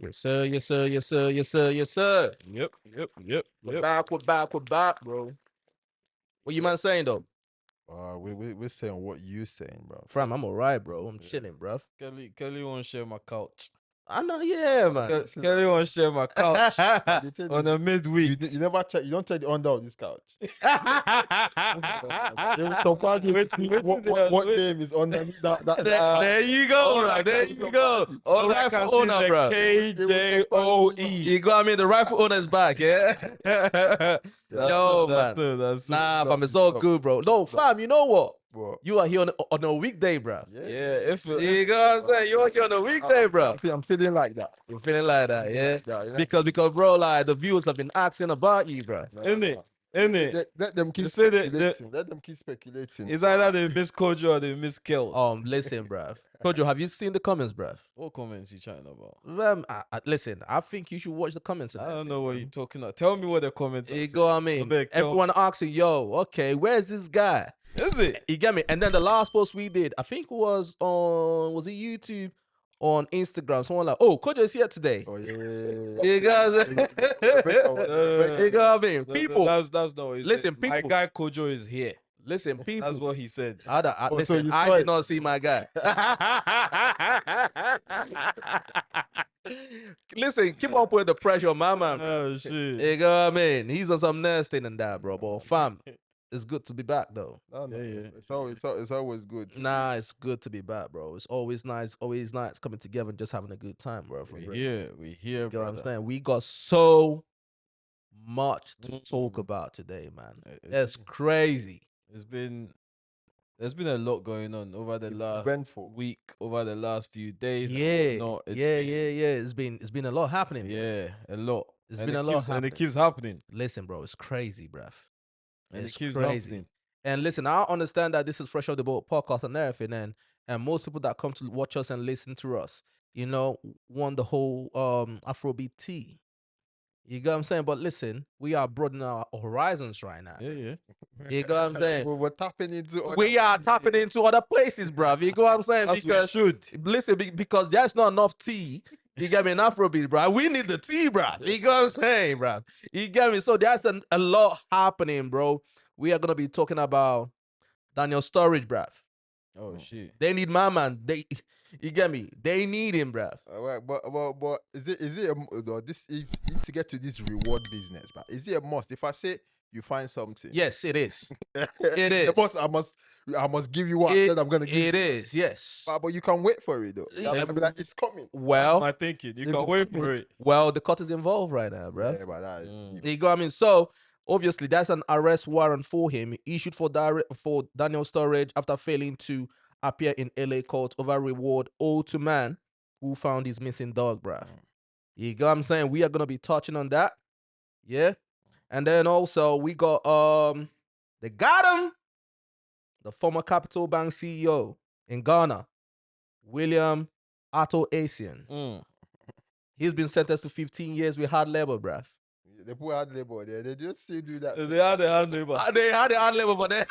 Yes, sir. Yes, sir. Yes, sir. Yes, sir. Yes, sir. Yep. We're back. We're back, bro. What you man saying though? We're saying what you saying, bro. Fam, I'm alright, bro. I'm chilling, bro. Kelly won't share my couch. I know, yeah, man. Kelly won't share my couch on a midweek. You never check. You don't check the under of this couch. They will surprise you to see what name is underneath that. There you go, bro. There you go. All The I can rightful see owner, is bro. KJOE. You got me. The rightful owner's back, yeah. Yo, man. That's Nah, fam, it's all good, bro. No, fam, you know what? What? You are here on a weekday, bro. Yeah. If You know what I'm saying? You're here on a weekday, bro. I'm feeling like that. You're feeling like that, yeah? Yeah. Because, bro, like the viewers have been asking about you, bro. Isn't it? Let them keep You say that- speculating. Let them keep speculating. It's either they miss Kojo or they miss Kel. Listen, bruv. Kojo, have you seen the comments, bruv? What comments you chatting about? Listen, I think you should watch the comments. I don't know what you're talking about. Tell me what the comments You are. go, I mean, everyone asking, yo, okay, where's this guy? Is it? You get me? And then the last post we did, I think was it YouTube, on Instagram? Someone like, oh, Kojo is here today. Oh yeah. You guys, you know what I mean? People, that's not what he listen, said. My people- guy Kojo is here. listen, people. That's what he said. Listen, you I saw did it. not see my guy. Listen, keep on putting the pressure on my man. Oh shit. You know what I mean? He's on some nasty than that, bro. But fam, it's good to be back though. No, Yeah. It's always good. Nah, it's good to be back, bro. It's always nice coming together and just having a good time, bro. For real. We here, You know what I'm brother. saying? We got so much to talk Mm. about today, man. It's- It's crazy. There's been a lot going on over the last Eventful. week, over the last few days. Yeah, No, yeah. It's been a lot happening. Bro. Yeah, a lot. It's And been it a lot keeps- and happening. it keeps happening. Listen, bro, it's crazy, bruv. And It's it keeps crazy. happening. And listen, I understand that this is Fresh Off the Boat podcast and everything, and most people that come to watch us and listen to us, you know, want the whole Afrobeat tea. You get what I'm saying? But listen, we are broadening our horizons right now. Yeah. You get what I'm saying? We're tapping into. We are tapping into other places, bruv. You get what I'm saying? As we Because should. listen, because there's not enough tea. You get me? In Afrobeat, bro. We need the tea, bro. You get what I'm saying, bro? You get me? So there's a lot happening, bro. We are gonna be talking about Daniel Strurridge, bruv. Oh shit. They need my man. You get me? They need him, bruv. Alright, but is it this if you need to get to this reward business, but is it a must? If I say you find something, Yes, it is. it is. I must give you what I said I'm gonna give. It you. is, yes. But you can wait for it though. Yeah. I'll be like, it's coming. That's Well, my thinking. You can wait for it. the cut is involved right now, bruv. Yeah, but that is Mm. You go, I mean, so obviously that's an arrest warrant for him issued for Daniel Strurridge after failing to appear in LA court over reward owed to man who found his missing dog, bruv. You go, I'm saying we are gonna be touching on that, yeah. And then also we got they got him, the former Capital Bank CEO in Ghana, William Atto Essien. Mm. He's been sentenced to 15 years with hard labor, bruv. they put hard labor there. They just still do that. They had the hand labor. They had the hard labor, but then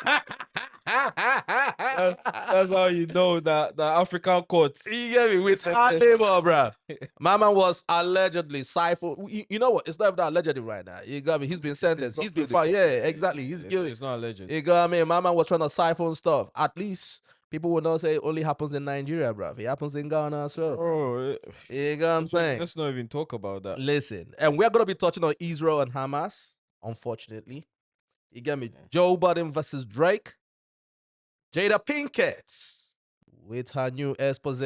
That's how you know that the African courts. you get me with hard labor, bruv. My man was allegedly siphoned. You know what? It's not even allegedly right now. You got me. He's been sentenced. He's been fined. Yeah, exactly. He's guilty. It's not a legend. You got me. My man was trying to siphon stuff. At least people will not say it only happens in Nigeria, bruv. It happens in Ghana as well. Bro, You know what I'm saying? let's not even talk about that. Listen, and we're gonna be touching on Israel and Hamas. Unfortunately, you get me. Joe Budden versus Drake. Jada Pinkett with her new expose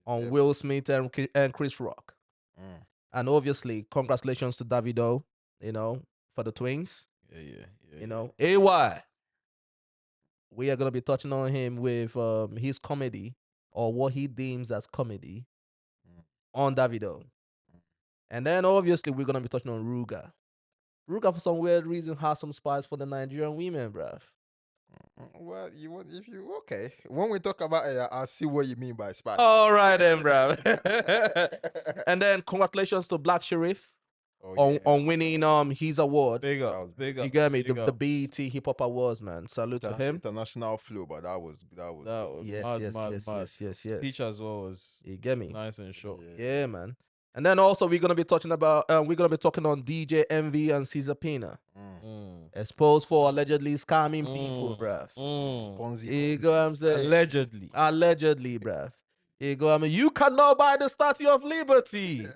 on Will Smith and Chris Rock. Mm. And obviously, congratulations to Davido, you know, for the twins. Yeah. You know, AY. We are gonna be touching on him with his comedy or what he deems as comedy on Davido. And then obviously we're gonna be touching on Ruga. Ruga for some weird reason has some spies for the Nigerian women, bruv. Well, okay. When we talk about it, I'll see what you mean by spy. All right then, bruv. And then congratulations to Black Sherif on winning his award. Big up. You get me? The BET Hip Hop Awards, man. Salute to him. International flow, but that was That was Yeah, mad, yes. Speech as well was You get me? nice and short. Yeah, man. And then also we're gonna be talking about talking on DJ Envy and Caesar Pina. Exposed for allegedly scamming people, bruv. Ponzi. You go what I'm saying? Allegedly. Allegedly, bruv. You go, I mean, you cannot buy the Statue of Liberty.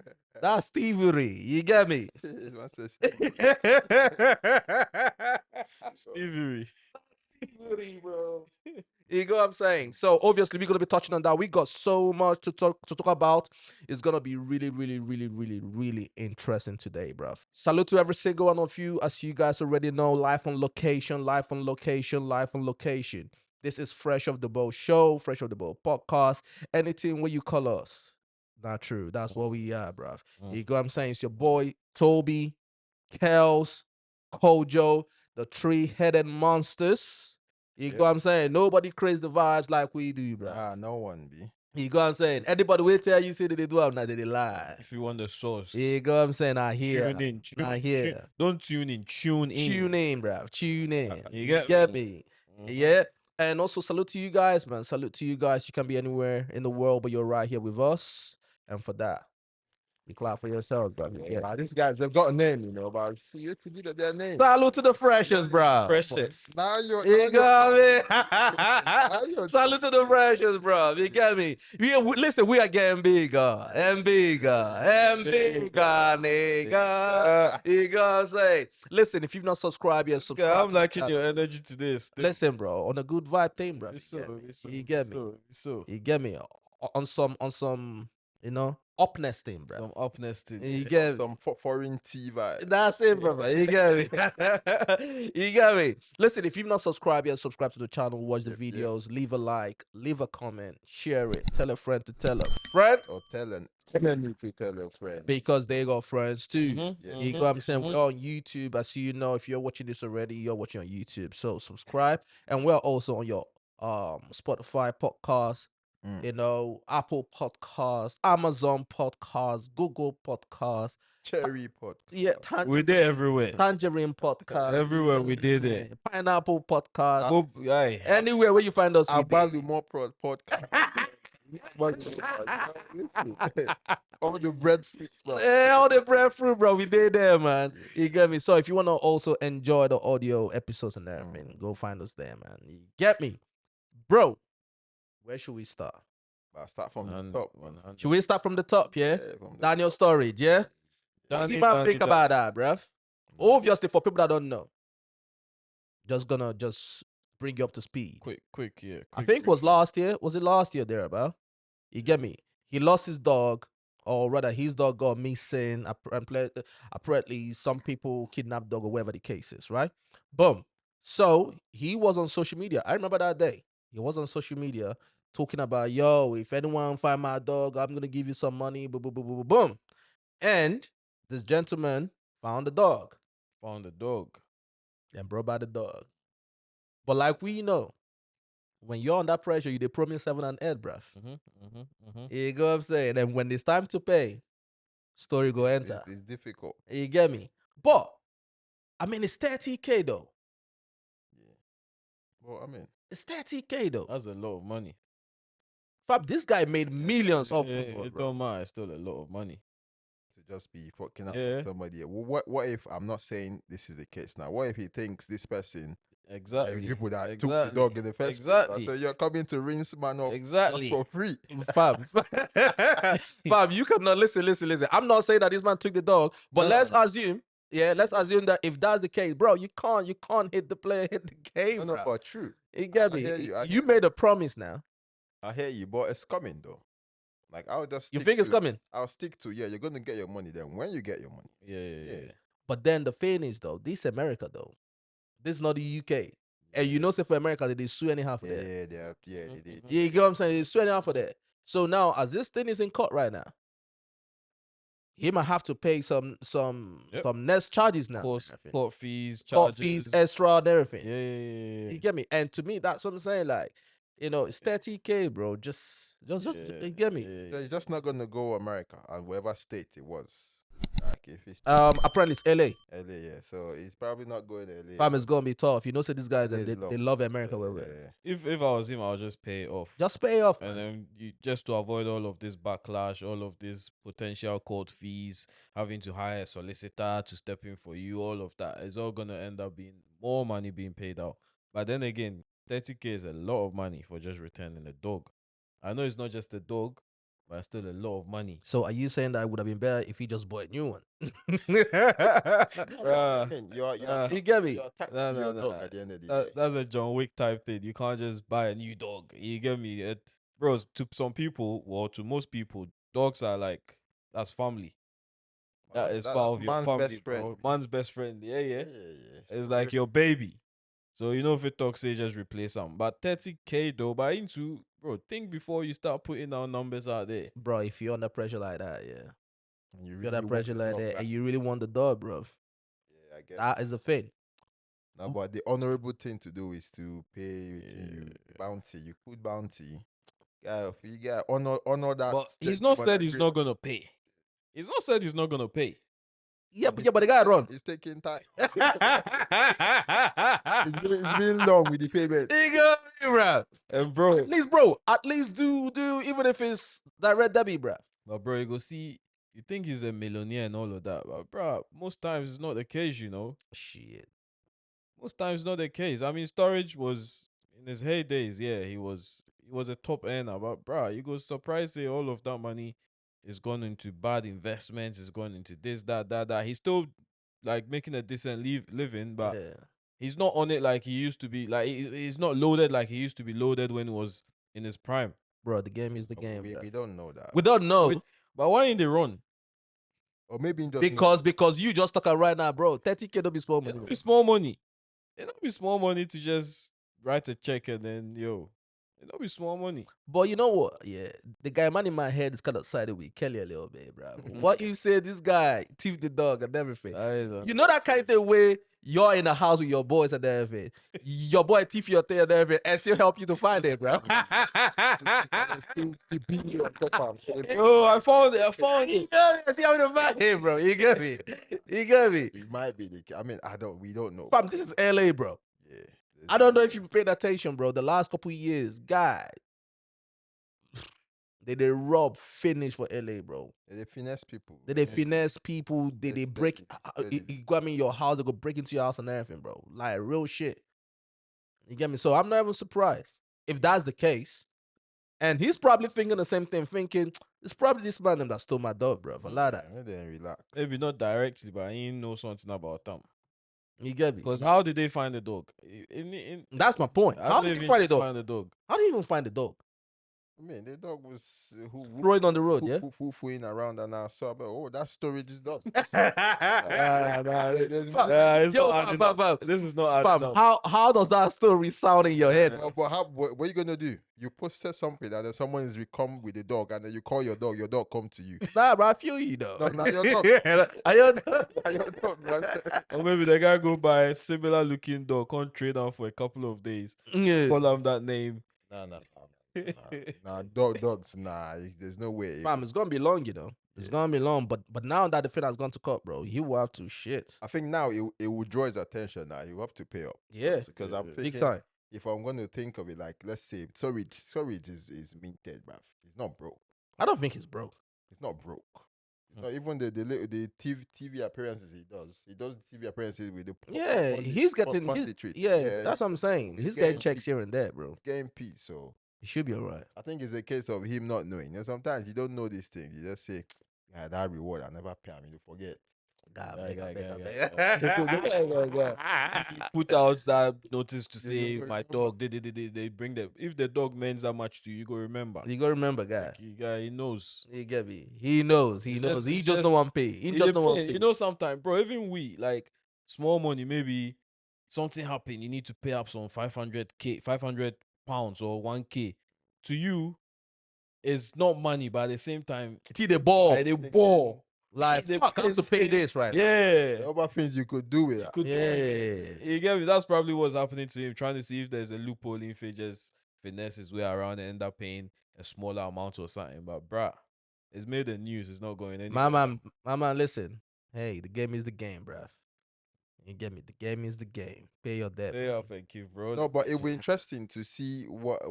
That's thievery. You get me? Man says Steve. Thievery. Thievery, bro. You go what I'm saying? So obviously we're gonna be touching on that. We got so much to talk about. It's gonna be really, really, really, really, really interesting today, bruv. Salute to every single one of you. As you guys already know, live on location, live on location, live on location. This is Fresh of the Boat Show, Fresh of the Boat Podcast. Anything what you call us. Not true. That's what we are, bruv. You go what I'm saying? It's your boy Toby, Kels, Kojo, the three-headed monsters. You go what I'm saying? Nobody creates the vibes like we do, bro. No one be. You go what I'm saying? Anybody will tell you say that they do, now they lie. If you want the source. You go what I'm saying? I hear. Tune in. I hear. Don't tune in. Tune in. Tune in, bro. Tune in. You You get get me? Yeah. And also salute to you guys, man. Salute to you guys. You can be anywhere in the world, but you're right here with us. And for that, you clap for yourselves, bro. Yeah. Nah, these guys, they've got a name, you know, but see you to get their name. Salute to the freshers, bro. Precious. Now you're. You got me? you're- Salute to the freshers, bro. You get me? Listen, we are getting bigger and bigger and bigger, nigga. You know what I'm saying? Listen, if you've not subscribed yet, subscribe. I'm to the liking channel. your energy today. Still. Listen, bro, on a good vibe thing, bro. It's You get me? So. You get me? On some, you know, upness thing, bro. Some upness to You get me? Some foreign tea vibe. That's it, brother. You get me? You get me? Listen, if you've not subscribed yet, subscribe to the channel, watch the Yep. videos, leave a like, leave a comment, share it, tell a friend to tell a friend Or telling me to tell a friend. because they got friends too. Yeah. You know what I'm saying? We're on YouTube. As you know, if you're watching this already, you're watching on YouTube. So subscribe. And we're also on your Spotify podcast, you know, Apple Podcast, Amazon Podcast, Google Podcast, Cherry pot. yeah, We're there everywhere. Tangerine Podcast, Everywhere we did it. Pineapple Podcast, Oh, aye. anywhere where you find us. we there. Abalu podcast. Listen, all the breadfruits, bro. All the breadfruit, bro. We did there, man. You get me? So if you want to also enjoy the audio episodes and everything, go find us there, man. You get me? Bro, where should we start? I'll start from the top. 100. Should we start from the top, yeah? From the Daniel Storage, yeah? What do you man think about that, bruv? Obviously, for people that don't know, gonna bring you up to speed. Quick, yeah. I think it was last year. Was it last year there, about? You get me? He lost his dog, or rather, his dog got missing. Apparently, some people kidnapped dog or whatever the case is, right? Boom. So he was on social media. I remember that day. He was on social media talking about, yo, if anyone find my dog, I'm gonna give you some money. Boom, boom, boom, boom, boom. And this gentleman found the dog Found the dog. and brought back the dog. But like we know, when you're under pressure, you they promise 7 and 8, bruv. You go what I'm saying? And when it's time to pay, story go enter. It's difficult. You get me? But I mean, it's 30K though. Yeah. Well, I mean, It's 30K though. That's a lot of money. Fab, this guy made millions off Yeah, football, it bro. don't matter. It's still a lot of money. to just be fucking up Yeah. with somebody. Well, what if I'm not saying this is the case now? What if he thinks this person Exactly. people that took Exactly. the dog in the first Exactly. place? So you're coming to rinse man off just Exactly. for free. Fam, fam, you cannot listen. I'm not saying that this man took the dog, but No, let's no. assume, let's assume that if that's the case, bro, you can't hit the player, hit the game, No, no, bro. but true. You get I me? hear you, I You hear made a promise now. I hear you, but it's coming though. Like I'll just. You stick think it's to- coming? I'll stick to you're gonna get your money. Then when you get your money, Yeah. But then the thing is, though, this America, though, this is not the UK. And you know, say for America, they sue anyhow for that. they did. You get what I'm saying? They sue anyhow for that. So now, as this thing is in court right now, he might have to pay some Yep. next charges now. Course, Everything. court fees, Court charges. fees, extra, and everything. Yeah. You get me? And to me, that's what I'm saying. Like, you know, it's 30K, bro. Just you get me? So you're just not gonna go America and wherever state it was. Like like if it's Apparently it's LA. LA, yeah. So he's probably not going to LA. Fam, it's gonna be tough. You know, say these guys LA is they long. love America. Yeah, Well. If I was him, I'll just pay it off. Just pay off, And man. then you just to avoid all of this backlash, all of this potential court fees, having to hire a solicitor to step in for you, all of that is all gonna end up being more money being paid out. But then again, 30K is a lot of money for just returning a dog. I know it's not just a dog, but it's still a lot of money. So are you saying that it would have been better if he just bought a new one? I mean, You get me? you're attached No, to your no, dog no. at the end of the day. That's a John Wick type thing. You can't just buy a new dog. You get me? Bros, to some people, or to most people, dogs are like, that's family. That is That's part of your man's family, best bro. friend. Man's best friend. Yeah, yeah. Yeah. It's like your baby. So you know if it talks, say just replace them. But 30K though, but into bro, think before you start putting our numbers out there. Bro, if you're under pressure like that, yeah. And you If really you're under want pressure the like dog that, back. and you really want the dog, bro. Yeah, I guess. That is the thing. No, but the honorable thing to do is to pay you the bounty. You put bounty. Yeah, if you get honor that. But he's not said he's not gonna pay. He's not said he's not gonna pay. Yeah, but the guy run. It's taking time. It's been long with the payment. You got me, bro. And bro, At least do even if it's direct debit, bro. but bro, you go see, you think he's a millionaire and all of that, but bro, most times it's not the case, you know. Shit. Most times not the case. I mean, Storage was in his heydays, yeah, he was a top earner, but bro, you go surprised say all of that money is gone into bad investments, is gone into this, that. He's still like making a decent living, but Yeah. he's not on it like he used to be. Like he's not loaded like he used to be loaded when he was in his prime. Bro, the game is the game, We, bro. we don't know that. We don't know. Wait, but why in the run? Or maybe just Because you just talking right now, bro. 30K don't be small It money. don't be small money. It don't be small money to just write a check and then it don't be small money. But you know what? Yeah, the guy man in my head is kind of sided with Kelly a little bit, bro. What you say this guy thief the dog and everything? You know that kind of way you're in a house with your boys and everything. Your boy thief your thing and everything and still help you to find it, bro. Oh, I found it. You get me? See how to find him, bro. You get me? You get me? It might be I mean, we don't know. Fam, this is LA, bro. Yeah. I don't know if you paid attention, bro. The last couple years, God, they rob finish for LA, bro. They finesse people. They finesse people. They Yes, break. steady. You got me in your house. They go break into your house and everything, bro. Like real shit. You get me? So I'm not even surprised if that's the case. And he's probably thinking the same thing, thinking it's probably this man that stole my dog, bro. For that. Then relax. Maybe not directly, but he know something about them. You get me? Because how did they find the dog? That's my point. How did you find the dog? Find the dog? How did you even find the dog? I mean, the dog was Throwing on the road, yeah. Fooing around, and I saw, that storage is done. It's Yo, not adding fam. up. This is not adding Fam, up. how does that story sound in your head? But what are you gonna do? You post something and then someone is come with the dog, and then you call your dog come to you. Nah, bro, I feel you though. No, not your dog. Are your dog? Your dog, man. Or maybe the guy go buy a similar looking dog, can't trade on for a couple of days. Yeah. Call him that name. Nah, dogs. Nah, there's no way. Fam, it's gonna be long, you know. It's gonna be long, but now that the fin has gone to court, bro, he will have to shit. I think now it will draw his attention. Now you have to pay up. Yeah, because I'm big thinking time. if I'm going to think of it, like let's say Strurridge is minted, bruv. He's not broke. I don't think he's broke. He's not broke. It's not even the TV appearances he does. He does TV appearances with the Yeah, he's getting that's what I'm saying. He's getting checks here and there, bro. Getting peace, so He should be alright. I think it's a case of him not knowing. And sometimes you don't know these things. You just say, "Yeah, that reward I never pay." I mean, you forget. God, Put out that notice to say you my dog. They bring them. If the dog means that much to you, you go remember. You gotta remember, guy. He knows. You get me? He knows. He knows. He just don't want pay. He He just dey don't want pay. pay. You know, sometimes, bro, even we, like, small money, maybe something happen, you need to pay up some 500K, 500 pounds or 1K. To you, it's not money, but at the same time, See the ball. like, they ball. Like, fuck, I have to pay this right now. Yeah. The other things you could do with that. Yeah. You get me? That's probably what's happening to him, trying to see if there's a loophole if he just finesse his way around and end up paying a smaller amount or something. But bruh, it's made the news. It's not going anywhere. My man, listen. Hey, the game is the game, bruv. You get me? The game is the game. Pay your debt. Yeah, thank you, bro. No, but it will be interesting to see what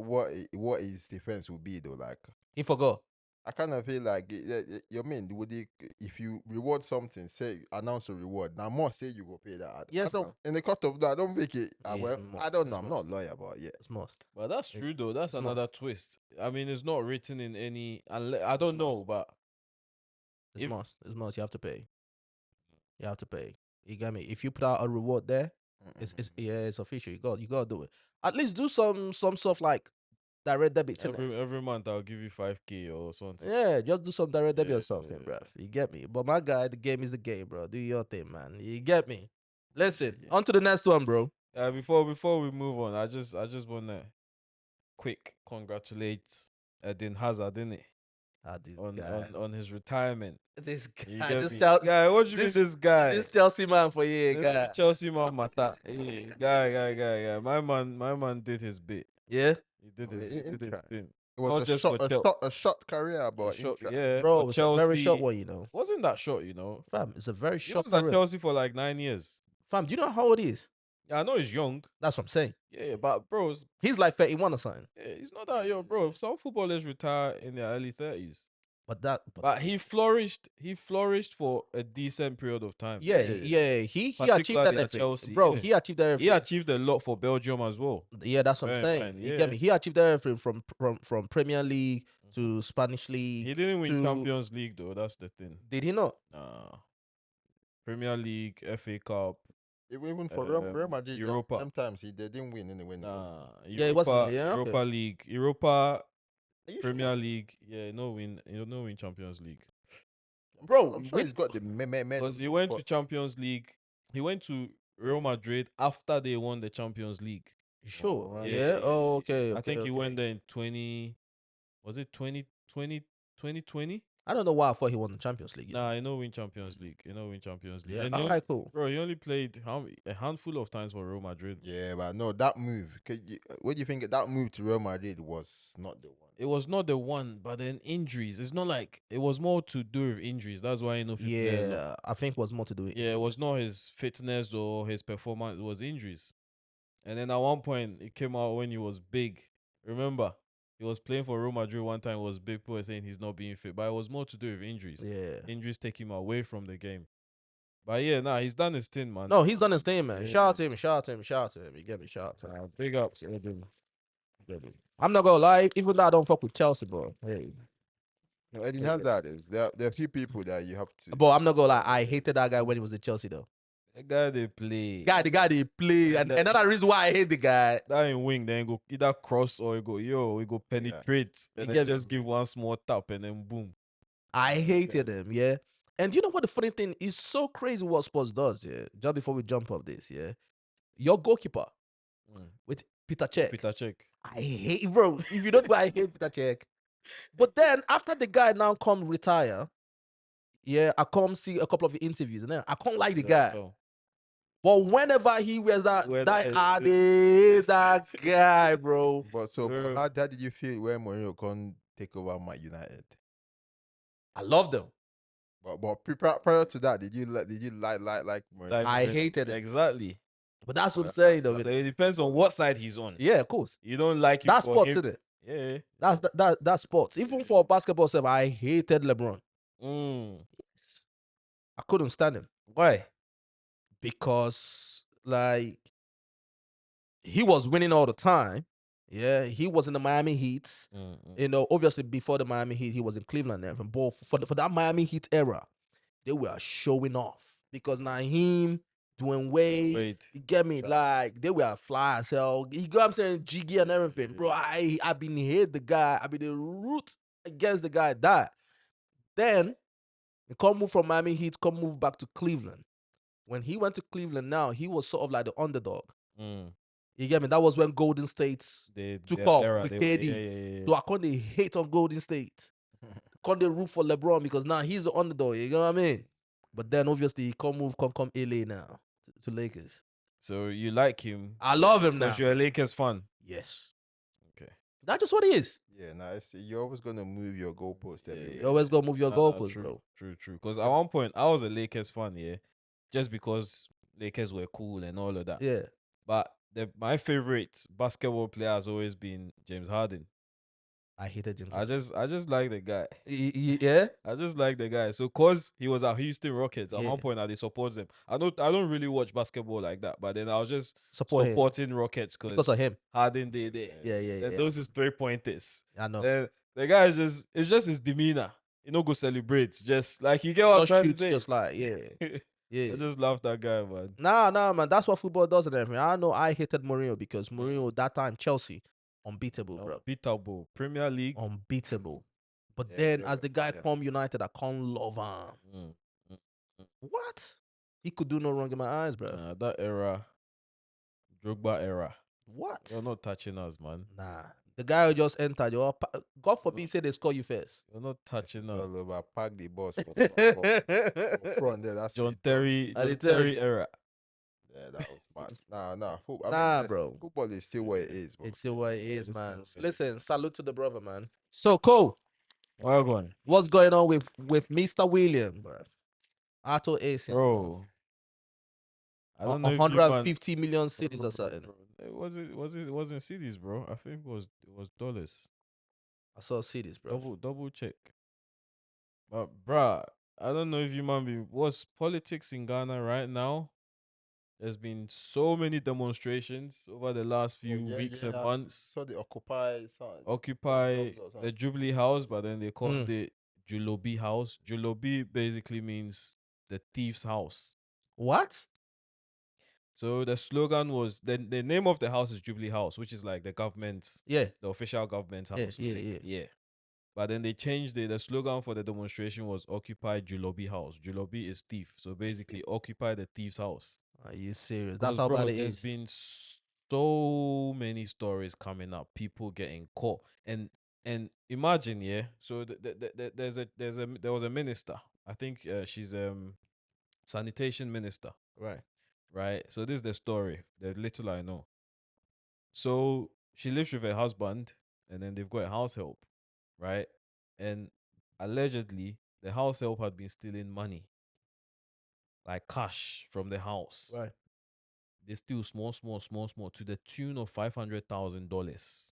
his defense will be though. Like, He forgot. I kind of feel like you mean would he, if you reward something, say announce a reward. Now more say you go pay that. I Yes, don't in the court of that. I don't make it. Yeah, Well, it's I don't it's know. I'm not a lawyer, but yeah. It's must. But that's It's- true though. That's it's another must. twist. I mean, it's not written in any. I don't know, but It's If- must. It's must. You have to pay. You have to pay. You get me? If you put out a reward there, it's yeah, it's official. You got to do it. At least do some stuff like direct debit. innit? every month I'll give you 5K or something. Yeah, just do some direct debit Yeah, or something, yeah. bruv. You get me? But my guy, the game is the game, bro. Do your thing, man. You get me? Listen, Yeah. on to the next one, bro. Before we move on, I just wanna quick congratulate Eden Hazard, innit? This On, guy. on his retirement. This You guy. get This me? Chelsea. Guy, what do you mean this- this guy? This Chelsea man for you, This guy. Chelsea man matter. Hey, guy. My man did his bit. Yeah, He did Oh, his, he- he did his intra- thing. It was Not a just short, for Chelsea. a short career, but Short, intra- yeah, bro. for It's Chelsea. a very short one, you know. Wasn't that short, you know? Fam, it's a very He short was at career. Chelsea for like 9 years. Fam, do you know how old he is? Yeah, I know he's young. That's what I'm saying. Yeah, but bro, He's like 31 or something. he's not that young, bro. Some footballers retire in their early 30s. But he flourished. He flourished for a decent period of time. yeah, Yeah. he achieved Particularly that at everything. Chelsea, Bro, innit? he achieved everything. He achieved a lot for Belgium as well. Yeah, that's what I'm Bear in saying. mind, You get yeah. me? He achieved everything from Premier League to Spanish League. He didn't win to- Champions League though. That's the thing. Did he not? Nah. Premier League, FA Cup. even for Real Madrid, Europa. sometimes they didn't win anyway. Nah. Yeah, it wasn't- yeah, okay. Europa League, Europa Are you Premier sure? League. Yeah, no win Champions League. Bro, I'm sure he's got the medal. Because he went for- to Champions League. He went to Real Madrid after they won the Champions League. Sure. Alright. Yeah. Oh, okay. I think he okay. went there in 20. Was it 2020? I don't know why I thought he won the Champions League. Nah, he no win Champions League. He no win Champions League. Yeah. And All right. Cool. bro, he only played a handful of times for Real Madrid. Yeah, but no, that move. What do you think? That move to Real Madrid was not the one. It was not the one, but then injuries. It's not like it was more to do with injuries. That's why you know. Yeah, I think it was more to do with Yeah, it was not his fitness or his performance. It was injuries. And then at one point, it came out when he was big. Remember, he was playing for Real Madrid one time. It was big. People were saying he's not being fit, but it was more to do with injuries. Yeah. Injuries take him away from the game. But yeah, nah, he's done his thing, man. No, he's done his thing, man. Yeah. Shout out to him. Shout out to him. Shout out to him. You get me? Shout out to him. Big ups, Eden. I'm not gonna lie. Even though I don't fuck with Chelsea, bro. Hey, No, Eden Hazard is there. There are a few people that you have to. but I'm not gonna lie. I hated that guy when he was at Chelsea, though. The guy they play. The guy they play, and that- another reason why I hate the guy. That in wing, then go either cross or he go penetrate and You then get me? just give one small tap and then boom. I hated him, yeah. And you know what the funny thing is? So crazy what sports does, yeah. Just before we jump off this, yeah. Your goalkeeper with Peter Cech. Peter Cech. I hate, bro. If you don't know, I hate Peter Cech. But then after the guy now come retire, yeah, I come see a couple of interviews and then I can't like the guy. So, But whenever he wears that, Well, I hate that guy, bro. But so, Bro. how did you feel when Mourinho can take over Man United? I love them. But prior to that, did you like Mourinho? like, I hated it. Exactly. But that's what I'm saying, though. So it depends on what side he's on. Yeah, of course. You don't like him That's for sports, him. isn't it? Yeah. That's sports. Even for basketball stuff, I hated LeBron. I couldn't stand him Why? because like he was winning all the time. Yeah, he was in the Miami Heat. You know, obviously before the Miami Heat, he was in Cleveland and everything. But for that Miami Heat era, they were showing off because now him doing Wade, Wait. you get me? Like they were fly as hell. You get what I'm saying? Jiggy and everything, bro. I been hate the guy. I been the root against the guy. That then he come move from Miami Heat, come move back to Cleveland. When he went to Cleveland, now he was sort of like the underdog. You get me? That was when Golden State's took Their off era, with they- KD. yeah. So I can't hate on Golden State. Can't they root for LeBron because now he's the underdog. You know what I mean? But then obviously he come LA now to Lakers. So you like him I love him now. because you're a Lakers fan. Yes. Okay. That's just what it is. Yeah, nah, you're always gonna move your goalpost everywhere. You always gonna move your goalposts, true, bro. True. Because at one point I was a Lakers fan, yeah, just because Lakers were cool and all of that. Yeah. But my favorite basketball player has always been James Harden. I hated James. I just like the guy. Yeah. I just like the guy. So cause he was at Houston Rockets, at Yeah. one point I did support them. I don't really watch basketball like that, but then I was just Support him supporting Rockets because of him. Harden did it. Yeah. Then those is 3-pointers. I know. Then the guy is just it's just his demeanor. You know, go celebrate. Just like you get what I'm Just trying to shoots, say. just like yeah. I just love that guy, man. Nah, man. That's what football does and everything. I know I hated Mourinho because Mourinho that time Chelsea unbeatable, bro. Unbeatable. Premier League. Unbeatable. But Yeah, then yeah, as the guy yeah. come United, I can't love him. Mm, mm. What? He could do no wrong in my eyes, bro. That era, Drogba era. What? You're not touching us, man. Nah. The guy who just entered, God forbid, say they score you first. You're not touching us. All over. Park the bus for front there. That's John it. Terry, I John did tell Terry you. era. Yeah, that was mad. Nah. Football, Nah, bro. Football is still what it is, bro. It's still what it is, it's man. still- Listen, salute to the brother, man. So, Cole, Well going, what's going on with Mr. William, bro? Arthur Essien, bro. I don't know if you 150 million cities or something. It wasn't cities, bro. I think it was dollars. I saw cities, bro. Double check. But bruh, I don't know if you man be what's politics in Ghana right now. There's been so many demonstrations over the last few weeks and months. So the Occupy The Jubilee House, but then they called it Julobi House. Julobi basically means the thief's house. What? So the slogan was the name of the house is Jubilee House, which is like the government, Yeah. the official government house. Yeah. But then they changed it. The slogan for the demonstration was Occupy Julobi House. Julobi is thief. So basically, occupy the thief's house. Are you serious? That's Because, how bro, bad it there's is. been so many stories coming up, people getting caught. And imagine, yeah. So there was a minister. I think she's sanitation minister. Right. So this is the story, the little I know. So she lives with her husband, and then they've got a house help, right? And allegedly, the house help had been stealing money, like cash from the house. Right. They steal small, to the tune of $500,000.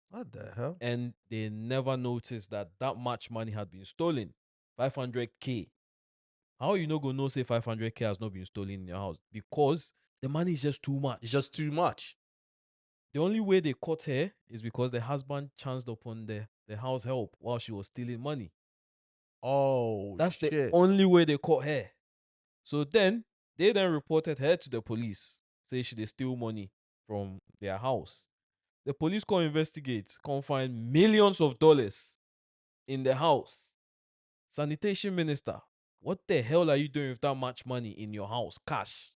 What the hell? And they never noticed that much money had been stolen. 500K. How you not gonna know say 500K has not been stolen in your house? Because the money is just too much. It's just too much. The only way they caught her is because the husband chanced upon the house help while she was stealing money. Oh, That's shit. the only way they caught her. So then they reported her to the police, say she they steal money from their house. The police come investigate, come find millions of dollars in the house. Sanitation minister, what the hell are you doing with that much money in your house? Cash.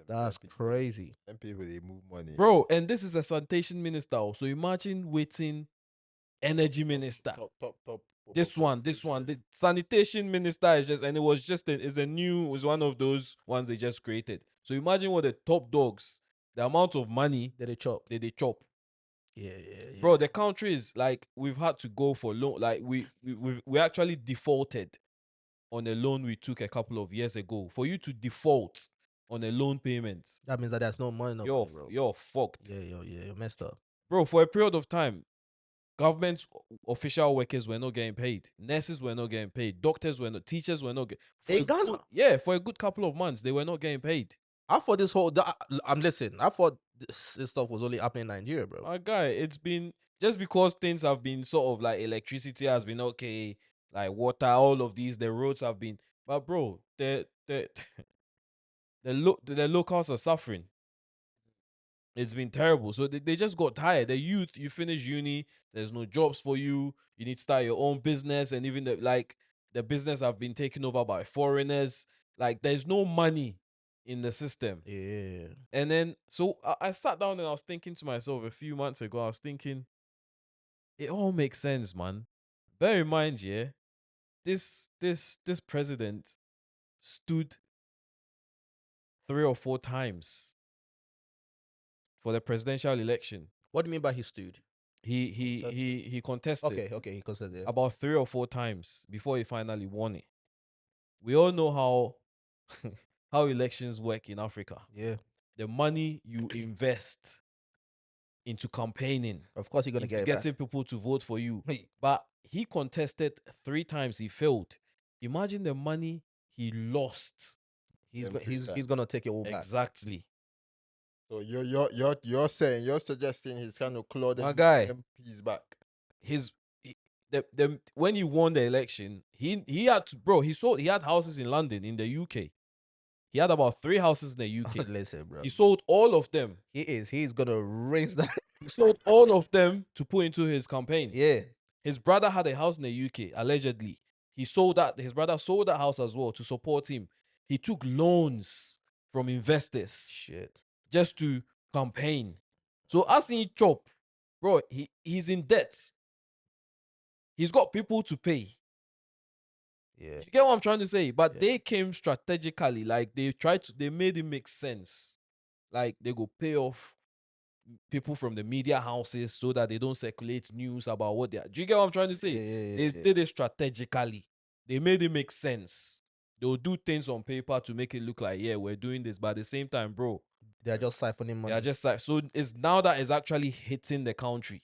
That's crazy. Them people, they move money. Bro, and this is a sanitation minister. So imagine waiting energy minister. Top. This one. The sanitation minister is just, and it was one of those ones they just created. So imagine what the top dogs, the amount of money That they chop. Yeah. Bro, the country is like, we've had to go for loan. Like we actually defaulted on a loan we took a couple of years ago. For you to default on a loan payment, That means that there's no money. You're fucked. Yeah, you're messed up. Bro, for a period of time, government official workers were not getting paid. Nurses were not getting paid. Doctors were not. Teachers were not getting. In Ghana? Yeah, for a good couple of months, they were not getting paid. I thought this whole. I'm listening. I thought this stuff was only happening in Nigeria, bro. My guy, it's been just because things have been sort of like electricity has been okay, like water, all of these, the roads have been. But bro, the locals are suffering. It's been terrible. So they just got tired. The youth, you finish uni, there's no jobs for you. You need to start your own business, and even the business have been taken over by foreigners. Like there's no money in the system. Yeah. And then so I sat down and I was thinking to myself a few months ago. I was thinking, it all makes sense, man. Bear in mind, yeah, this president stood 3 or 4 times for the presidential election. What do you mean by he stood? He contested Okay, he considered it. about 3 or 4 times before he finally won it. We all know how how elections work in Africa. Yeah, The money you invest into campaigning, of course you're gonna into get it back. getting people to vote for you. Hey, But he contested 3 times, he failed. Imagine the money he lost. he's Them three he's times. gonna take it all back. Exactly. So you're suggesting he's trying to claw My them guy. MPs back. The when he won the election, he had to, bro, he had houses in London, in the UK. He had about 3 houses in the UK. Listen, bro. He sold all of them. He's gonna raise that. He sold all of them to put into his campaign. Yeah. His brother had a house in the UK, allegedly. He sold that. His brother sold that house as well to support him. He took loans from investors Shit. just to campaign. So as he chop, bro, he's in debt. He's got people to pay. Yeah. You get what I'm trying to say? But Yeah. they came strategically, like they made it make sense. Like they go pay off people from the media houses so that they don't circulate news about what they are. Do you get what I'm trying to say? Yeah. They did it strategically. They made it make sense. They'll do things on paper to make it look like, yeah, we're doing this. But at the same time, bro, They're just siphoning money. they are just like, so it's now that it's actually hitting the country.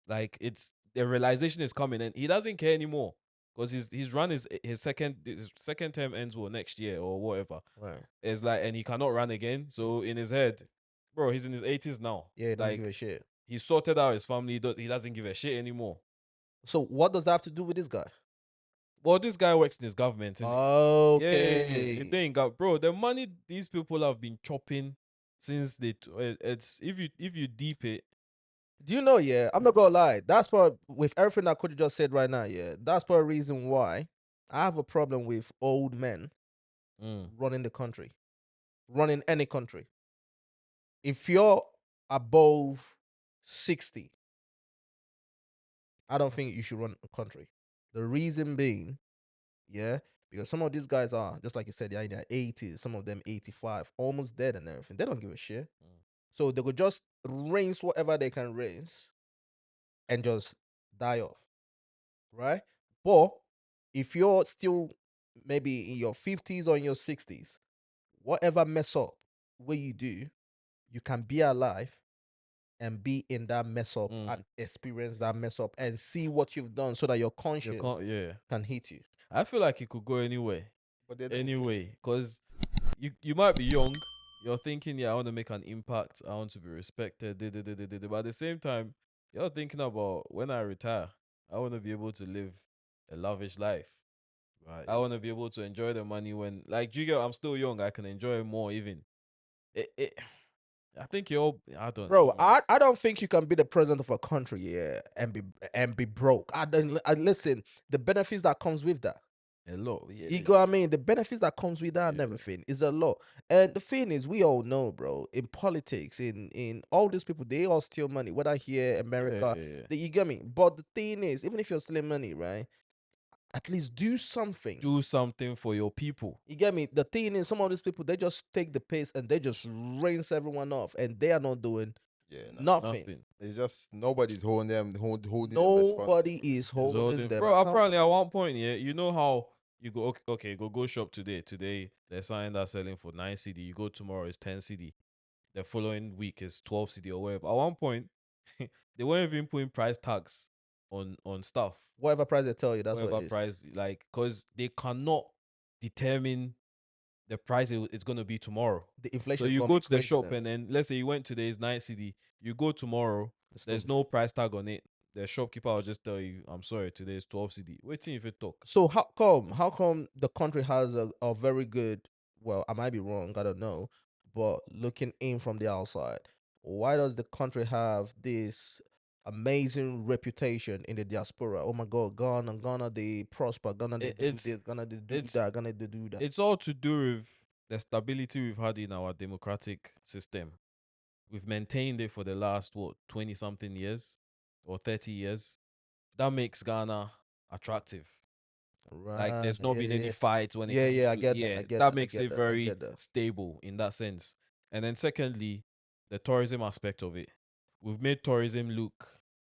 Like it's the realization is coming, and he doesn't care anymore because his run is his second term ends next year or whatever. Right. It's like, and he cannot run again. So in his head, bro, he's in his 80s now. Yeah, he doesn't give like a shit. he sorted out his family. He doesn't give a shit anymore. So what does that have to do with this guy? Well, this guy works in his government. innit? Okay. They ain't got, bro. The money these people have been chopping since it's if you deep it, Do you know, yeah, I'm not gonna lie. That's part with everything that Cody just said right now, yeah. That's part of the reason why I have a problem with old men running the country. Running any country. If you're above 60, I don't think you should run a country. The reason being, yeah, because some of these guys are, just like you said, they're in their 80s, some of them 85, almost dead and everything. They don't give a shit. So they could just raise whatever they can raise and just die off. Right? But if you're still maybe in your 50s or in your 60s, whatever mess up what you do, you can be alive and be in that mess up and experience that mess up and see what you've done so that your conscience can hit you. I feel like it could go anywhere. But they don't care. Anyway, because you might be young, you're thinking, yeah, I want to make an impact, I want to be respected, but at the same time, you're thinking about when I retire, I want to be able to live a lavish life. Right. I want to be able to enjoy the money when, like, do you get? I'm still young, I can enjoy it more. Even I think I don't, Bro, I don't think you can be the president of a country, yeah, and be broke. Listen, the benefits that comes with that. a lot. Yeah, You go, I mean, the benefits that comes with that and Yeah. everything is a lot. And the thing is, we all know, bro, in politics, in all these people, they all steal money, whether here, America, you get me. But the thing is, even if you're stealing money, right, at least do something. Do something for your people. You get me? The thing is, some of these people, they just take the piss and they just rinse everyone off, and they are not doing nothing. It's just nobody's holding them holding them responsible. Nobody is holding them. Bro, apparently at one point, yeah, you know how you go, okay, go shop today. Today, they're signing that selling for 9 CD. You go tomorrow, it's 10 CD. The following week is 12 CD or whatever. At one point, they weren't even putting price tags on stuff. Whatever price they tell you, that's Whatever what it is. price, like, because they cannot determine the price it's going to be tomorrow. The inflation. So you go to the shop and then, let's say you went today, it's 9 CD. You go tomorrow, there's no price tag on it. The shopkeeper will just tell you, I'm sorry, today is 12 CD. Waiting if it talk. So how come the country has a very good, well, I might be wrong, I don't know, but looking in from the outside, why does the country have this amazing reputation in the diaspora? Oh my God, Ghana, they prosper. Ghana, they do this. Ghana, they do that. Ghana, they do that. It's all to do with the stability we've had in our democratic system. We've maintained it for the last, 20-something years or 30 years. That makes Ghana attractive. Right. Like, there's not been any fights when it comes I to, get that. I get that that. makes I get it that. I very get that. stable in that sense. And then secondly, the tourism aspect of it. we've made tourism look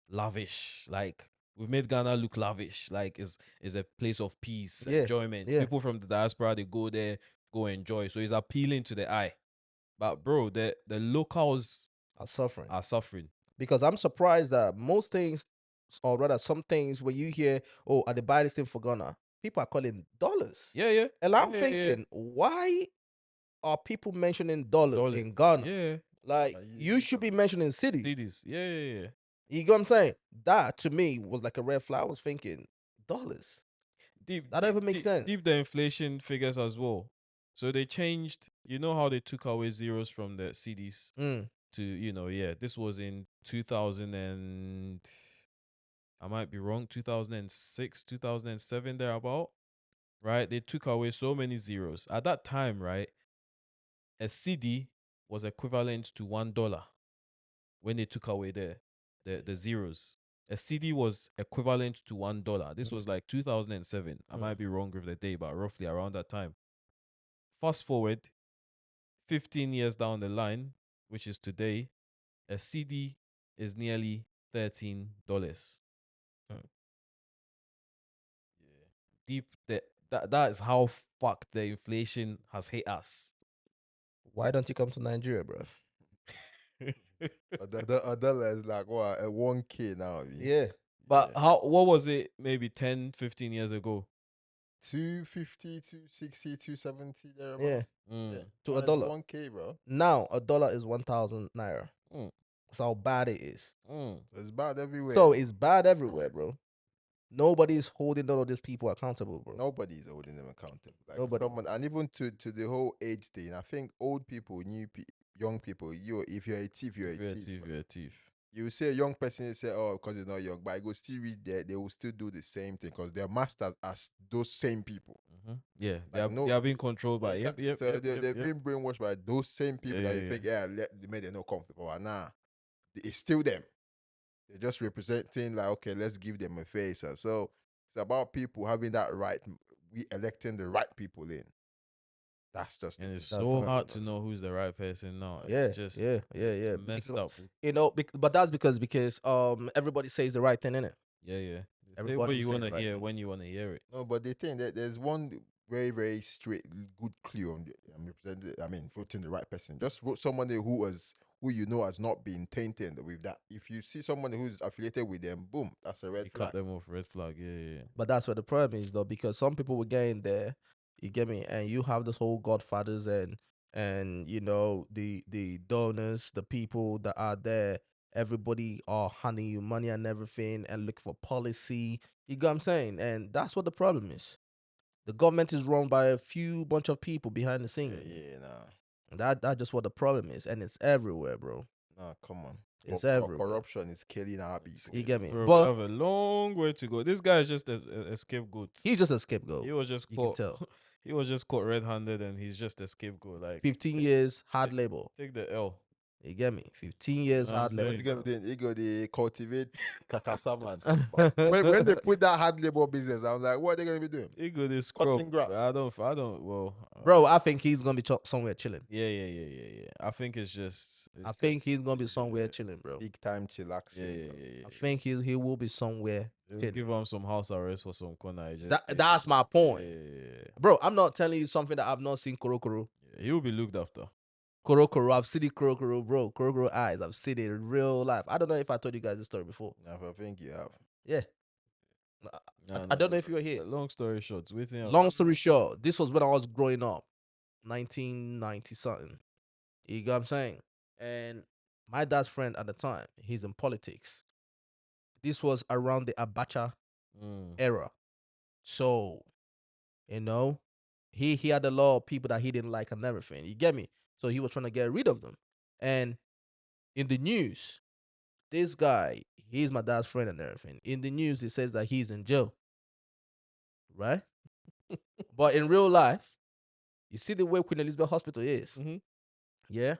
lavish. Like we've made Ghana look lavish. Like is a place of peace, Yeah, enjoyment. yeah. People from the diaspora they go there, go enjoy. So it's appealing to the eye. But bro, the locals Are suffering. are suffering. Because I'm surprised that most things, or rather some things, when you hear, oh, are they buy this thing for Ghana? People are calling dollars. Yeah, yeah. And I'm Yeah, yeah, yeah. thinking, why are people mentioning dollars Dollars. in Ghana? Yeah. Like, You you should be mentioning cities. Cities. Yeah, yeah, yeah. You get what I'm saying? That, to me, was like a red flag. I was thinking, dollars. Deep, That don't deep, even make deep, sense. deep the inflation figures as well. So they changed. You know how they took away zeros from the CDs Mm. to yeah. This was in 2000 and I might be wrong. 2006, 2007 thereabout. Right? They took away so many zeros at that time. Right? A CD was equivalent to $1 when they took away the zeros. A CD was equivalent to $1. This was like 2007. I might be wrong with the day, but roughly around that time. Fast forward 15 years down the line, which is today, a CD is nearly $13. Yeah. Deep that is how fucked the inflation has hit us. Why don't you come to Nigeria, bro? Adela is like what a 1K now. I mean. Yeah. But Yeah. what was it maybe 10, 15 years ago? 250, 260, 270 there. Yeah. Mm. Yeah. To Now a it's dollar. 1K, bro. Now, a dollar is 1,000 naira. Mm. That's how bad it is. Mm. So it's bad everywhere. So it's bad everywhere, bro. Nobody's holding none of these people accountable, bro. Nobody's holding them accountable. Like Nobody. someone, and even to the whole age thing. I think old people, young people, if you're a thief, you're If a you're a thief. thief, bro. you're a thief. You say a young person, they say, oh, because he's not young, but I go still read there, they will still do the same thing because their masters are those same people. Yeah, Like they are being controlled by. Yeah, Yep. so they've been brainwashed by those same people that you Yeah. think, they made them not comfortable. And nah, it's still them. They're just representing, like, okay, let's give them a face. And so it's about people having that right, we electing the right people in. That's just And it's That's so right. hard to know who's the right person now. Yeah, It's just yeah. messed Because, up. but that's because everybody says the right thing, innit? Yeah. Say Everybody what was you saying want to the right hear thing. when you want to hear it. No, but the thing that there's one very, very straight, good clue on voting the right person. Just vote somebody who you know has not been tainted with that. If you see someone who's affiliated with them, boom, that's a red You flag. cut them off, red flag. Yeah. But that's where the problem is, though, because some people will get in there, you get me, and you have this whole Godfathers and the donors, the people that are there. Everybody are handing you money and everything, and look for policy. You get what I'm saying? And that's what the problem is. The government is run by a few bunch of people behind the scene. Yeah, nah. That's just what the problem is, and it's everywhere, bro. Nah, come on. It's everywhere. Corruption is killing our people. You get me? Bro, we But have a long way to go. This guy is just a scapegoat. he's just a scapegoat. He was just You can caught. tell. He was just caught red-handed, and he's just a scapegoat. Like 15 years hard labor. take the L. You get me? 15 years know what hard I'm labor. What's saying? he gonna do? He go they cultivate cassava and stuff. But when they put that hard labor business, I'm like, what are they gonna be doing? He go this Cutting scrub. grass. I don't. Well, Bro, I think he's gonna be somewhere chilling. Yeah. I think it's just. I think he's gonna be somewhere chilling, bro. Big time chillaxing. Yeah. bro. I think he will be somewhere They'll chilling. give him some house arrest for some corner. He just stay. That's my point. Yeah. Bro, I'm not telling you something that I've not seen Korokoro. He will be looked after. Korokoro, I've seen the Korokoro, bro. Korokoro eyes, I've seen it in real life. I don't know if I told you guys this story before. I think you have. Yeah. I don't know if you were here. Long story short, waiting. Long story short, this was when I was growing up, 1990 something. You get what I'm saying? And my dad's friend at the time, he's in politics. This was around the Abacha era. So, he had a lot of people that he didn't like and everything. You get me? So he was trying to get rid of them. And in the news, this guy, he's my dad's friend and everything. In the news, it says that he's in jail. Right? But in real life, you see the way Queen Elizabeth Hospital is. Mhm. Yeah?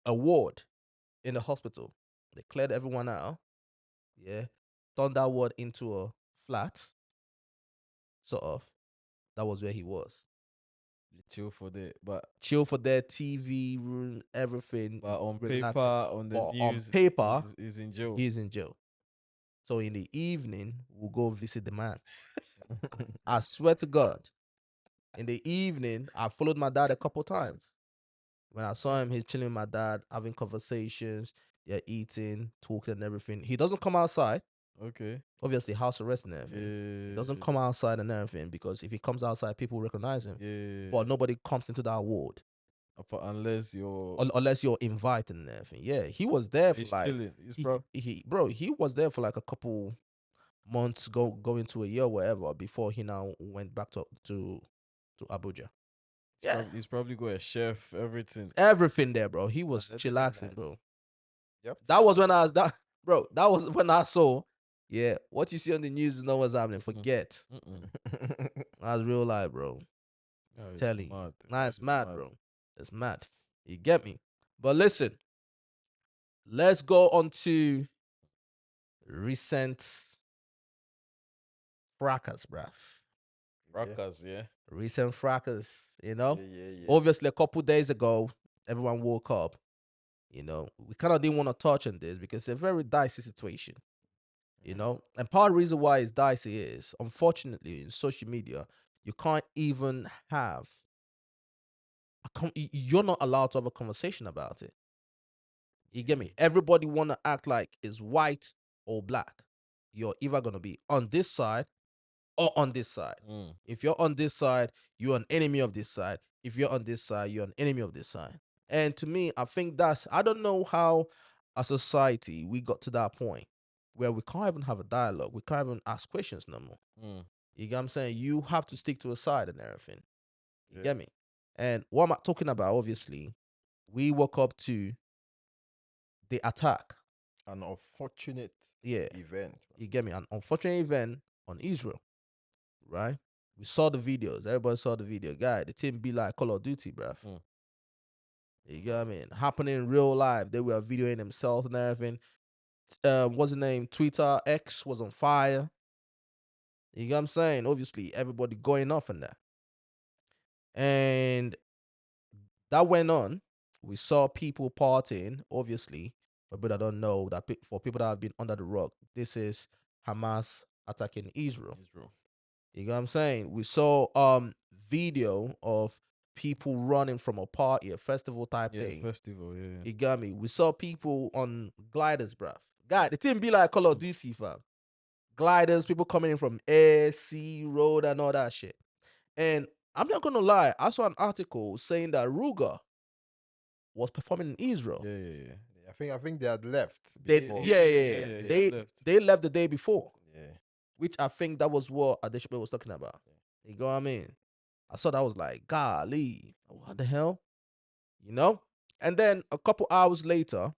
A ward in the hospital. They cleared everyone out. Yeah? Turned that ward into a flat. Sort of. That was where he was. chill for that. But chill for their TV room, everything. on relax. paper, on the But on news, paper, he's in jail. he's in jail. So in the evening, we'll go visit the man. I swear to God. In the evening, I followed my dad a couple times. When I saw him, he's chilling with my dad, having conversations. They're eating, talking, and everything. He doesn't come outside. Okay. Obviously, house arrest and everything. He doesn't come outside and everything because if he comes outside, people recognize him. Yeah. But nobody comes into that ward Unless you're unless you're invited and everything. Yeah, he was there for he's like chilling. he was there for like a couple months, going to a year, or whatever, before he now went back to Abuja. Yeah, He's probably got a chef, everything. everything there, bro. He was That's chillaxing, nice. bro. Yep. That was when I was that, bro. That was when I saw. Yeah, what you see on the news is not what's happening. Forget. That's real life, bro. No, it's Tell you. mad. Nah, it's It's mad, bro. It's mad. You get me? But listen, let's go on to recent fracas, bruv. Fracas, yeah. Recent fracas, you know? Yeah. Obviously, a couple days ago, everyone woke up. You know, we kind of didn't want to touch on this because it's a very dicey situation. You know, and part of the reason why it's dicey is, unfortunately, in social media, you can't even have you're not allowed to have a conversation about it. You get me? Everybody want to act like it's white or black. You're either going to be on this side or on this side. If you're on this side, you're an enemy of this side. If you're on this side, you're an enemy of this side. And to me, I think I don't know how a society we got to that point where we can't even have a dialogue. We can't even ask questions no more. You get what I'm saying? You have to stick to a side and everything. You get me? And what am I talking about? Obviously, we woke up to the attack. An unfortunate Yeah. event. You get me? An unfortunate event on Israel, right? We saw the videos. Everybody saw the video. Guy, the team be like Call of Duty, bruv. You get what I mean? Happening in real life. They were videoing themselves and everything. What's the name? Twitter, X was on fire. You get what I'm saying? Obviously, everybody going off on that. And that went on. We saw people partying, obviously. For people that don't know, for people that have been under the rug, this is Hamas attacking Israel. You know what I'm saying? We saw video of people running from a party, a festival type thing. Festival, yeah. You got me? We saw people on gliders, bruv. God, it didn't be like Call of Duty, fam. Gliders, people coming in from air, sea, road, and all that shit. And I'm not gonna lie, I saw an article saying that Ruger was performing in Israel. Yeah. I think they had left. They before. They left the day before. Yeah. Which I think that was what Adeshbe was talking about. You know what I mean? I saw that, I was like, golly, what the hell? You know? And then a couple hours later,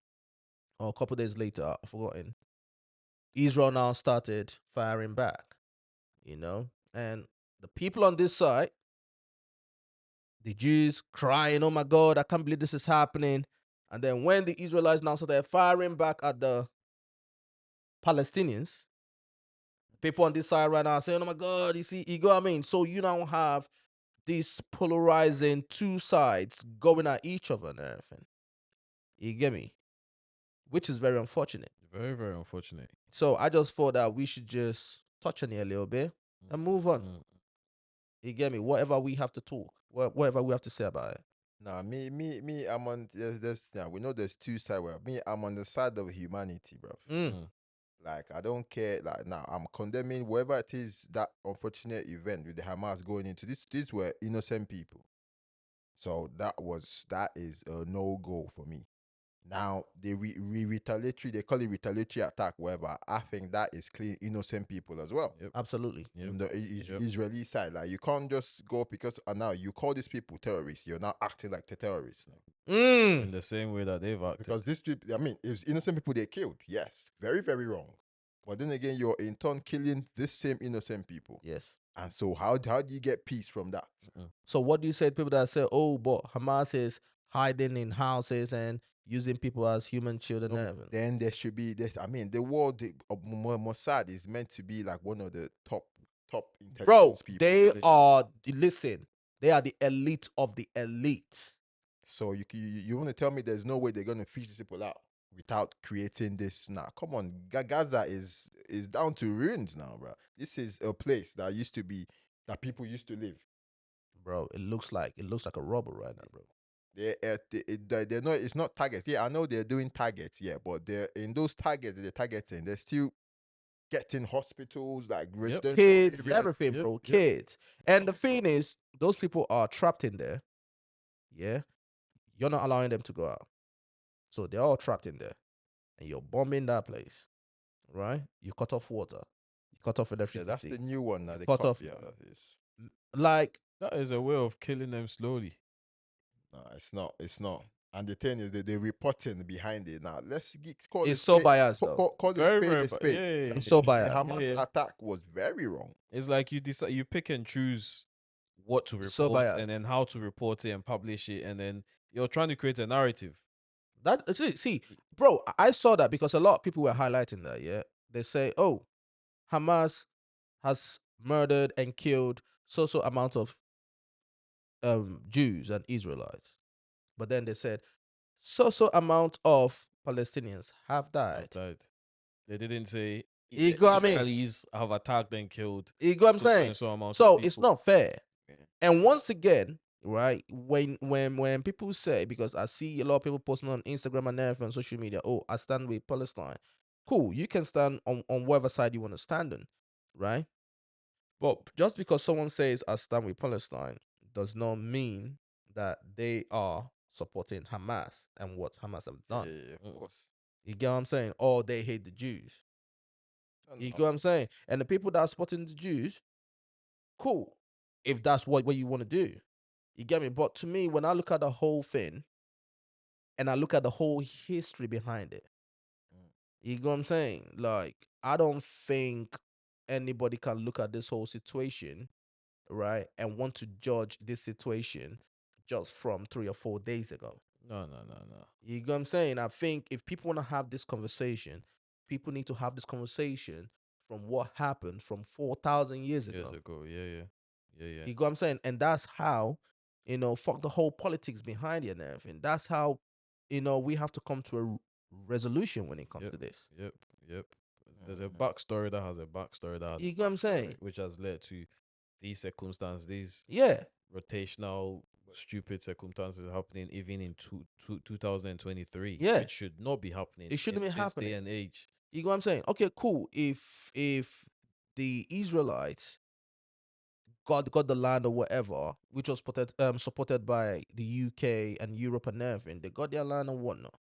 or a couple days later, I've forgotten, Israel now started firing back. You know? And the people on this side, the Jews crying, oh my God, I can't believe this is happening. And then when the Israelites now started firing back at the Palestinians, people on this side right now are saying, oh my God, you see, you know what I mean? So you now have these polarizing two sides going at each other and everything. You get me? Which is very unfortunate. Very, very unfortunate. So I just thought that we should just touch on it a little bit and move on. You get me? Whatever we have to talk, whatever we have to say about it. Nah, me, I'm on. We know there's two sides. Where I'm on the side of humanity, bro. Like, I don't care. Like, now I'm condemning whatever it is, that unfortunate event with the Hamas going into this. These were innocent people, so that is a no go for me. Now they retaliatory. They call it retaliatory attack. Whatever. I think that is clean innocent people as well. Yep. Absolutely. On the Israeli side, like, you can't just go because now you call these people terrorists. You're now acting like the terrorists now. In the same way that they've acted. Because these people, I mean, it was innocent people they killed. Yes, very, very wrong. But then again, you're in turn killing this same innocent people. Yes. And so how do you get peace from that? So what do you say to people that say, oh, but Hamas is hiding in houses and using people as human children? No, then there should be this. I mean, the world of Mossad is meant to be like one of the top intelligence people. They are, listen, They are the elite of the elite. So you want to tell me there's no way they're gonna fish these people out without creating this? Nah, come on, Gaza is down to ruins now, bro. This is a place that used to be that people used to live. Bro, it looks like a rubble right now, bro. They're not. It's not targets. Yeah, I know they're doing targets. Yeah, but they're in those targets that they're targeting. They're still getting hospitals like residential Kids, areas. everything, Yep, bro. yep. Kids. And the thing is, those people are trapped in there. Yeah. You're not allowing them to go out. So they're all trapped in there. And you're bombing that place. Right? You cut off water. You cut off Yeah, electricity. that's the new one now. They cut cut off- Yeah, that is. Like, That is a way of killing them slowly. No, it's not. It's not. And the thing is, they're reporting behind it now. Call it's it so spade- biased, call, though. call Very, it very, a spade. yeah. It's so The biased. Hamas attack was very wrong. It's like you decide, you pick and choose what to It's so report biased. and then how to report it and publish it, and then you're trying to create a narrative. That see, bro, I saw that because a lot of people were highlighting that. Yeah, they say, "Oh, Hamas has murdered and killed so amount of Jews and Israelites," but then they said, "So amount of Palestinians have died." Have died. They didn't say You got what I mean? Israelis have attacked and killed. You get what I'm so saying? and so amount of So it's people. not fair. Yeah. And once again, right, when people say, because I see a lot of people posting on Instagram and everything on social media, "Oh, I stand with Palestine." Cool, you can stand on whatever side you want to stand on, right? But just because someone says I stand with Palestine does not mean that they are supporting Hamas and what Hamas have done. Yeah, of course. You get what I'm saying? Or they hate the Jews. And, You get what I'm saying? And the people that are supporting the Jews, cool, if that's what you want to do. You get me? But to me, when I look at the whole thing and I look at the whole history behind it, you get what I'm saying? Like, I don't think anybody can look at this whole situation, right, and want to judge this situation just from 3 or 4 days ago. No. You get what I'm saying? I think if people want to have this conversation, people need to have this conversation from what happened from 4,000 years ago. Years ago, yeah. You get what I'm saying? And that's how, fuck the whole politics behind it and everything. That's how, we have to come to a resolution when it comes to this. Yep. There's a backstory that has a backstory that has You a get what I'm saying? backstory, which has led to these circumstances, these Yeah. rotational, stupid circumstances happening even in 2023. Yeah. Which should not be happening. It shouldn't in be this happening. day and age. You get what I'm saying? Okay, cool. If the Israelites got the land or whatever, which was supported by the UK and Europe and everything, they got their land and whatnot,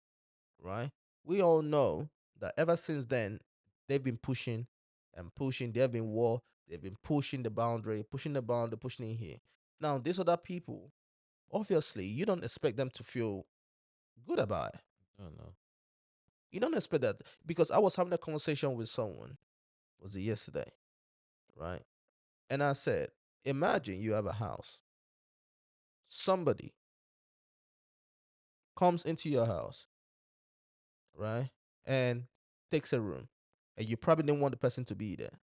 right? We all know that ever since then, they've been pushing and pushing. There have been war. They've been pushing the boundary, pushing it here. Now, these other people, obviously, you don't expect them to feel good about it. No. You don't expect that, because I was having a conversation with someone, was it yesterday, right? And I said, imagine you have a house. Somebody comes into your house, right? And takes a room. And you probably didn't want the person to be there.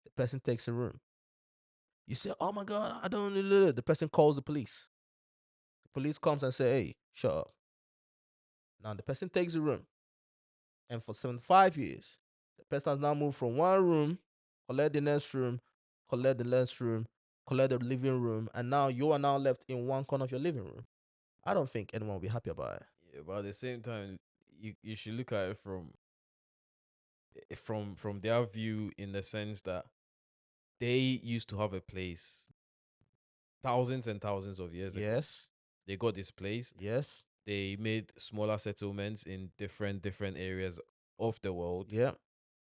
The person takes a room. You say, "Oh my God, I don't know." The person calls the police. The police comes and say, "Hey, shut up." Now the person takes the room. And for 75 years, the person has now moved from one room, collect the next room, collect the next room, collect the living room, and now you are now left in one corner of your living room. I don't think anyone will be happy about it. Yeah, but at the same time, you should look at it from their view, in the sense that they used to have a place thousands and thousands of years ago. Yes, They got displaced. yes, They made smaller settlements in different areas of the world. yeah,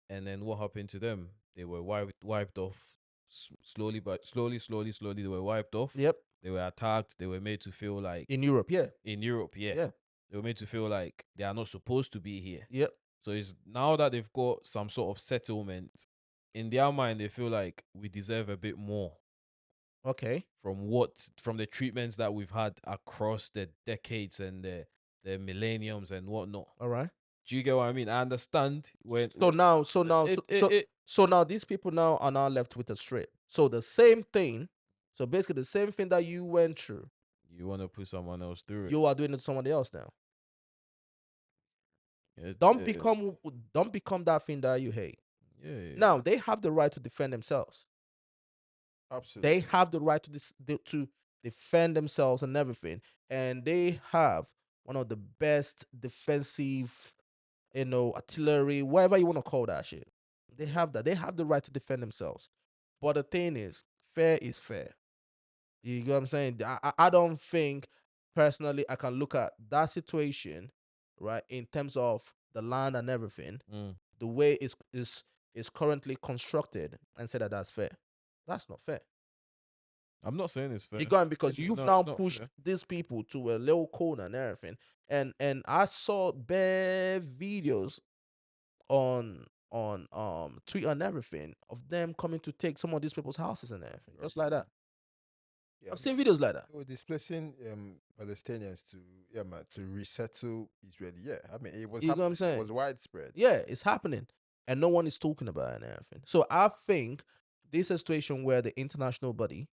And then what happened to them? They were wiped off slowly, but slowly they were wiped off. yep. They were attacked. They were made to feel like In Europe, yeah, in Europe, yeah, they were made to feel like they are not supposed to be here. yep. So it's now that they've got some sort of settlement, in their mind they feel like we deserve a bit more Okay, from the treatments that we've had across the decades and the millenniums and whatnot. all right. Do you get what I mean? I understand when So now, so now, it- so, it- so now these people now are now left with a strip. So the same thing So basically, the same thing that you went through, You want to put someone else through it. you are doing it to somebody else now. It- Don't it- become that thing that you hate. yeah. Now they have the right to defend themselves. Absolutely. They have the right to defend themselves and everything, and they have one of the best defensive, artillery, whatever you want to call that shit. They have that. They have the right to defend themselves. But the thing is, fair is fair. You get what I'm saying? I don't think personally I can look at that situation, right, in terms of the land and everything, Mm. the way is currently constructed, and say that that's fair. That's not fair. I'm not saying it's fair. You got because you've No, now it's not pushed fair. these people to a little corner and everything. And I saw bare videos on Twitter and everything of them coming to take some of these people's houses and everything. Just like that. Yeah, I've seen videos like that. they were displacing Palestinians to resettle Israeli. Yeah, I mean it was You know what I'm happening. saying? It was widespread. Yeah, it's happening. And no one is talking about it and everything. So I think this is a situation where the international body,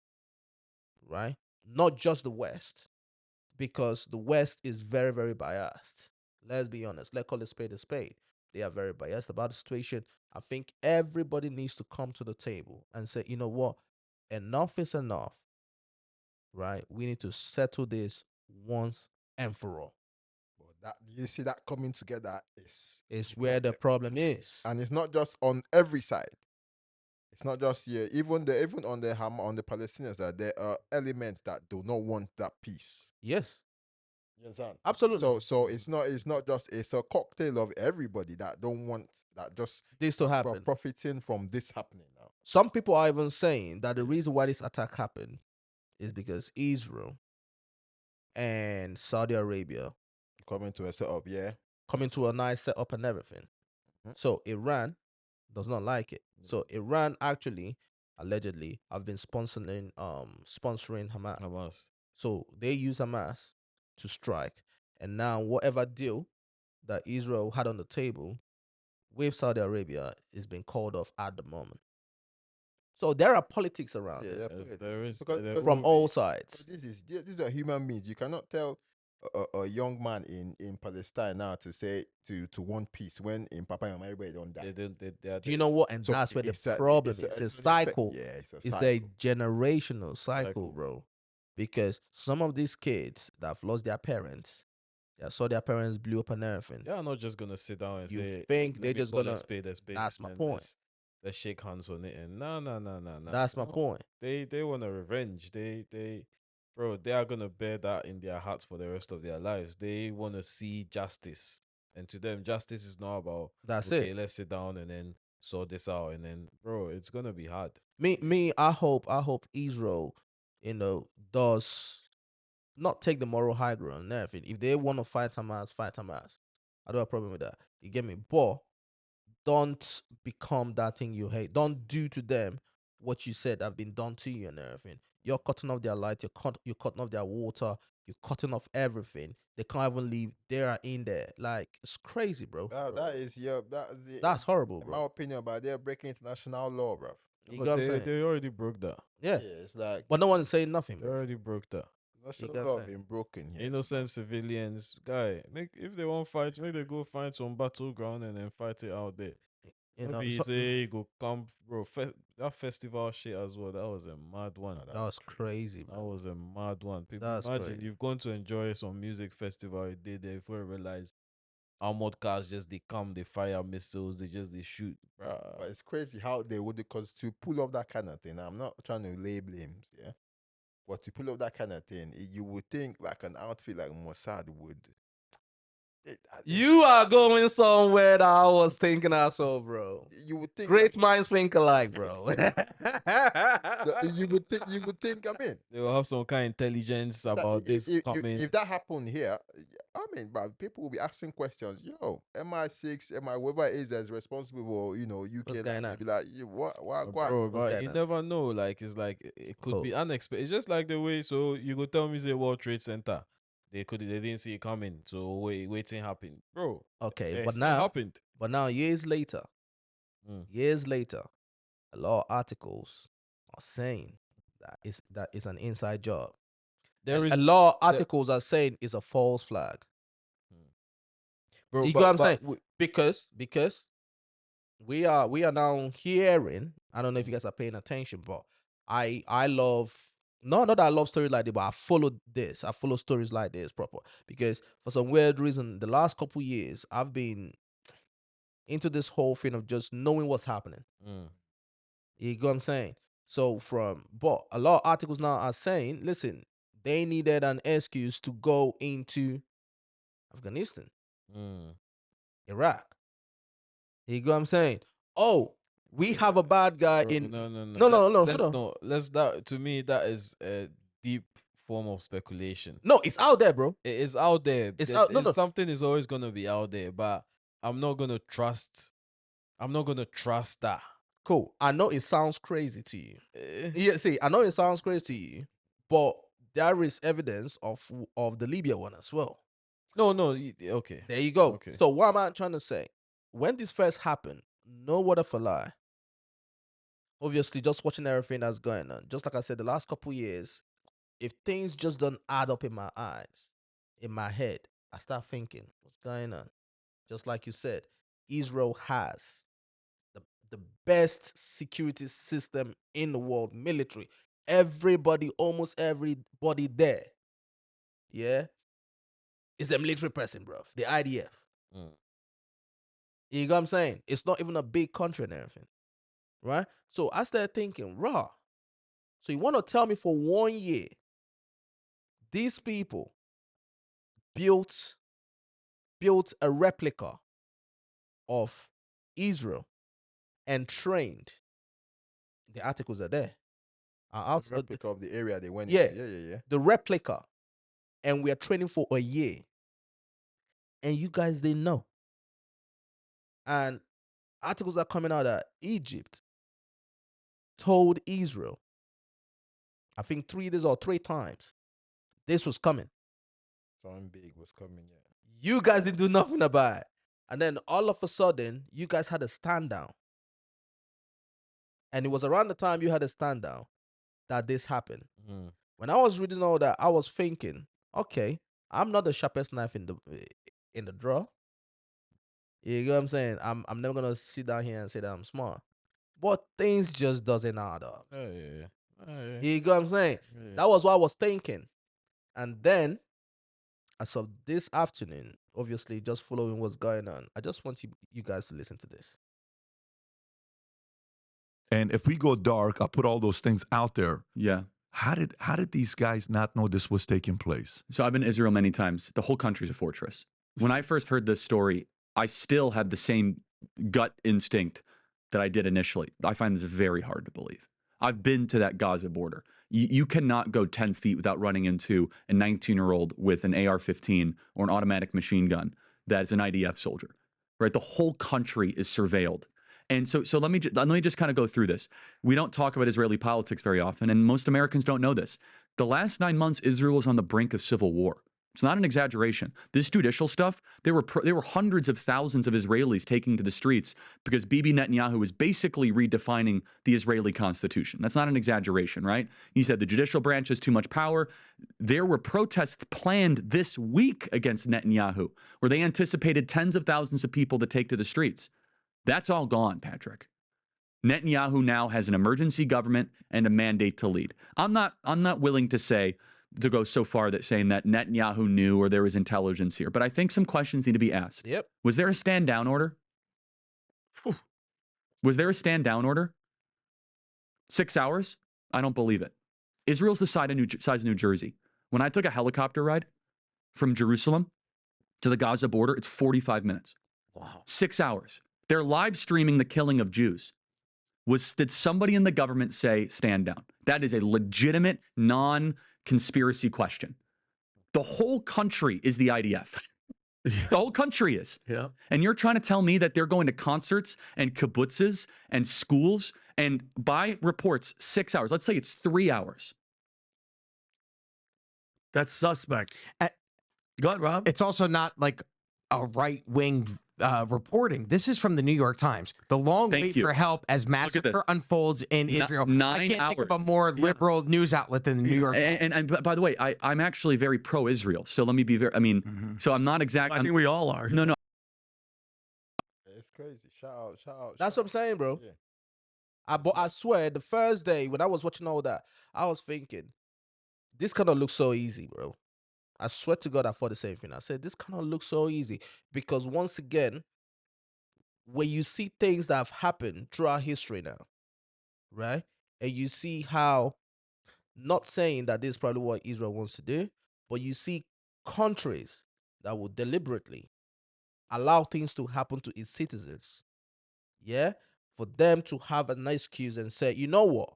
right? Not just the West, because the West is very, very biased. Let's be honest. Let's call a spade a spade. They are very biased about the situation. I think everybody needs to come to the table and say, you know what? Enough is enough, right? We need to settle this once and for all. But that you see that coming together is It's where the problem is. and it's not just on every side. It's not just here. Even on on the Palestinians, that there are elements that do not want that peace. Yes, You understand? absolutely. So it's not just it's a cocktail of everybody that don't want that just This to happen. profiting from this happening now. Some people are even saying that the reason why this attack happened is because Israel and Saudi Arabia Coming to a setup, yeah. coming to a nice setup and everything. Mhm. So Iran does not like it. So Iran actually, allegedly, have been sponsoring Hamas. Hamas. So they use Hamas to strike. And now whatever deal that Israel had on the table with Saudi Arabia is being called off at the moment. So there are politics around it There is Because- there from will all be. sides. These are human beings. You cannot tell a young man in Palestine now to say to want peace when in Papa and everybody don't die. They are Do you know what? And So that's where the it's a- problem it's a- is. It's a it's an effect- cycle. Yeah, it's a It's cycle. the generational cycle, Cycle. bro. Because some of these kids that have lost their parents, they saw their parents blew up and everything. They are not just gonna sit down and You say, think "Let they're me just call gonna- a spade a spade." that's my and point. Let's shake hands on it. And no. That's my No. point. They want a revenge. Bro, they are gonna bear that in their hearts for the rest of their lives. They want to see justice, and to them, justice is not about That's okay, it. let's sit down and then sort this out, and then, bro, it's gonna be hard. I hope Israel, does not take the moral high ground and everything. If they want to fight Hamas, fight Hamas. I don't have a problem with that. You get me? But don't become that thing you hate. Don't do to them what you said have been done to you and everything. You're cutting off their light. You're cutting off their water. You're cutting off everything. They can't even leave. They are in there. Like, it's crazy, bro. That is That's horrible, in my bro. opinion, but they're breaking international law, bro. You But get what I'm saying? they already broke that. Yeah. it's like But no one's saying nothing, They bro. already broke that. international get what I'm law saying? been broken here. Innocent civilians, guy. If they want fight, make they go find some battleground and then fight it out there. You know, Maybe you it's- say you go come, bro. That festival shit as well. That was a mad one. Nah, that was crazy, That bro. was a mad one. People, That's imagine crazy. you've gone to enjoy some music festival you did there before you realize armored cars just they come, they fire missiles, they shoot. But Bruh. it's crazy how they would, because to pull off that kind of thing, I'm not trying to lay blames, yeah. But to pull off that kind of thing, you would think like an outfit like Mossad would. You are going somewhere that I was thinking also, bro. You would think Great minds think alike, bro. you would think. I mean, They will have some kind of intelligence that about this coming. if that happened here, I mean, but people will be asking questions. Yo, MI6, whoever it is that's responsible for, UK, What's going on? be like, what, Bro, What's but going you on? never know. Like it's like it could be Oh. unexpected. It's just like the way. So you go tell me say World Trade Center. They didn't see it coming. So waiting happened, bro. Okay, It but still now, happened. years later, Mm. a lot of articles are saying that is an inside job. There is A lot of there- articles are saying it's a false flag. bro, You get what I'm saying? we- Because we are now hearing. I don't know if you guys are paying attention, but I love not that I love stories like this, but I follow this. I follow stories like this proper because for some weird reason, the last couple years I've been into this whole thing of just knowing what's happening. Mm. You get what I'm saying? So but a lot of articles now are saying, listen, they needed an excuse to go into Afghanistan, Mm. Iraq. You get what I'm saying? Oh, we have a bad guy Bro, in. no. No, hold Let's on. not. Let's that. To me, that is a deep form of speculation. No, it's out there, bro. It is out there. It's out. No. Something is always gonna be out there, but I'm not gonna trust. I'm not gonna trust that. Cool. I know it sounds crazy to you. Eh, Yeah, see, I know it sounds crazy to you, but there is evidence of the Libya one as well. No. Okay. There you go. Okay. So what am I trying to say? When this first happened, no word for lie. Obviously, just watching everything that's going on. Just like I said, the last couple years, if things just don't add up in my eyes, in my head, I start thinking, what's going on? Just like you said, Israel has the best security system in the world, military. Everybody, almost everybody there, yeah, is a military person, bro. The IDF. Mm. You know what I'm saying? It's not even a big country and everything, right? So I started thinking, raw. So you want to tell me for 1 year, these people built a replica of Israel and trained. The articles are there. Replica of the area they went Yeah. into. Yeah. The replica, and we are training for a year, and you guys didn't know. And articles are coming out that Egypt told Israel, I think 3 days or 3 times, this was coming. Something big was coming, yeah. You guys didn't do nothing about it. And then all of a sudden, you guys had a stand down. And it was around the time you had a stand down that this happened. Mm. When I was reading all that, I was thinking, okay, I'm not the sharpest knife in the drawer. You get what I'm saying? I'm never gonna sit down here and say that I'm smart. But things just doesn't add up. Yeah. You get what I'm saying? Yeah. That was what I was thinking. And then, as of this afternoon, obviously just following what's going on, I just want you guys to listen to this. And if we go dark, I'll put all those things out there. Yeah. How did these guys not know this was taking place? So I've been to Israel many times. The whole country's a fortress. When I first heard this story, I still had the same gut instinct that I did initially. I find this very hard to believe. I've been to that Gaza border. You cannot go 10 feet without running into a 19-year-old with an AR-15 or an automatic machine gun that is an IDF soldier, right? The whole country is surveilled. And so let me just kind of go through this. We don't talk about Israeli politics very often, and most Americans don't know this. The last 9 months, Israel was on the brink of civil war. It's not an exaggeration. This judicial stuff, there were hundreds of thousands of Israelis taking to the streets because Bibi Netanyahu was basically redefining the Israeli constitution. That's not an exaggeration, right? He said the judicial branch has too much power. There were protests planned this week against Netanyahu, where they anticipated tens of thousands of people to take to the streets. That's all gone, Patrick. Netanyahu now has an emergency government and a mandate to lead. I'm not willing to go so far that saying that Netanyahu knew or there was intelligence here, but I think some questions need to be asked. Yep. Was there a stand down order? Was there a stand down order? 6 hours? I don't believe it. Israel's the size of New Jersey. When I took a helicopter ride from Jerusalem to the Gaza border, it's 45 minutes. Wow. 6 hours. They're live streaming the killing of Jews. Did somebody in the government say stand down? That is a legitimate, non-conspiracy question. The whole country is the IDF. The whole country is. Yeah. And you're trying to tell me that they're going to concerts and kibbutzes and schools and by reports, 6 hours. Let's say it's 3 hours. That's suspect. Go ahead, Rob. It's also not like a right-wing reporting. This is from the New York Times. The long Thank wait you. for help as at this. massacre unfolds in Israel. I 9 can't think of a hours. more liberal news outlet than the New York Times. And by the way, I'm actually very pro-Israel. So let me be very. I mean, so I'm not exactly. I think we all are. No, no. It's crazy. Shout out. That's shout what I'm saying, bro. Yeah. But I swear, the first day when I was watching all that, I was thinking, this kind of looks so easy, bro. I swear to God, I thought the same thing. I said, this kind of looks so easy because once again, when you see things that have happened throughout history now, right, and you see how, not saying that this is probably what Israel wants to do, but you see countries that will deliberately allow things to happen to its citizens, yeah, for them to have an excuse and say, you know what,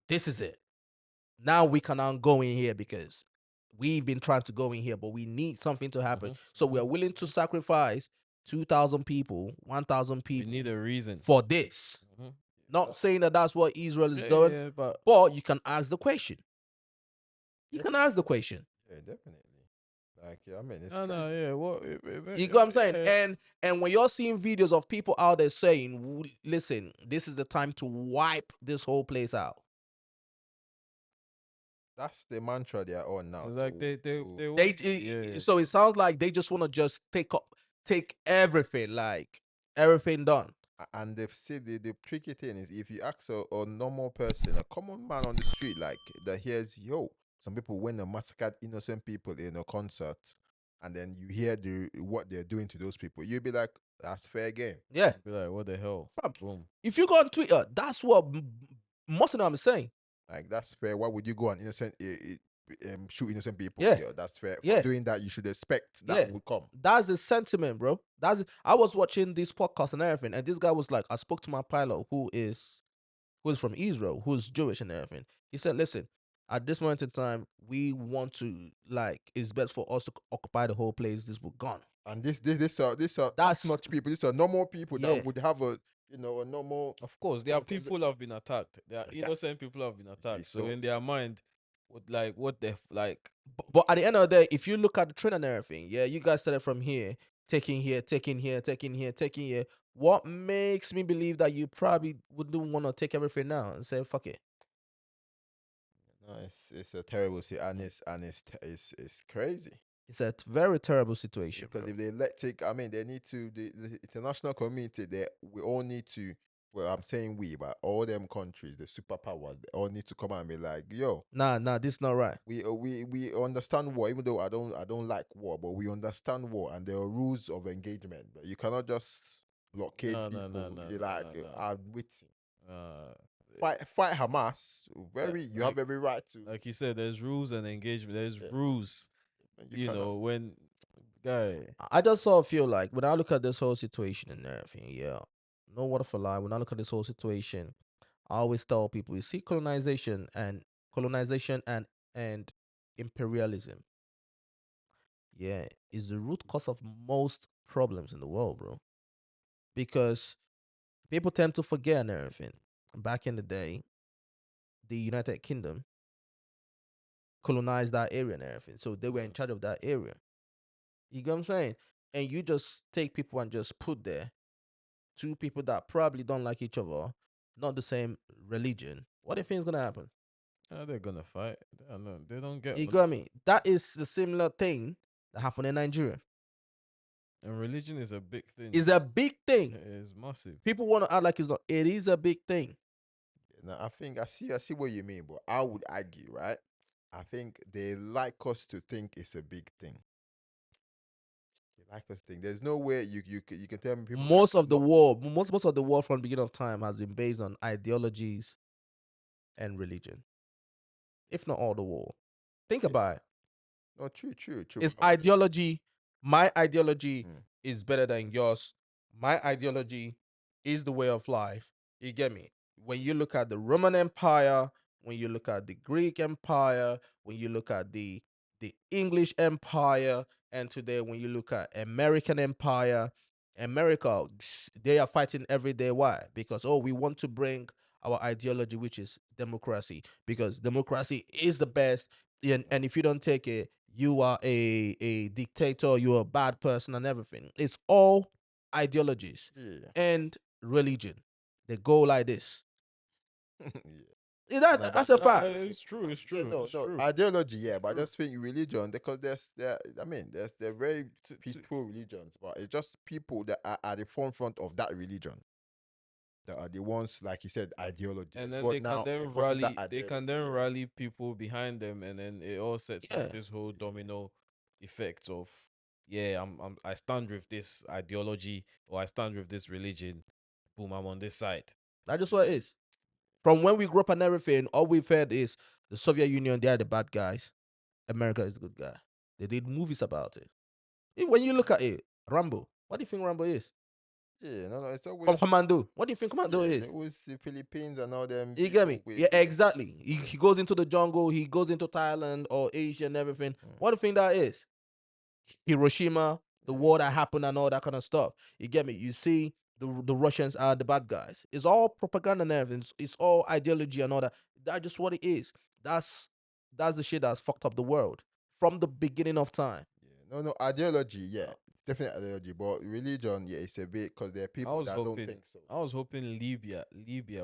this is it. Now we cannot go in here because we've been trying to go in here, but we need something to happen. So we are willing to sacrifice 2,000 people, 1,000 We people need a reason. for this. Mhm. Not saying that that's what Israel is Yeah, doing, yeah, but but you can ask the question. You can ask the question. Yeah, definitely. Like, I mean, it's no, crazy. yeah. What You get what I'm saying? yeah. And when you're seeing videos of people out there saying, listen, this is the time to wipe this whole place out. That's the mantra they are on now. It's like they They, want, yeah. So it sounds like they just want to just take everything, like everything done. And they've said the tricky thing is if you ask a normal person, a common man on the street, like that hears, yo, some people when they massacred innocent people in a concert, and then you hear what they're doing to those people, you'll be like, that's fair game. Yeah. Be like, what the hell? Fam, Boom. if you go on Twitter, that's what most of them are saying. Like, that's fair. Why would you go on innocent shoot innocent people? Yeah. That's fair. Yeah. For doing that, you should expect that would come. That's the sentiment, bro. I was watching this podcast and everything, and this guy was like, I spoke to my pilot who is from Israel, who's Jewish and everything. He said, listen, at this moment in time, we want to, like, it's best for us to occupy the whole place. This will gone. And this are That's- top-notch people. These are normal people Yeah. that would have a normal. Of course, there are Okay, people who have been attacked. There are Exactly. innocent people who have been attacked. So in so- their mind, what the like. But at the end of the day, if you look at the trend and everything, yeah, you guys started from here, taking here, taking here, taking here, taking here. What makes me believe that you probably wouldn't want to take everything now and say, fuck it? No, it's a terrible situation, it's crazy. It's a very terrible situation. Because bro. if they need to, the international community, we all need to, well, I'm saying we, but all them countries, the superpowers, they all need to come out and be like, yo, Nah, this is not right. we understand war, even though I don't like war, but we understand war and there are rules of engagement. But you cannot just blockade No, people. no, You're no, like, no, no. I'm with you. Uh, Fight Hamas. You have like- every right to. like you said, there's rules and engagement. There's Yeah. rules. You cannot- know, when guy. I just sort of feel like when I look at this whole situation and everything, yeah, no water for lie. When I look at this whole situation, I always tell people, you see, colonization and imperialism, yeah, is the root cause of most problems in the world, bro. Because people tend to forget and everything. Back in the day, the United Kingdom colonized that area and everything, so they were in charge of that area. You get what I'm saying? And you just take people and just put there two people that probably don't like each other, not the same religion. What do you think is gonna happen? They're gonna fight. They don't get. You got me. That is the similar thing that happened in Nigeria. And religion is a big thing. It's a big thing. It is massive. People want to act like it's not. It is a big thing. Now, I see what you mean, but I would argue, right? I think they like us to think it's a big thing. They like us to think. There's no way you can tell me people. Most of the war from the beginning of time has been based on ideologies and religion. If not all the war. Think about it. No, true. It's ideology. My ideology Mm. is better than yours. My ideology is the way of life. You get me? When you look at the Roman Empire, when you look at the Greek Empire, when you look at the English Empire, and today when you look at American Empire, America, they are fighting every day. Why? Because we want to bring our ideology, which is democracy, because democracy is the best. And if you don't take it, you are a dictator, you're a bad person and everything. It's all ideologies Yeah. and religion. They go like this. Yeah. That's a fact. It's true. It's Yeah, true. no, It's no, true. ideology, yeah, It's but I true. just think religion because they're very To- peaceful religions, but it's just people that are at the forefront of that religion that are the ones, like you said, ideologies. and then But they can now, then because of that rally. They can ideology, then yeah, rally people behind them, and then it all sets Yeah. off this whole domino effect of I stand with this ideology or I stand with this religion. Boom, I'm on this side. That's just what it is. From when we grew up and everything, all we've heard is the Soviet Union, they are the bad guys. America is the good guy. They did movies about it. When you look at it, Rambo, what do you think Rambo is? yeah, no, it's always Commando, what do you think Commando yeah, is? it was the Philippines and all them. You get me? people with- Yeah, exactly. He goes into the jungle, he goes into Thailand or Asia and everything. What do you think that is? Hiroshima, the war that happened and all that kind of stuff. You get me? You see, the Russians are the bad guys. It's all propaganda and everything. It's all ideology and all that. That's just what it is. That's the shit that's fucked up the world from the beginning of time. Yeah, no, ideology, yeah, it's definitely ideology, but religion, yeah, it's a bit because there are people was that hoping- don't think so. I was hoping Libya,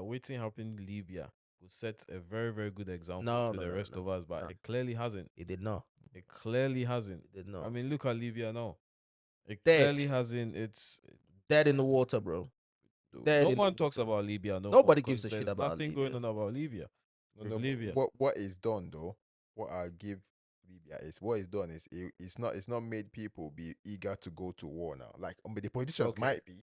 waiting happened in Libia would set a very, very good example No, to no, the no, rest no, of us, but no. it clearly hasn't. It did not. It clearly hasn't. It did not. I mean, look at Libya now. It Dead. clearly hasn't. It's Dead in the water, bro. Dead no in one the talks water. about Libya. No, Nobody more, gives 'cause a shit there's about nothing Libya. going on about Libya. No, with no, but Libya. what is done though, what I give Libya is what is done is it's not made people be eager to go to war now. Like the politicians Okay. might be,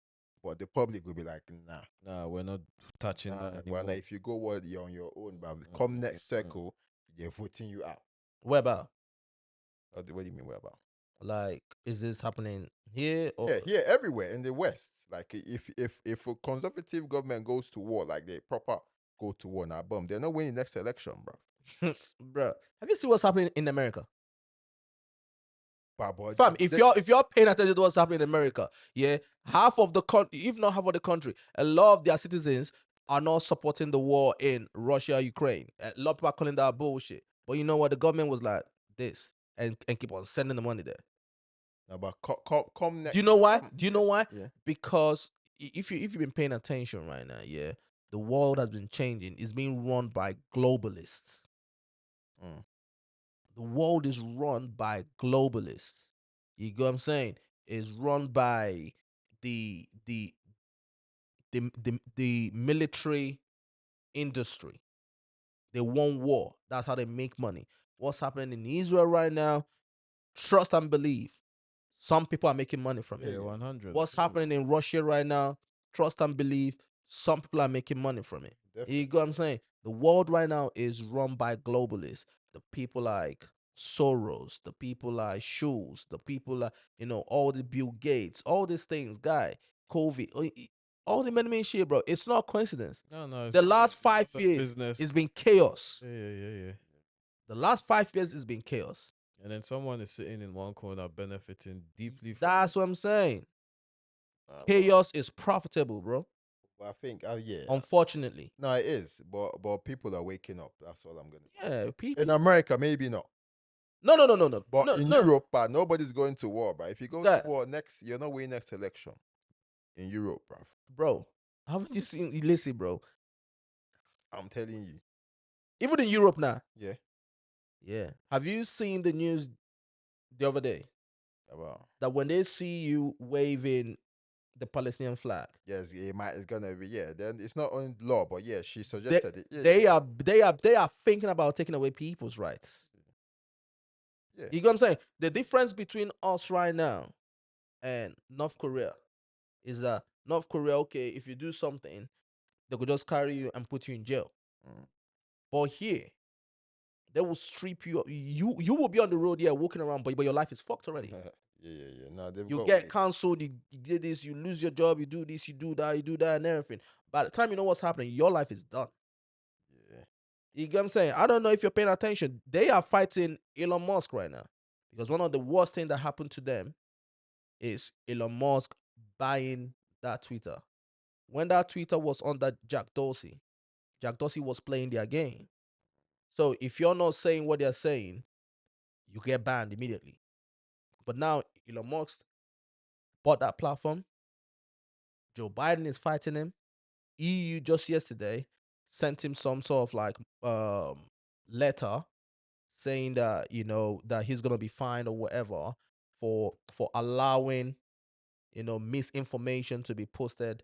but the public will be like, nah, Nah, we're not touching that well, anymore. now if you go war, you're on your own. But come next mm. circle, they're voting you out. Where about? What do you mean? Where about? Like, is this happening here or Yeah, here, everywhere in the West. Like if a conservative government goes to war, like they proper go to war now, boom, they're not winning next election, bro. bro? Have you seen what's happening in America? But Fam, if you're paying attention to what's happening in America, yeah, half of the country, if not half of the country, a lot of their citizens are not supporting the war in Russia, Ukraine. A lot of people are calling that bullshit. But you know what? The government was like this and keep on sending the money there. no, but come next. Do you know why? come- Do you know why? Yeah. Because if you've been paying attention right now, yeah, the world has been changing. It's being run by globalists. Mm. The world is run by globalists. You get what I'm saying? It's run by the military industry. They want war. That's how they make money. What's happening in Israel right now? Trust and believe. Some people are making money from it. Yeah, 100. What's happening in Russia right now? Trust and believe. Some people are making money from it. Definitely. You get what I'm saying? The world right now is run by globalists. The people like Soros, the people like Schultz, the people like, all the Bill Gates, all these things, COVID, all the many shit, bro. It's not a coincidence. No. The last 5 it's years, business. it's been chaos. Yeah. The last 5 years, it's been chaos. And then someone is sitting in one corner benefiting deeply from That's what I'm saying. But Chaos is profitable, bro. I think, yeah. Unfortunately. No, it is, but people are waking up. That's all I'm gonna say. Yeah, people. In America, maybe not, No. but No, in no. Europe, nobody's going to war. But if you go Yeah. to war next, you're not winning next election in Europe, bruv. Bro, haven't you seen? Listen, bro. I'm telling you. Even in Europe now. Yeah. Yeah. Have you seen the news the other day About that when they see you waving the Palestinian flag, yes, it's gonna be Then it's not on law, but yeah, she they, suggested it. Yeah, they are thinking about taking away people's rights. yeah. You get what I'm saying? The difference between us right now and North Korea is that North Korea, okay, if you do something, they could just carry you and put you in jail. Mm. But here, they will strip you. You will be on the road, walking around, but your life is fucked already. yeah. No, they've You got get ways. cancelled, you did this, you lose your job, you do this, you do that, and everything. By the time you know what's happening, your life is done. Yeah. You get what I'm saying? I don't know if you're paying attention. They are fighting Elon Musk right now. Because one of the worst things that happened to them is Elon Musk buying that Twitter. When that Twitter was under Jack Dorsey was playing their game. So if you're not saying what they're saying, you get banned immediately. But now Elon Musk bought that platform. Joe Biden is fighting him. EU just yesterday sent him some sort of like letter saying that that he's gonna be fined or whatever for allowing misinformation to be posted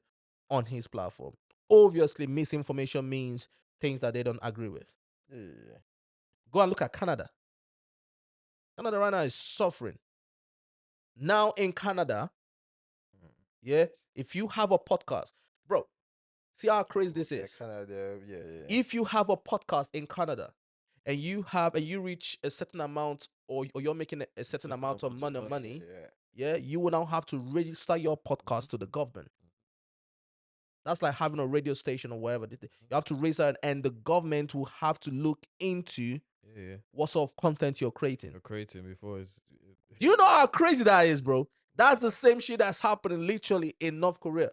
on his platform. Obviously, misinformation means things that they don't agree with. Yeah. Go and look at Canada. Canada right now is suffering. Now in Canada, yeah, if you have a podcast, bro, see how crazy this is. Canada, yeah. If you have a podcast in Canada and you reach a certain amount or you're making a certain amount of money, yeah, you will now have to register your podcast to the government. That's like having a radio station or whatever. You have to register it, and the government will have to look into what sort of content you're creating. Before it's. Do you know how crazy that is, bro? That's the same shit that's happening literally in North Korea.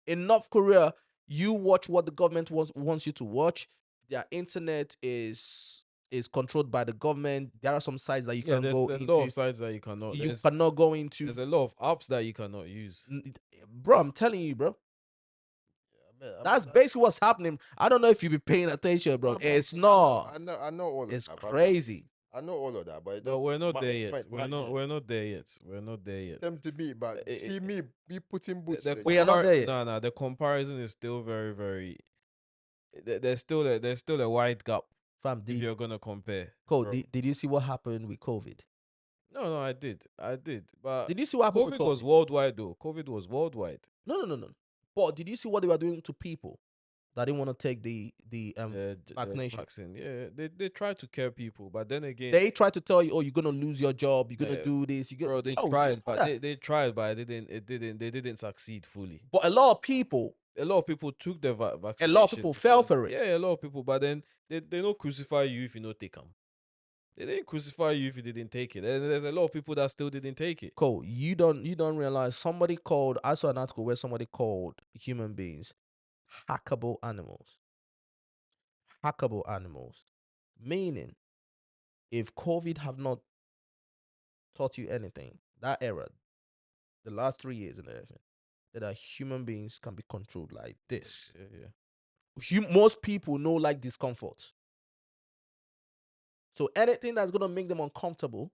In North Korea, you watch what the government wants you to watch. Their internet is controlled by the government. There are some sites that you can go into. There's a lot of sites that you cannot. You cannot go into. There's a lot of apps that you cannot use. Bro, I'm telling you, bro. That's basically what's happening. I don't know if you be paying attention, bro. It's not. I know all of that. It's crazy. I know all of that, but No, we're not there yet. We're not there yet. We're not there yet. Them to be, but see me putting boots. We are not there yet. No, the comparison is still very, very. There's still a wide gap. Fam, if you're gonna compare. Cole, did you see what happened with COVID? No, I did. But did you see what happened with COVID was worldwide though. COVID was worldwide. No. But did you see what they were doing to people that didn't want to take the vaccination? Vaccine. Yeah, they tried to care people, but then again, they tried to tell you, oh, you're gonna lose your job, you're gonna do this. They tried, but they tried, but they didn't succeed fully. But a lot of people took the vaccine. A lot of people fell for it. Yeah, a lot of people, but then they don't crucify you if you don't take them. They didn't crucify you if you didn't take it. And there's a lot of people that still didn't take it. Cole, you don't realize I saw an article where somebody called human beings hackable animals. Hackable animals. Meaning, if COVID have not taught you anything, that era, the last 3 years and everything, that human beings can be controlled like this. Yeah. Most people know like discomfort. So anything that's gonna make them uncomfortable,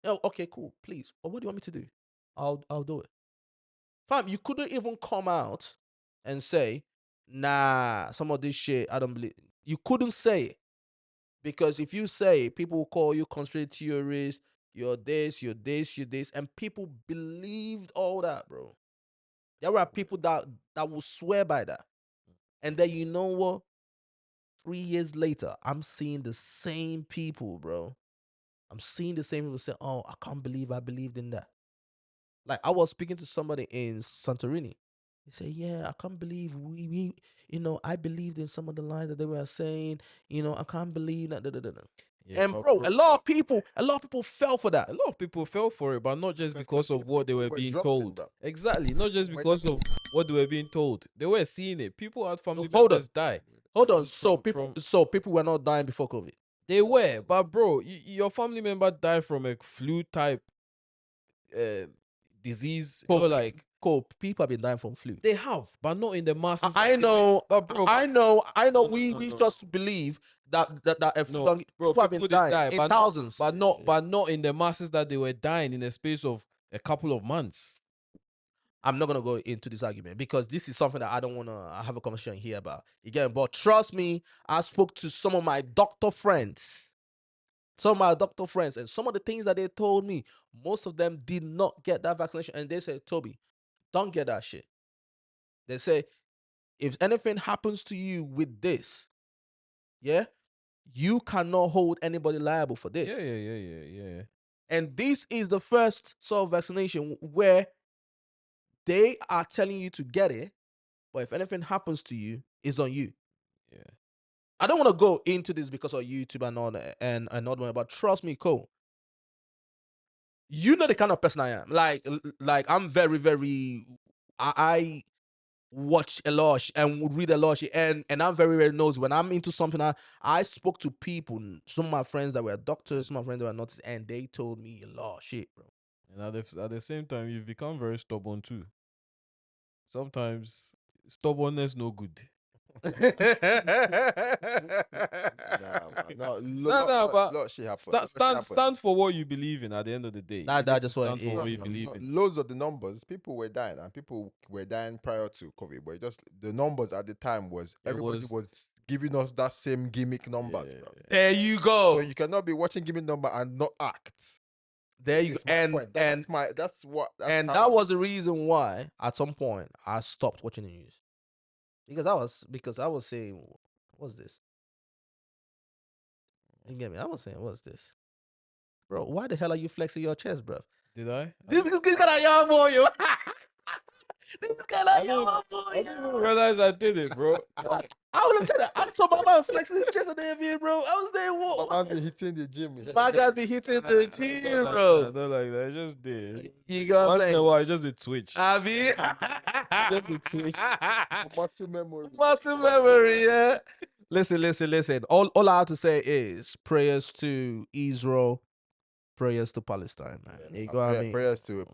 okay, cool, please. But what do you want me to do? I'll do it. Fam, you couldn't even come out and say, nah, some of this shit, I don't believe. You couldn't say it. Because if you say, people will call you conspiracy theorist, you're this, and people believed all that, bro. There were people that will swear by that. And then you know what? 3 years later, I'm seeing the same people, bro. I'm seeing the same people say, oh, I can't believe I believed in that. Like, I was speaking to somebody in Santorini. He said, yeah, I can't believe we I believed in some of the lines that they were saying. I can't believe that. Yeah, and bro, a lot of people fell for that. A lot of people fell for it, but not just because of what they were being told. Exactly, not just because of what they were being told. They were seeing it. People had family members die. Hold on. So people were not dying before COVID. They were, but bro, your family member died from a flu type disease. People have been dying from flu. They have, but not in the masses. I know, but bro, I know. We just believe that people have been dying in thousands, but not in the masses that they were dying in the space of a couple of months. I'm not gonna go into this argument because this is something that I don't want to have a conversation here about again. But trust me, I spoke to some of my doctor friends. And some of the things that they told me, most of them did not get that vaccination. And they said, Toby, don't get that shit. They say, if anything happens to you with this, yeah, you cannot hold anybody liable for this. Yeah. And this is the first sort of vaccination where they are telling you to get it, but if anything happens to you, it's on you. Yeah. I don't want to go into this because of YouTube and all that, and another one, but trust me, Cole. You know the kind of person I am. Like I'm very, very. I watch a lot of and would read a lot of shit. And I'm very, very nosy. When I'm into something, I spoke to people, some of my friends that were doctors, some of my friends that were nurses, and they told me a lot of shit, bro. And at the same time, you've become very stubborn too. Sometimes stubbornness no good. Nah, man. No, But lot of shit happened. stand for what you believe in. At the end of the day, That you need to just what stand it for is. what you believe in. Loads of the numbers, people were dying, and people were dying prior to COVID. But just the numbers at the time was everybody was giving us that same gimmick numbers, bro. There you go. So you cannot be watching gimmick number and not act. There you go. And that was the reason why at some point I stopped watching the news. Because I was saying, what's this? You get me? I was saying, what's this? Bro, why the hell are you flexing your chest, bro? Did I? This is kind of young boy, yo. This is kind of young boy. I didn't even realize I did it, bro. I was telling I saw my man flexing his chest at the NBA, bro. I was there, what? My man's been hitting the gym. My guys be hitting the gym, bro. Not like that. I just did. You know what I'm Once in a saying? while, I just did Twitch. I mean, Just a Twitch. Muscle memory. muscle memory, yeah. Listen. All I have to say is prayers to Israel, prayers to Palestine, man. You know what I mean? Prayers to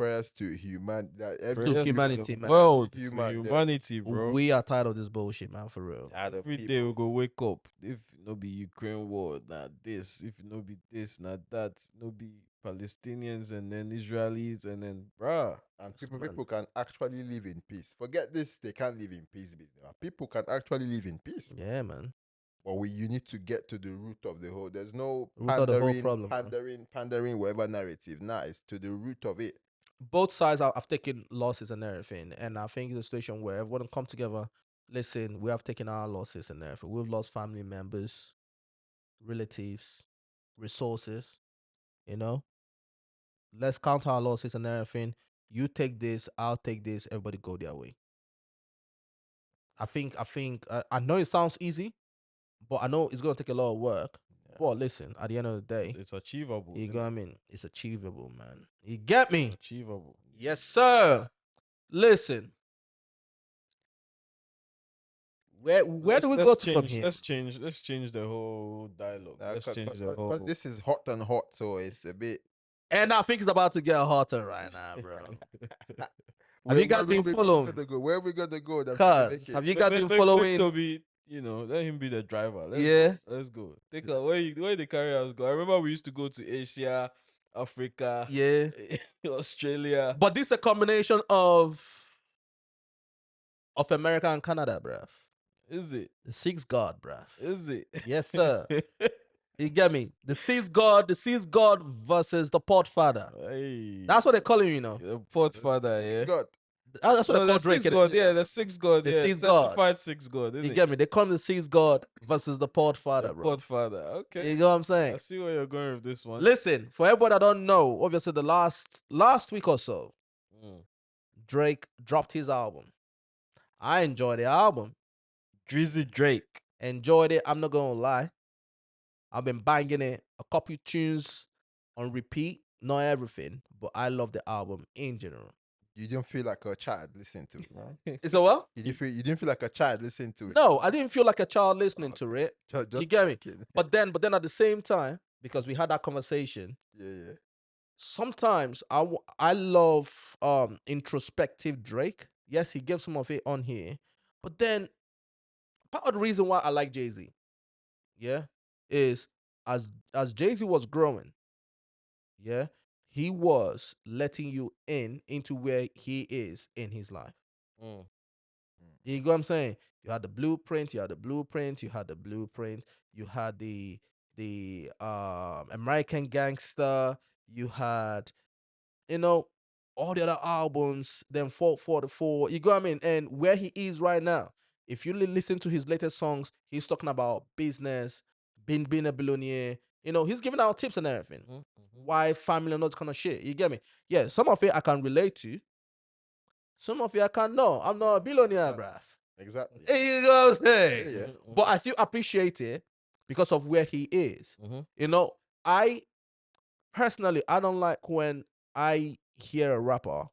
humanity. Prayers humanity, to man. World, to Human- humanity, bro. We are tired of this bullshit, man, for real. Every day we go wake up. If no be Ukraine war, not this. If no be this, not that. No be Palestinians and then Israelis and then bruh. And people can actually live in peace. Forget this, they can't live in peace. People can actually live in peace. Yeah, man. But you need to get to the root of the whole. There's no Root of the whole problem, pandering, whatever narrative. Nah, it's to the root of it. Both sides have taken losses and everything, and I think it's a situation where everyone come together. Listen, we have taken our losses and everything. We've lost family members, relatives, resources. You know, let's count our losses and everything. You take this, I'll take this. Everybody go their way. I know it sounds easy, but I know it's gonna take a lot of work. Yeah. But listen, at the end of the day, It's achievable. you isn't get what I it? mean? It's achievable, man. You get me? It's achievable. Yes, sir. Listen. Where do we go from here? Let's change the whole dialogue. Let's change the whole. Because this is hot and hot, so it's a bit. And I think it's about to get hotter right now, bro. Have you guys been following? Where are we gonna go? Cuz, have you guys been following? Toby, let him be the driver. Yeah. Let's go. Take a where the carriers go. I remember we used to go to Asia, Africa, Yeah. Australia. But this is a combination of America and Canada, bruv. Is it? The six God, bruv. Is it? Yes, sir. You get me? The seas God versus the Port Father. Hey. That's what they call him, you know. The Port Father, yeah. God. That's what they call Drake. Six God, yeah, the six God, The yeah, six God. certified six God, isn't You it? get me? They call him the seas God versus the Port Father, The bro. Port Father, okay. You know what I'm I saying? see where you're going with this one. Listen, for everyone that don't know, obviously the last week or so, Mm. Drake dropped his album. I enjoyed the album. Drizzy Drake. Enjoyed it. I'm not gonna lie. I've been banging it. A couple tunes on repeat. Not everything, but I love the album in general. You didn't feel like a child listening to it. Is it well? You didn't feel like a child listening to it. No, I didn't feel like a child listening to it. Just You get me? checking. But then at the same time, because we had that conversation, Yeah. sometimes I love introspective Drake. Yes, he gives some of it on here, but then part of the reason why I like Jay-Z, yeah, is as Jay-Z was growing, yeah, he was letting you into where he is in his life. Mm. You get what I'm saying? You had the blueprint, you had the American Gangster, you had, all the other albums, then 444. You go what I mean? And where he is right now, if you listen to his latest songs, he's talking about business, being a billionaire. He's giving out tips and everything. Mhm. Why family and all this kind of shit. You get me? Yeah, some of it I can relate to. Some of it I can't know. I'm not a billionaire, bruv. Exactly. You know what I'm saying? Yeah. But I still appreciate it because of where he is. Mhm. I personally, I don't like when I hear a rapper,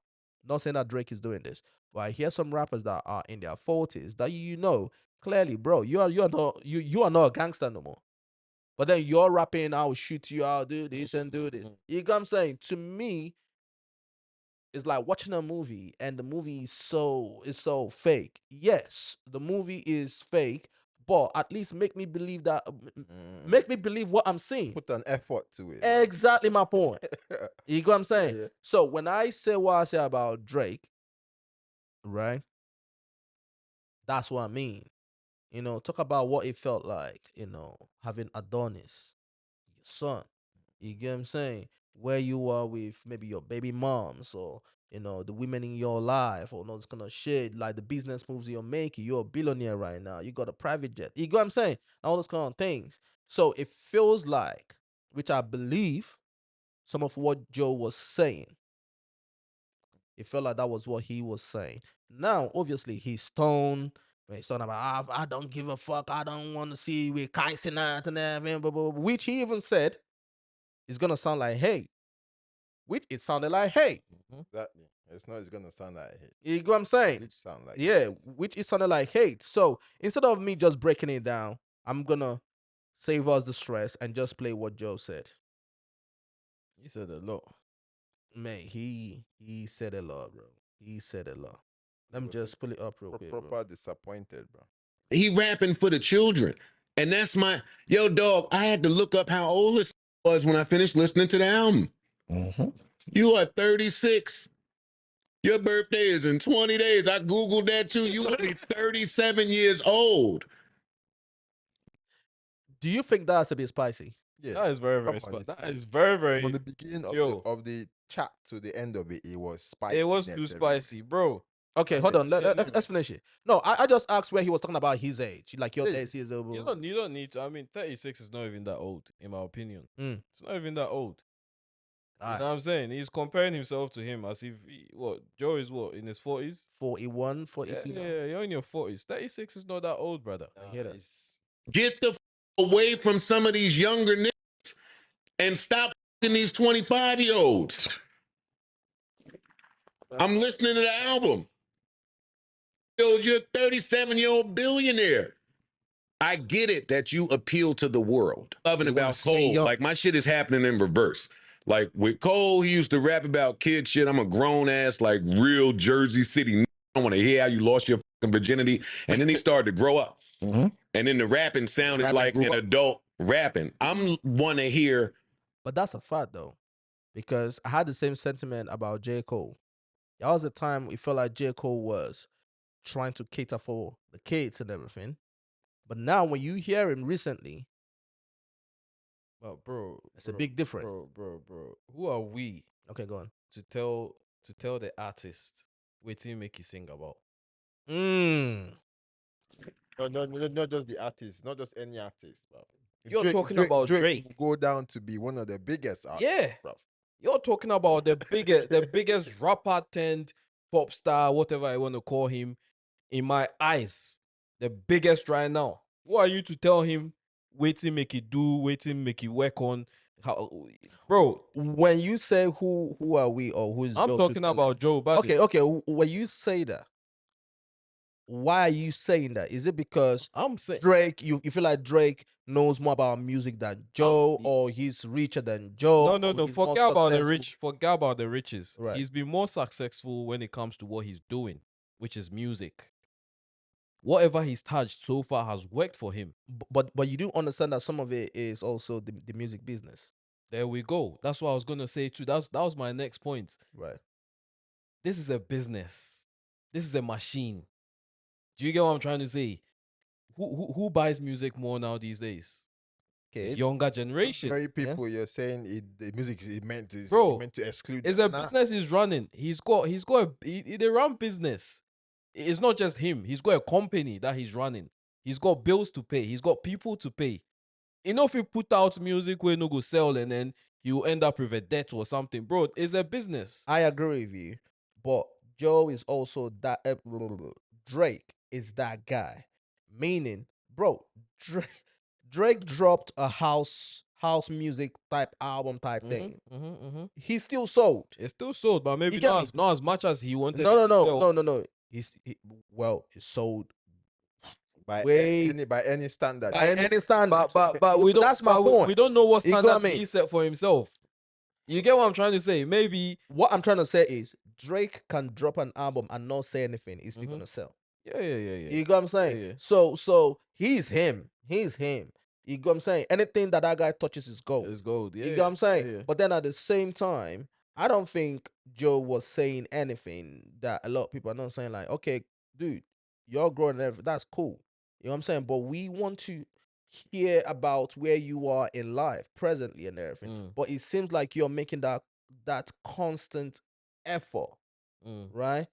not saying that Drake is doing this, But I hear some rappers that are in their 40s that clearly, bro, you are not a gangster no more. But then you're rapping, I'll shoot you, I'll do this and do this. You get what I'm saying? To me, it's like watching a movie and the movie is so fake. Yes, the movie is fake, but at least make me believe make me believe what I'm seeing. Put an effort to it. Exactly my point. You get what I'm saying? Yeah. So when I say what I say about Drake, right? That's what I mean. Talk about what it felt like, having Adonis, your son. You get what I'm saying? Where you are with maybe your baby moms or, the women in your life or all this kind of shit, like the business moves you're making. You're a billionaire right now. You got a private jet. You get what I'm saying? All those kind of things. So it feels like, which I believe, some of what Joe was saying. It felt like that was what he was saying. Now, obviously, he's stoned. When he's talking about, I don't give a fuck. I don't want to see you with Kyson and everything, blah, blah, blah, which he even said is going to sound like hate. Which it sounded like hate. Exactly. It's gonna sound like hate. You get what I'm saying? It sound like Yeah, which it sounded like hate. So instead of me just breaking it down, I'm going to save us the stress and just play what Joe said. He said a lot. Man, he said a lot, bro. He said a lot. Let me just pull it up real quick, bro. proper disappointed, bro. He rapping for the children. And that's yo, dog, I had to look up how old this was when I finished listening to the album. You are 36. Your birthday is in 20 days. I Googled that too. You will be 37 years old. Do you think that's a bit spicy? Yeah. That is very, very Come on, spicy. That is very, very. From the beginning of the chat to the end of it, it was spicy. It was too spicy, bro. Okay, hold on. Let's finish it. No, I just asked where he was talking about his age. Like your 30 years old. You don't need to. I mean, 36 is not even that old, in my opinion. It's not even that old. You know what I'm saying? He's comparing himself to him as if, Joe is in his 40s? 41, 42 now. Yeah, you're in your 40s. 36 is not that old, brother. I hear that. Get the away from some of these younger niggas and stop these 25-year-olds. I'm listening to the album. You're a 37-year-old billionaire. I get it that you appeal to the world. Loving about Cole. Like, my shit is happening in reverse. Like, with Cole, he used to rap about kid shit. I'm a grown-ass, like, real Jersey City. I want to hear how you lost your fucking virginity. And then he started to grow up. And then the rapping sounded like an adult rapping. I'm want to hear. But that's a fact, though. Because I had the same sentiment about J. Cole. There was a time it felt like J. Cole was trying to cater for the kids and everything. But now when you hear him recently, well, bro, it's a big difference. Bro. Who are we? Okay, go on. To tell the artist what he make you sing about? No, not just the artist, not just any artist, bro. You're talking about Drake. Will go down to be one of the biggest artists, yeah, bro. You're talking about the biggest rapper turned pop star, whatever I want to call him, in my eyes, the biggest right now. Who are you to tell him waiting make it do, waiting make it work on? How, bro? When you say who are we or who is I'm Joe talking about Joe Budden. Okay. When you say that, why are you saying that? Is it because I'm saying Drake? You feel like Drake knows more about music than Joe, or he's richer than Joe? No. Forget about the rich. Forget about the riches. Right. He's been more successful when it comes to what he's doing, which is music. Whatever he's touched so far has worked for him. But you do understand that some of it is also the music business. There we go. That's what I was gonna say too. That was my next point. Right. This is a business. This is a machine. Do you get what I'm trying to say? Who buys music more now these days? Okay, Younger generation. Very people, you're saying the music is meant to exclude. It's a business he's running. They run business. It's not just him. He's got a company that he's running. He's got bills to pay. He's got people to pay. If you put out music where no go sell and then you end up with a debt or something, bro, it's a business. I agree with you, but Joe is also that. Drake is that guy. Meaning, bro, Drake dropped a house music type album type thing. He still sold. It's still sold, but maybe not as much as he wanted. No. Well, it sold by way by any standard. by any standard. But we don't. That's my but point. We don't know what You got standards me? he set for himself. You get what I'm trying to say? Maybe. What I'm trying to say is Drake can drop an album and not say anything. It's still Mhm. gonna sell. Yeah. You get what I'm saying? yeah. So he's him. He's him. You get what I'm saying? Anything that guy touches is gold. It's gold. Yeah. You get what I'm saying? Yeah. But then at the same time, I don't think Joe was saying anything that a lot of people are not saying, like, okay, dude, you're growing and everything. That's cool. You know what I'm saying? But we want to hear about where you are in life presently and everything. Mm. But it seems like you're making that constant effort, right?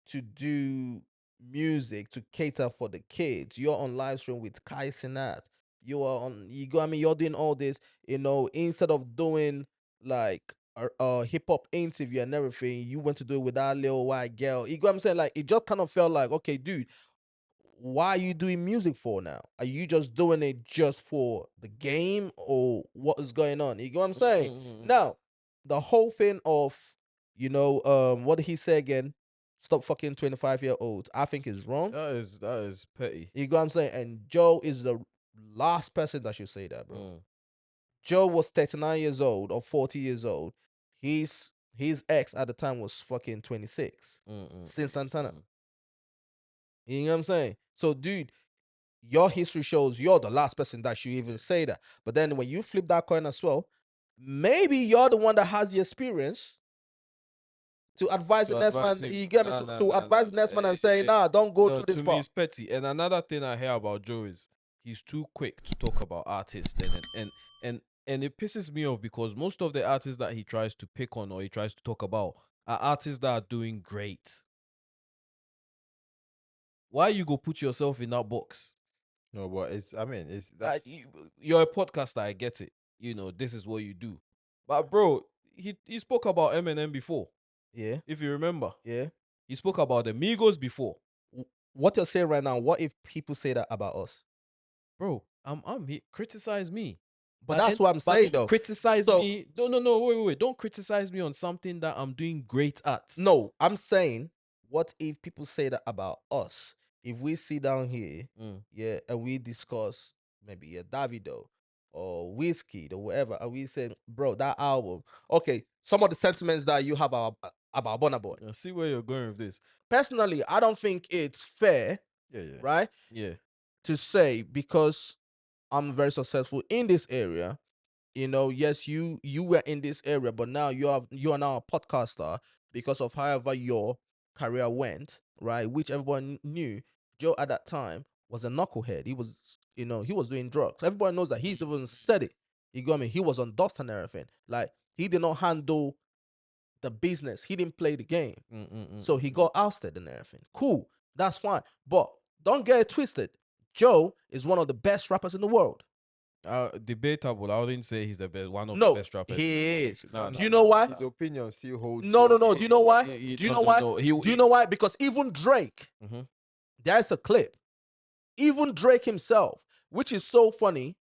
To do music to cater for the kids. You're on live stream with Kai Sinat. You are on. You go. I mean, you're doing all this. Instead of doing like a hip hop interview and everything, you went to do it with that little white girl. You go. I'm saying, like, it just kind of felt like, okay, dude, why are you doing music for now? Are you just doing it just for the game, or what is going on? You get what I'm saying? Now, the whole thing of, what did he say again? Stop fucking 25-year-olds. I think is wrong. That is petty. You get what I'm saying? And Joe is the last person that should say that, bro. Mm. Joe was 39 years old or 40 years old. His ex at the time was fucking 26. Since Santana. You know what I'm saying? So, dude, your history shows you're the last person that should even say that. But then when you flip that coin as well, maybe you're the one that has the experience to advise the next man. You get me? To advise the next man and say, nah, don't go through this To me, part. it's petty. And another thing I hear about Joe is he's too quick to talk about artists, and it pisses me off because most of the artists that he tries to pick on or he tries to talk about are artists that are doing great. Why you go put yourself in that box? No, but it's Like, you're a podcaster, I get it. This is what you do. But bro, he spoke about Eminem before. Yeah. If you remember. Yeah. He spoke about the Migos before. What you're saying right now, what if people say that about us? Bro, criticize me. But that's what I'm saying, though. Criticize me. No, wait. Don't criticize me on something that I'm doing great at. No, I'm saying, what if people say that about us? If we sit down here, yeah, and we discuss maybe a Davido or Whiskey or whatever, and we say, bro, that album, okay, some of the sentiments that you have about Burna Boy. I see where you're going with this. Personally, I don't think it's fair, right? Yeah. To say, because I'm very successful in this area, yes, you were in this area, but now you are now a podcaster because of however your career went, right? Which everyone knew. Joe at that time was a knucklehead. He was, he was doing drugs. Everybody knows that. He's even said it. You got me? He was on dust and everything. Like, he did not handle the business. He didn't play the game. So he got ousted and everything. Cool. That's fine. But don't get it twisted. Joe is one of the best rappers in the world. Debatable. I wouldn't say he's the best. One of No, the best rappers. he is. No, Do you know why? His opinion still holds. No. Do you know why? Do Do you know why? Do you know why? Because even Drake, there's a clip. Even Drake himself, which is so funny.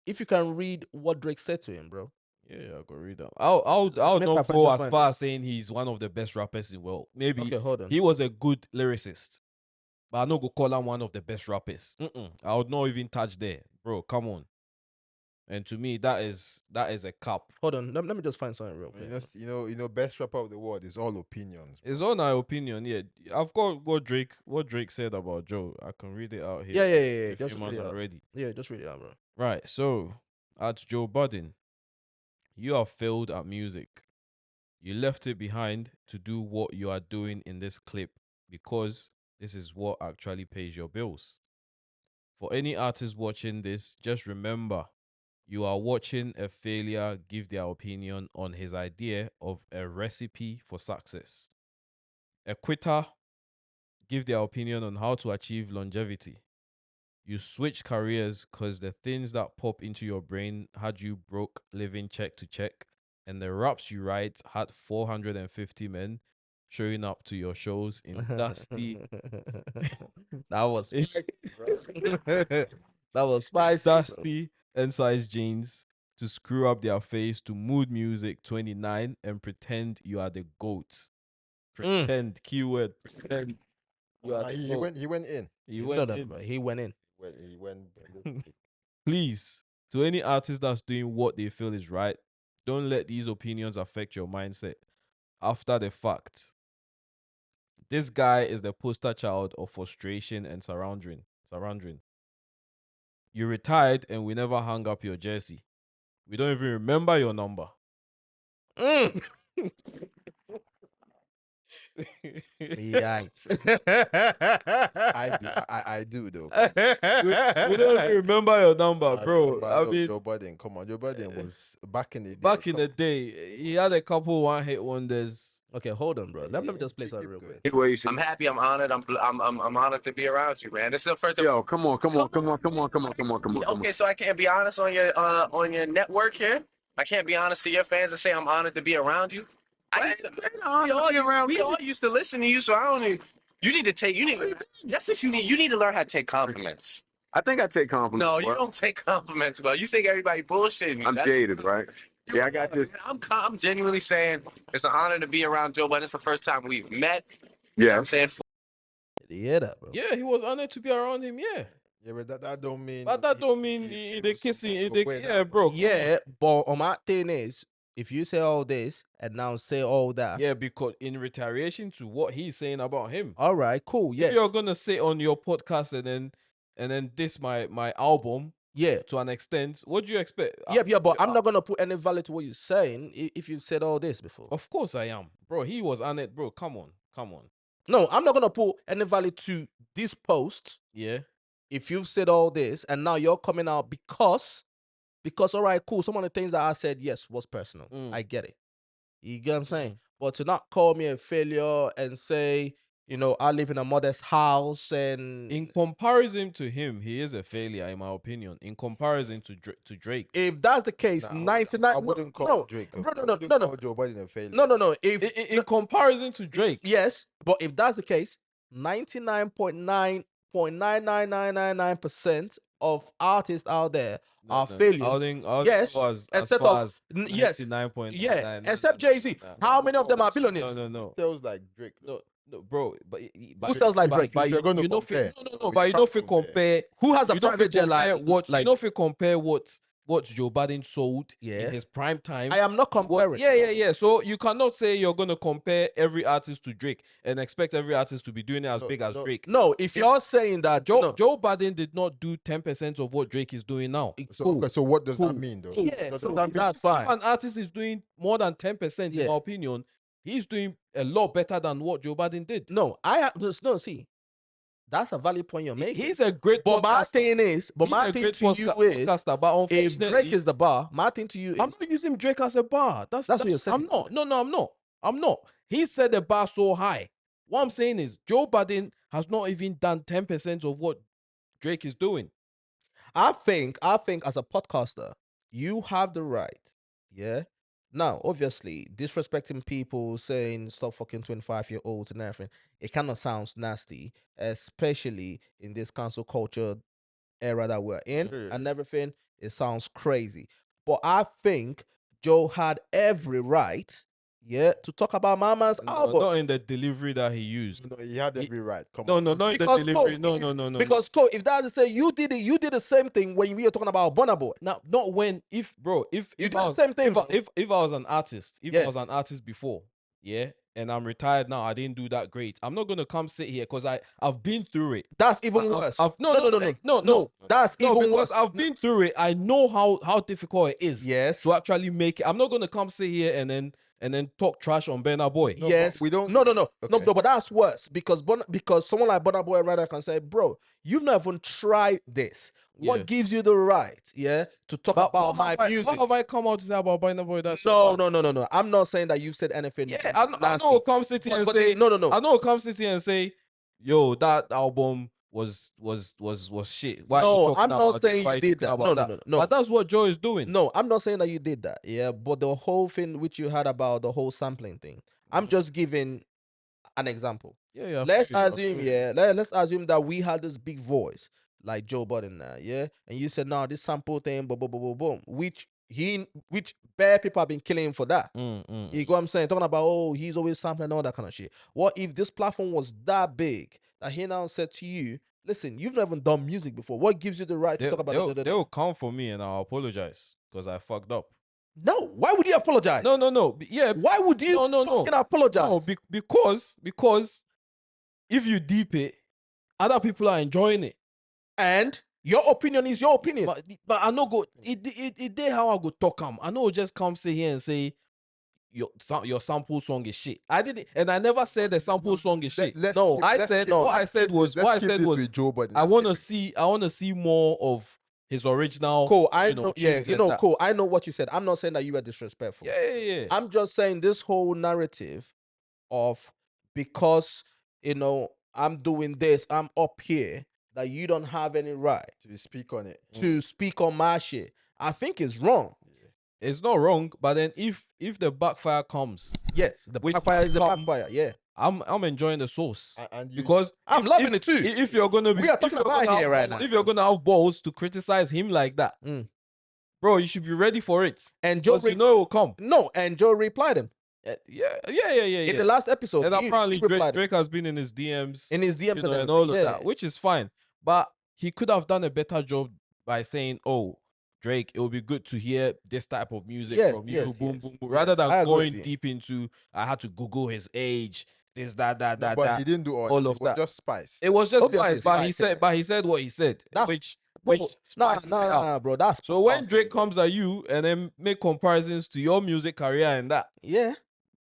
If you can read what Drake said to him, bro. Yeah, I could read that. I'll not go as far as saying he's one of the best rappers in the world. Maybe hold on. he was a good lyricist, but I'm not gonna call him one of the best rappers. I would not even touch there, bro. Come on. And to me, that is a cap. Hold on, let me just find something real quick. Best rapper of the world is all opinions. It's all my opinion. Yeah, I've got what Drake said about Joe. I can read it out here. Yeah. Just read it already. Yeah, just read it out, bro. Right. So, at Joe Budden, you have failed at music. You left it behind to do what you are doing in this clip because this is what actually pays your bills. For any artist watching this, just remember, you are watching a failure give their opinion on his idea of a recipe for success. A quitter give their opinion on how to achieve longevity. You switch careers because the things that pop into your brain had you broke living check to check, and the raps you write had 450 men showing up to your shows in dusty. That was that was spicy. Dusty and size jeans to screw up their face to Mood Music 29 and pretend you are the GOAT. Pretend, keyword, pretend. You are Nah, the he GOAT. went. He went in. He No, went no, in. no, he went in. He went. Please, to any artist that's doing what they feel is right, don't let these opinions affect your mindset after the fact. This guy is the poster child of frustration and surrendering. You retired and we never hung up your jersey. We don't even remember your number. Mm. Yikes. I do though. we don't even remember your number, bro. I mean, Joe Budden. Come on, Joe Budden was back in the day. back in the day, he had a couple one-hit wonders. Okay, hold on, bro. Let me just play something real quick. I'm happy. I'm honored. I'm honored to be around you, man. This is the first time. Yo, come on. Okay, so I can't be honest on your network here. I can't be honest to your fans and say I'm honored to be around you. We all used to listen to you, so I don't need. You need to take. That's what you need. You need to learn how to take compliments. I think I take compliments. No, you don't take compliments, bro. You think everybody bullshitting you. I'm jaded, right? Yeah, I got this. I'm genuinely saying it's an honor to be around Joe Budden. It's the first time we've met. You know what Yeah. I'm saying. Yeah, that, bro. Yeah, he was honored to be around him. Yeah, Yeah, but that don't mean. but that don't mean the kissing. Yeah, bro. come Yeah, but my thing is, if you say all this and now say all on. that, Yeah, because in retaliation to what he's saying about him, all right, cool, yes, if you're gonna say on your podcast and then diss my album yeah. to an extent, what do you expect? Yeah, but I'm not gonna put any value to what you're saying if you've said all this before. Of course I am, bro. He was on it, bro. Come on. No, I'm not gonna put any value to this post Yeah. if you've said all this and now you're coming out because all right, cool. Some of the things that I said, yes, was personal. Mm. I get it. You get what I'm saying? But to not call me a failure and say, I live in a modest house and In comparison to him, he is a failure, in my opinion. In comparison to Drake. if that's the case, Nah, 99. I wouldn't call no, Drake. bro, I wouldn't call Joe Budden a failure. no. If In comparison to Drake, yes, but if that's the case, 99.99999% of artists out there are failures. I think Yes, was as except far of- as yes, 99.99. yeah, except Jay-Z. How many of them are billionaires? No. Sounds like Drake. No, bro, but Who sells like Drake? But If you're gonna you know, compare, no, we but you know, if you can't compare. compare, Who has a you know, if private you jet compare like you know, if you compare what Joe Budden sold Yeah. in his prime time. I am not comparing. Yeah. So you cannot say you're gonna compare every artist to Drake and expect every artist to be doing it as big as Drake. No, if you're saying that Joe Budden did not do 10% of what Drake is doing now. So, cool. okay, so what does Cool. that mean, though? Yeah, Does so that mean that's If fine. an artist is doing more than 10%, Yeah. in my opinion, he's doing a lot better than what Joe Budden did. No, I have no. See, that's a valid point you're making. He's a great But my podcaster. thing is, He's my a thing great to you is, podcaster, but if unfortunately, Drake is the bar, my thing to you I'm is, not using Drake as a bar. That's what you're saying. I'm not. No, I'm not. He set the bar so high. What I'm saying is, Joe Budden has not even done 10% of what Drake is doing. I think as a podcaster, you have the right. Yeah. Now, obviously, disrespecting people, saying stop fucking 25-year-olds and everything, it kind of sounds nasty, especially in this cancel culture era that we're in and everything. It sounds crazy. But I think Joe had every right, to talk about Mama's album. Not in the delivery that he used. No, he had every right. Come No, on. not in the Because delivery. Cole, No. Because Cole, if that is to say you did the same thing when we were talking about Burna Boy. Now, not when if You I did the was, same thing, if bro. I was an artist, Yeah. I was an artist before, and I'm retired now, I didn't do that great. I'm not gonna come sit here because I've been through it. That's even worse. No. That's No, even because worse. I've been through it. I know how difficult it is. Yes. To actually make it. I'm not gonna come sit here and then talk trash on Burna Boy. No, Yes. but we don't- No, Okay. but that's worse because someone like Burna Boy rather can say, bro, you've not even tried this. What Yeah. gives you the right, to talk about my music? What have I come out to say about Burna Boy? That's No. I'm not saying that you've said anything. Yeah, I nasty. know. Come sit here and But say no. I know. Come sit here and say, yo, that album was shit. Why are you No, talking I'm not about this? saying Why you are did talking that. about No. But that's what Joe is doing. No, I'm not saying that you did that. Yeah, but the whole thing which you had about the whole sampling thing, I'm just giving an example. Yeah. Let's assume that we had this big voice like Joe Budden now, and you said, no, this sample thing, boom, which bare people have been killing him for that. You know what I'm saying? Talking about, he's always sampling all that kind of shit. What if this platform was that big that he now said to you, listen, you've never done music before. What gives you the right to talk about it? They'll come for me and I'll apologize because I fucked up. No, why would you apologize? No. Yeah. Why would you fucking apologize? No, because if you deep it, other people are enjoying it. And your opinion is your opinion. But I know go it they how I go talk I know just come say here and say your sample song is shit. I did it, and I never said the sample song is shit. What I said was with Joe Budden. I want to see more of his original. Cool, I know. Yeah, tunes and that. cool. I know what you said. I'm not saying that you were disrespectful. Yeah. I'm just saying this whole narrative of because I'm doing this, I'm up here, that you don't have any right to speak on it, to speak on my shit. I think it's wrong. It's not wrong, but then if the backfire comes, yes, the backfire is the backfire. Yeah, I'm enjoying the sauce because I'm loving it too. If you're gonna be, we are talking about here right now. If you're gonna have balls to criticize him like that, bro, you should be ready for it. And Joe, you know it will come. No, and Joe replied him. Yeah. In the last episode, and apparently Drake has been in his DMs, and all of that, which is fine. But he could have done a better job by saying, "Oh, Drake, it would be good to hear this type of music from you, boom, rather than going deep into. I had to Google his age, this, that. But he didn't do all of that. Just spice. It was just spice, but he said what he said, which nah, bro. That's so when Drake comes at you and then make comparisons to your music career and that, yeah,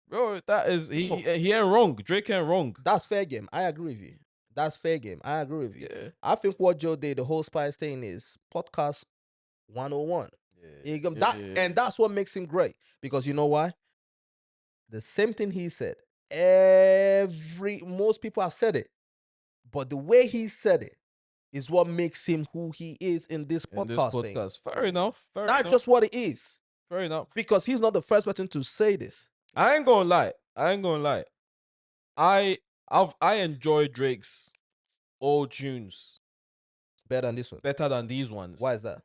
bro, that is he ain't wrong. Drake ain't wrong. That's fair game. I agree with you. That's fair game. I agree with you. Yeah. I think what Joe did, the whole spice thing, is podcast 101. And that's what makes him great. Because you know why? The same thing he said. Most people have said it. But the way he said it is what makes him who he is in this podcast thing. Fair enough. That's just what it is. Fair enough. Because he's not the first person to say this. I ain't gonna lie. I enjoy Drake's old tunes better than this one. Better than these ones. Why is that?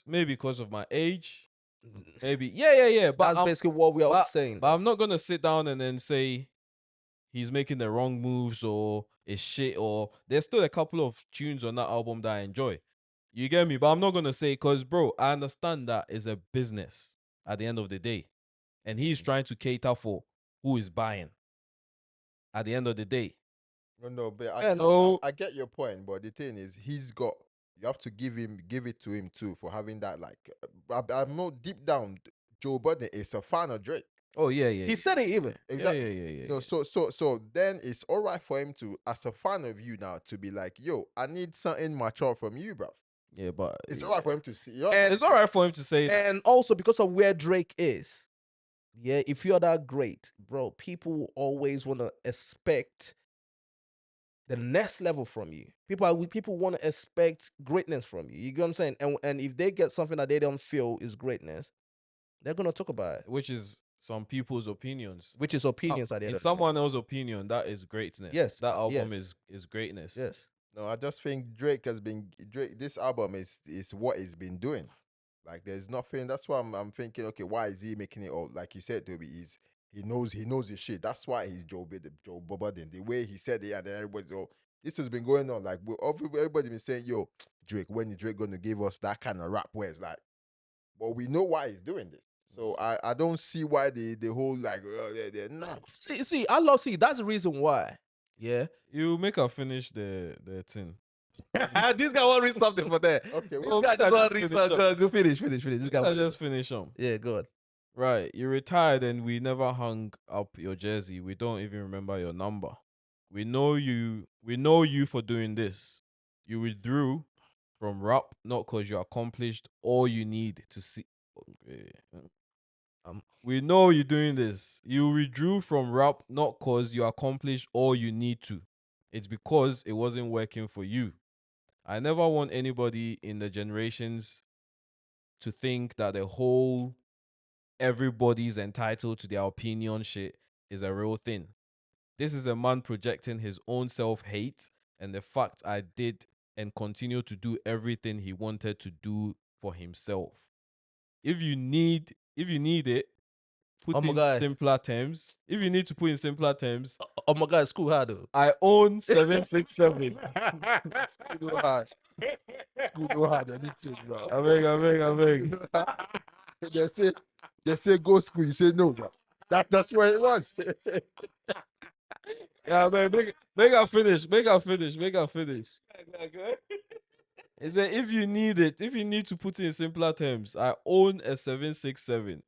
Maybe because of my age. Maybe. Yeah. But that's basically what we are saying. But I'm not gonna sit down and then say he's making the wrong moves or it's shit, or there's still a couple of tunes on that album that I enjoy. You get me? But I'm not gonna say, because bro, I understand that it's a business at the end of the day. And he's trying to cater for who is buying at the end of the day. No, but I get your point, but the thing is, you have to give it to him too for having that. Like, I'm not deep down. Joe Budden is a fan of Drake. Oh yeah. He said it even. Exactly. Yeah. So then it's all right for him to, as a fan of you now, to be like, yo, I need something mature from you, bro. Yeah, but it's all right for him to see. And it's all right for him to say that. And also because of where Drake is. Yeah, if you're that great, bro, people always want to expect the next level from you. People want to expect greatness from you. You get what I'm saying? And if they get something that they don't feel is greatness, they're gonna talk about it. Which is some people's opinions. Which is opinions at the end of someone else's opinion, that is greatness. Yes. That album is greatness. Yes. No, I just think Drake. This album is what he's been doing. Like, there's nothing. That's why I'm thinking, okay, why is he making it all? Like you said, Toby, he knows his shit. That's why he's Joe Budden. The way he said it, and then everybody's this has been going on. Like, everybody been saying, yo, Drake, when is Drake gonna give us that kind of rap where it's like, well, we know why he's doing this. So I don't see why the whole like they're not. See, I love that's the reason why. Yeah, you make her finish the thing. This guy want to read something for that. Okay, this guy just want to read something. Go finish. This guy just finish them. Yeah, good. Right, you retired and we never hung up your jersey. We don't even remember your number. We know you for doing this. You withdrew from rap not because you accomplished all you need to see. We know you're doing this. You withdrew from rap not because you accomplished all you need to. It's because it wasn't working for you. I never want anybody in the generations to think that the whole everybody's entitled to their opinion shit is a real thing. This is a man projecting his own self-hate and the fact I did and continue to do everything he wanted to do for himself. If you need it, put in simpler terms. If you need to put in simpler terms, Oh my God, school hard though. I own 767. School no hard. School no hard anything, bro. I beg. They say go school. You say no, bro. That's where it was. Yeah, man, make her finish. He said, if you need to put it in simpler terms, I own a 767.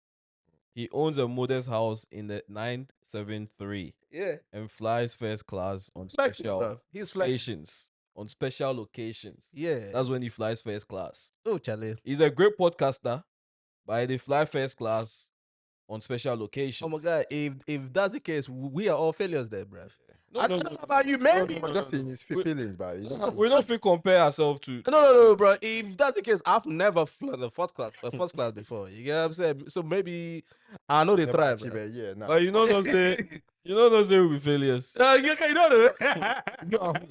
He owns a modest house in the 973 Yeah. and flies first class on Flexible, special bro. He's flexible. occasions. On special locations. Yeah. That's when he flies first class. Oh, Charlie. He's a great podcaster, but they fly first class on special locations. Oh my God, if that's the case, we are all failures there, bro. No, I don't know about you, No, maybe. no, just in his feelings, but We don't feel compare ourselves to. No, bro. If that's the case, I've never flown a first class before. You get what I'm saying? So maybe I know they never try, achieve bro. it, yeah, nah. But you know, don't say we'll be failures. You know that. Not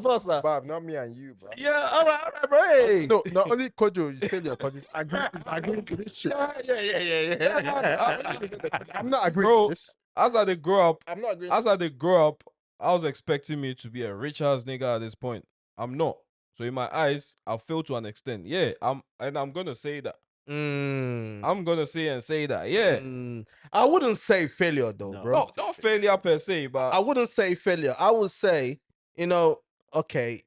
first class. Bob, not me and you, bro. Yeah, all right, bro. Hey. No, not only Kojo is failure because he's agreeing to this shit. Yeah. I'm not agreeing Bro, to this. as I grow up, I'm not agreeing. I was expecting me to be a rich ass nigga at this point. I'm not. So in my eyes, I failed to an extent. Yeah, I'm gonna say that. I'm gonna say that. Yeah. I wouldn't say failure though, No. bro. Not failure per se, but I wouldn't say failure. I would say, okay,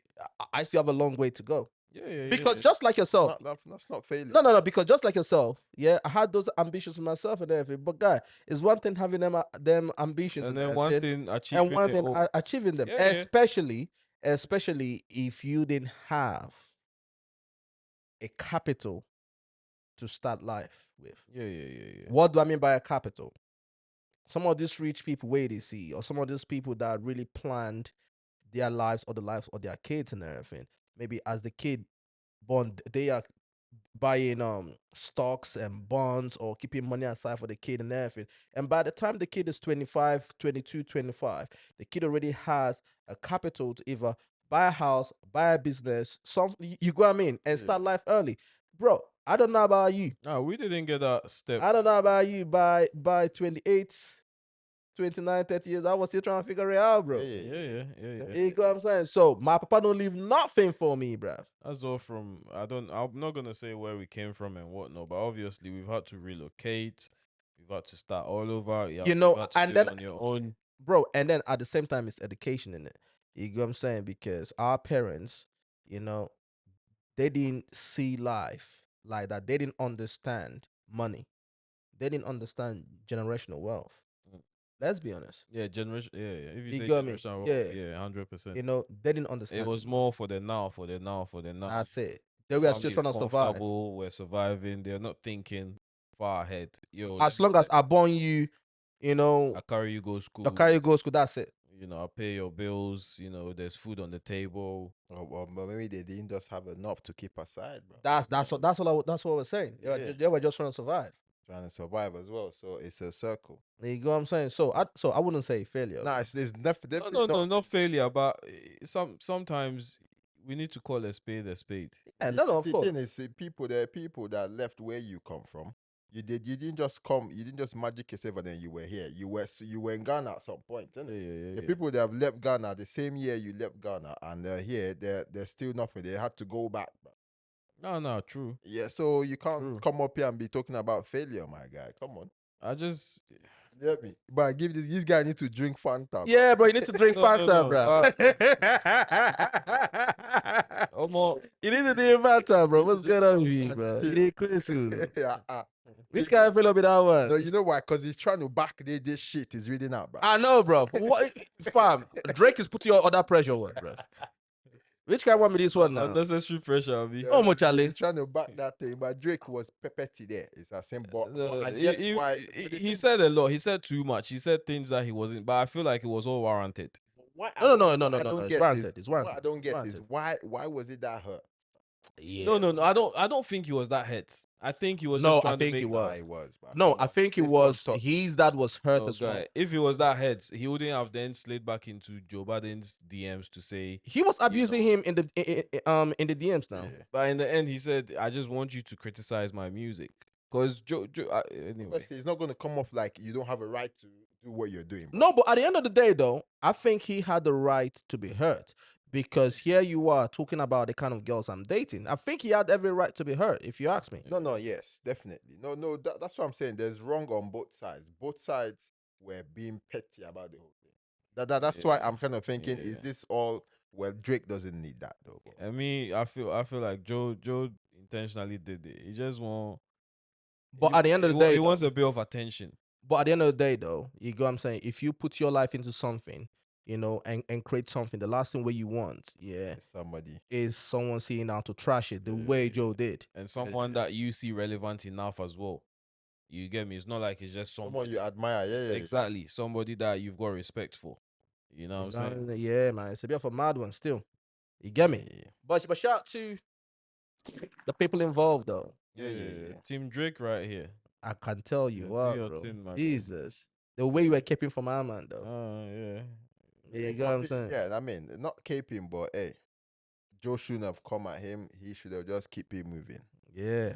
I still have a long way to go. yeah. Because just like yourself, That's not failure. no, because just like yourself, yeah, I had those ambitions for myself and everything. But guy, it's one thing having them ambitions and and then one everything, thing achieving and one it thing all. achieving them, Yeah. especially if you didn't have a capital to start life with. Yeah. What do I mean by a capital? Some of these rich people where they see, or some of these people that really planned their lives or the lives of their kids and everything. Maybe as the kid born, they are buying stocks and bonds or keeping money aside for the kid and everything. And by the time the kid is 25, 22, 25, the kid already has a capital to either buy a house, buy a business, you go what I mean, and start life early. Bro, I don't know about you. No, we didn't get that step. I don't know about you. By 28, 29, 30 years, I was still trying to figure it out, bro. Yeah. You know what I'm saying? So my papa don't leave nothing for me, bro. That's all from I'm not gonna say where we came from and whatnot, but obviously we've had to relocate, we've had to start all over. You've had to and do it then on your own. Bro, and then at the same time it's education in it. You know what I'm saying? Because our parents, they didn't see life like that. They didn't understand money. They didn't understand generational wealth. Let's be honest. Yeah, generation. Yeah. If you You say got me? generational, Yeah. 100%. They didn't understand. It was more for the now. That's it. They were still Families trying to survive. comfortable, we're surviving. They're not thinking far ahead. Yo, As long as I born you, I carry you go school. that's it. I pay your bills. There's food on the table. Well, maybe they didn't just have enough to keep aside, bro. That's what we're saying. They were just trying to survive. Trying to survive as well, so it's a circle. You know what I'm saying? So I wouldn't say failure. Nah, it's definitely No, not failure, but sometimes we need to call a spade a spade. Yeah, no, of the course. thing is, there are people that left where you come from. You didn't just come. You didn't just magic yourself and then you were here. You were in Ghana at some point, didn't it? The people that have left Ghana the same year you left Ghana and they're here, they're still nothing. They had to go back, bro. No, true. Yeah, so you can't come up here and be talking about failure, my guy. Come on. I just Get me. But this guy need to drink Fanta. Yeah, bro, you need to drink Fanta, bro. You need to drink Fanta, bro. What's going on with you, bro? You need Chris. Which guy feel up with that one? No, you know why? Because he's trying to back this shit he's reading out, bro. I know, bro. What, fam, Drake is putting you under pressure, what, bro? Which guy want me this one now? unnecessary pressure, Abi. Oh, much Charlie. He's trying to back that thing, but Drake was peppetti there. It's the same, but No, I get why. he said a lot. He said too much. He said things that he wasn't, but I feel like it was all warranted. Why? No. don't It's get warranted. is- It's What warranted. I don't get Warranted. is why was it that hurt? Yeah. No. I don't think he was that hurt. I think he was No, just I trying think to he make. was. Nah, he was. Bro. No, I think it This was one his dad was hurt Oh, as well. guy, if he was that hurt, he wouldn't have then slid back into Joe Biden's DMs to say. He was abusing him in the DMs now. Yeah. But in the end, he said, "I just want you to criticize my music." Because Joe, anyway. Obviously, it's not going to come off like you don't have a right to do what you're doing. Bro. No, but at the end of the day, though, I think he had the right to be hurt because here you are talking about the kind of girls I'm dating. I think he had every right to be hurt, if you ask me. No, yes, definitely. No, that's what I'm saying. There's wrong on both sides. Both sides were being petty about the whole thing. That's why I'm kind of thinking, is this all? Well, Drake doesn't need that though. Bro. I mean, I feel like Joe intentionally did it. He just want. But at the end of the day, he wants a bit of attention. But at the end of the day, though, you go. I'm saying, if you put your life into something, you know, and create something, the last thing what you want, Somebody is someone seeing out to trash it the way Joe did, and someone that you see relevant enough as well. You get me? It's not like it's just someone you admire. Yeah, exactly. Somebody that you've got respect for. You know what I'm saying? Yeah, man. It's a bit of a mad one still. You get me? Yeah. But shout out to the people involved, though. Yeah. Team Drake right here. I can tell you what, your bro. team, my Jesus. The way you were keeping from my man, though. Oh, yeah. Yeah, you get what I'm saying? Yeah, I mean, not keeping, but hey, Joe shouldn't have come at him. He should have just keep it moving. Yeah.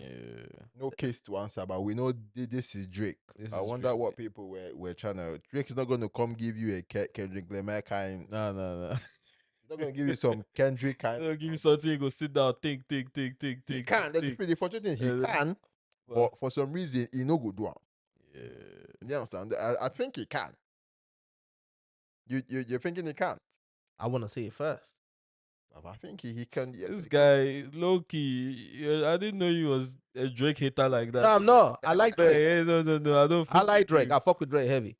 No case to answer, but we know this is Drake. I wonder what people were trying to. Drake is not going to come give you a Kendrick Lamar kind. No. He's not going to give you some Kendrick kind. He'll give you something. You go sit down, think. He can. The fortunate thing, he can, but for some reason, he no go do it. Yeah. You understand? I think he can. You're thinking he can't? I want to see it first. I think he can. Yeah, this guy, low key, I didn't know he was a Drake hater like that. No, I'm not. I like Drake. No, I don't. I like Drake. I fuck with Drake heavy.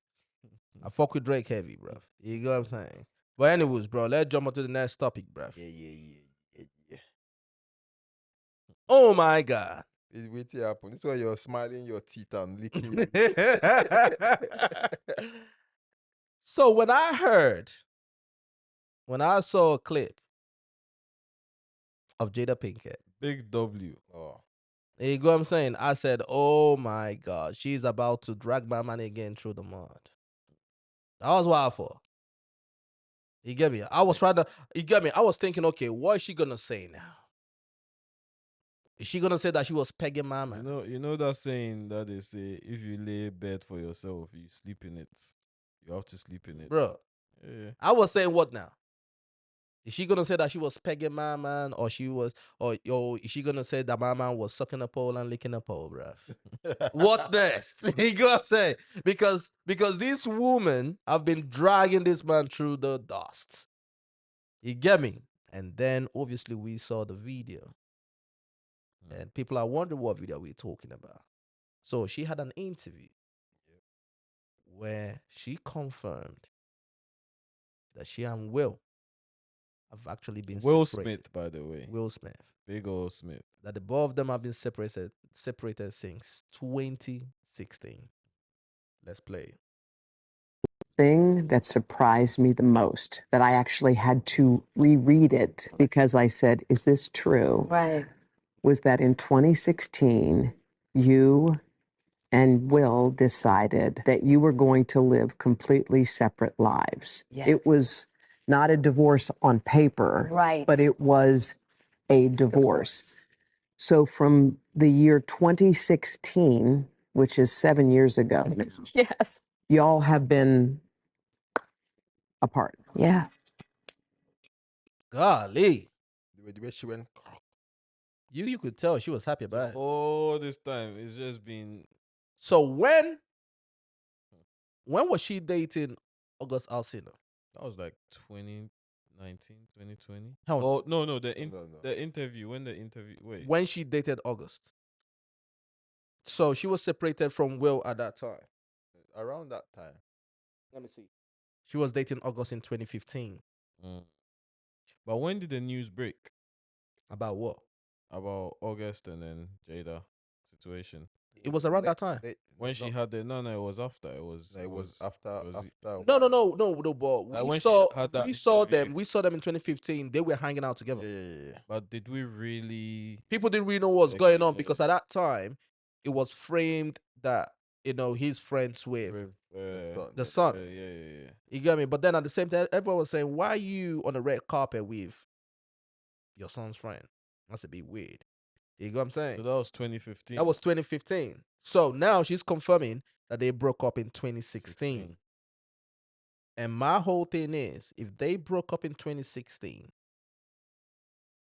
Bro. You know what I'm saying? But anyways, bro, let's jump on to the next topic, bro. Yeah. Oh my God. It's waiting happen. This is why you're smiling your teeth and licking. So when I saw a clip of Jada Pinkett, Big W. Oh. you go what I'm saying? I said, oh my God, she's about to drag my man again through the mud. That was wild for. You get me? I was thinking, okay, what is she gonna say now? Is she gonna say that she was pegging my man? You know that saying that they say, if you lay bed for yourself, you sleep in it. You have to sleep in it. Bro. Yeah. I was saying what now? Is she gonna say that she was pegging my man, or is she gonna say that my man was sucking a pole and licking a pole, bruv? What next? You know what I'm saying? Because these women have been dragging this man through the dust. You get me? And then obviously we saw the video. And people are wondering what video we're talking about. So she had an interview where she confirmed that she and Will have actually been Will separated. Smith, by the way. Will Smith. Big old Smith. That the both of them have been separated since 2016. Let's play. Thing that surprised me the most, that I actually had to reread it because I said, is this true? Right. Was that in 2016, you and Will decided that you were going to live completely separate lives. Yes. It was not a divorce on paper, Right. but it was a divorce. So from the year 2016, which is 7 years ago, Yes. y'all have been apart. Yeah. Golly. The way she went. You could tell she was happy about it. All this time, it's just been. So when was she dating August Alsina? That was like 2019, 2020. Hell no. Oh, no. The No. interview. When the interview. Wait. When she dated August. So she was separated from Will at that time. Around that time. Let me see. She was dating August in 2015. But when did the news break About what? about August and then Jada situation? It was around that time. When she had the no, it was after. It was after. No, but when we she saw had that them. interview. We saw them in 2015. They were hanging out together. Yeah. But did we really? People didn't really know what was going on because at that time it was framed that he's friends with the son. Yeah. You get me? But then at the same time, everyone was saying, "Why are you on the red carpet with your son's friend?" That's a bit weird. You get what I'm saying? So that was 2015. That was 2015. So now she's confirming that they broke up in 2016. And my whole thing is, if they broke up in 2016,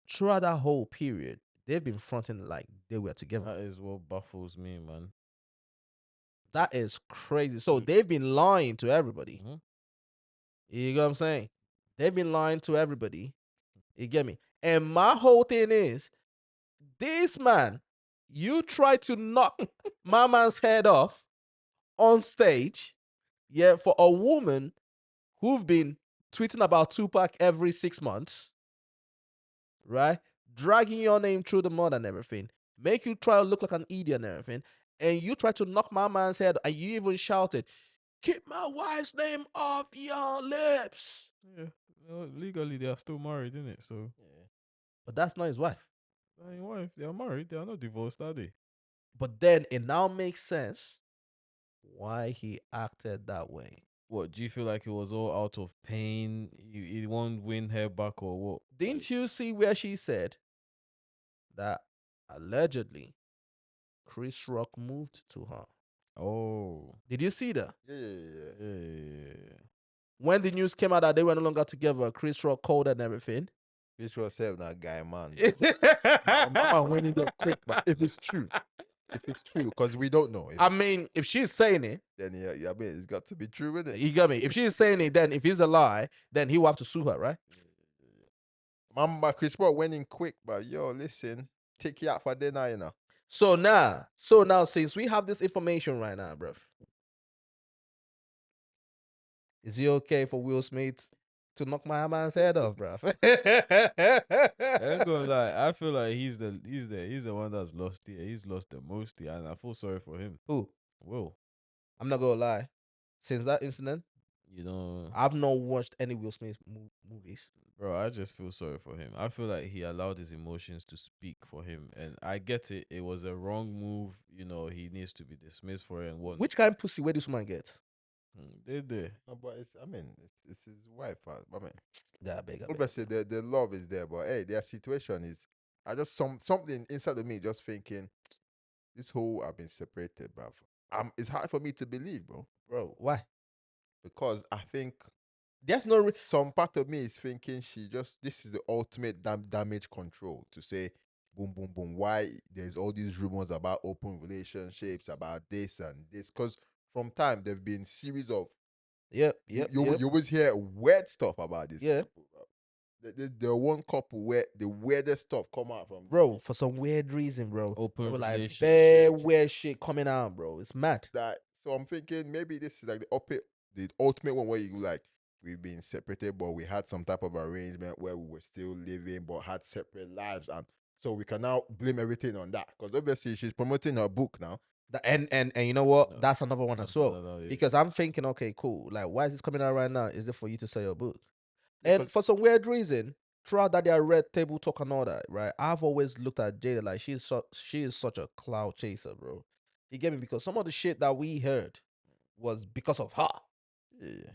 throughout that whole period, they've been fronting like they were together. That is what baffles me, man. That is crazy. So they've been lying to everybody. Mhm. You get what I'm saying? They've been lying to everybody. You get me? And my whole thing is, this man, you try to knock my man's head off on stage, yeah, for a woman who've been tweeting about Tupac every 6 months, right? Dragging your name through the mud and everything, make you try to look like an idiot and everything, and you try to knock my man's head, and you even shouted, "Keep my wife's name off your lips." Yeah. Well, legally, they are still married, isn't it? So, But that's not his wife. I mean, wife, they are married. They are not divorced, are they? But then it now makes sense why he acted that way. What, do you feel like it was all out of pain? He won't win her back or what? Didn't you see where she said that allegedly Chris Rock moved to her? Oh. Did you see that? Yeah. Yeah. When the news came out that they were no longer together, Chris Rock called her and everything. This was that guy, man. I'm winning that quick, but if it's true, because we don't know. I mean, if she's saying it, Then yeah, I mean, it's got to be true, isn't it? you got me. If she's saying it, then if it's a lie, then he will have to sue her, right? My Chris Rock went in quick, but yo, listen, take you out for dinner, you know. So now, since we have this information right now, bruv, is it okay for Will Smith to knock my man's head off, bruv? I ain't gonna lie. I feel like he's the one that's lost here. He's lost the most here, and I feel sorry for him. Who? Will. I'm not gonna lie. Since that incident, You know, I've not watched any Will Smith movies. bro, I just feel sorry for him. I feel like he allowed his emotions to speak for him, and I get it. It was a wrong move. You know, he needs to be dismissed for it. And what? Which kind of pussy where this woman get? They. No, but it's his wife. I mean, Yeah, big. obviously the love is there, but hey, their situation is. I just something inside of me just thinking, this whole I've been separated, bruv. It's hard for me to believe, Bro, why? because I think There's no some part of me is thinking this is the ultimate damage control to say boom boom boom, why there's all these rumors about open relationships, about this and this, because from time there've been series of Yep. you always hear weird stuff about this Yeah. couple, bro. The one couple where the weirdest stuff come out from, Bro, for some weird reason, bro. Open There were, like relationship. bare weird shit coming out, bro. It's mad. that. So I'm thinking maybe this is like the ultimate one where you like, we've been separated, but we had some type of arrangement where we were still living but had separate lives, and so we can now blame everything on that, because obviously she's promoting her book now. And you know what? No, That's another one that's as well. another, yeah. Because I'm thinking, okay, cool. Like, why is this coming out right now? Is it for you to sell your book? Yeah, And 'cause- for some weird reason, throughout that their red table talk and all that, right? I've always looked at Jada like she is such a cloud chaser, bro. You get me? Because some of the shit that we heard was because of her. Yeah.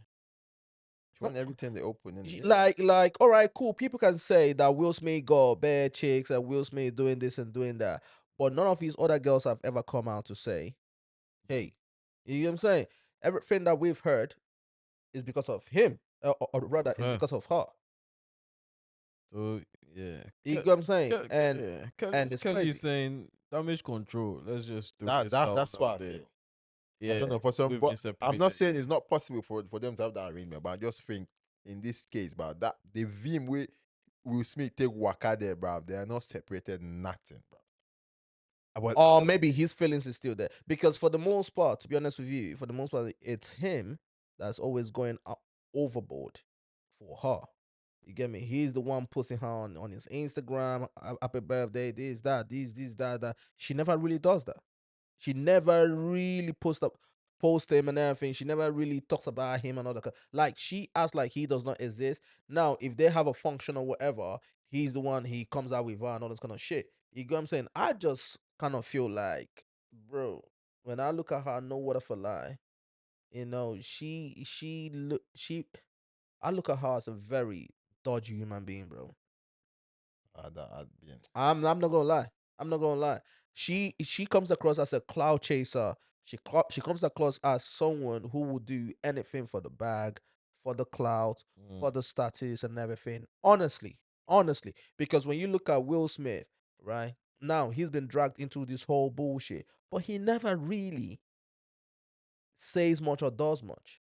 She want everything they open in. Like, all right, cool. People can say that Will Smith got bad chicks and Will Smith doing this and doing that, but none of these other girls have ever come out to say, "Hey," you know what I'm saying? Everything that we've heard is because of him, or rather, it's Her. because of her. So yeah, You know what I'm saying? And and it's Kelly's crazy. saying damage control. Let's just throw That's this out what I there. feel. Yeah, I don't know for some, we've but been I'm not separated. saying it's not possible for them to have that arrangement, but I just think in this case, but that the vim way Will Smith take waka there, bro. They are not separated, nothing, bro. But Or maybe his feelings is still there. Because for the most part, to be honest with you, for the most part, it's him that's always going overboard for her. You get me? He's the one posting her on his Instagram, happy birthday, this, that, that. She never really does that. She never really post him and everything. She never really talks about him and all that. Like, she acts like he does not exist. Now, if they have a function or whatever, he's the one, he comes out with her and all this kind of shit. You get what I'm saying? I just kind of feel like, bro, when I look at her, no word of a lie, you know, I look at her as a very dodgy human being, bro. I'm not gonna lie. I'm not gonna lie. She comes across as a cloud chaser. She comes across as someone who will do anything for the bag, for the clout, Mm. for the status and everything. Honestly, because when you look at Will Smith, right now he's been dragged into this whole bullshit, but he never really says much or does much.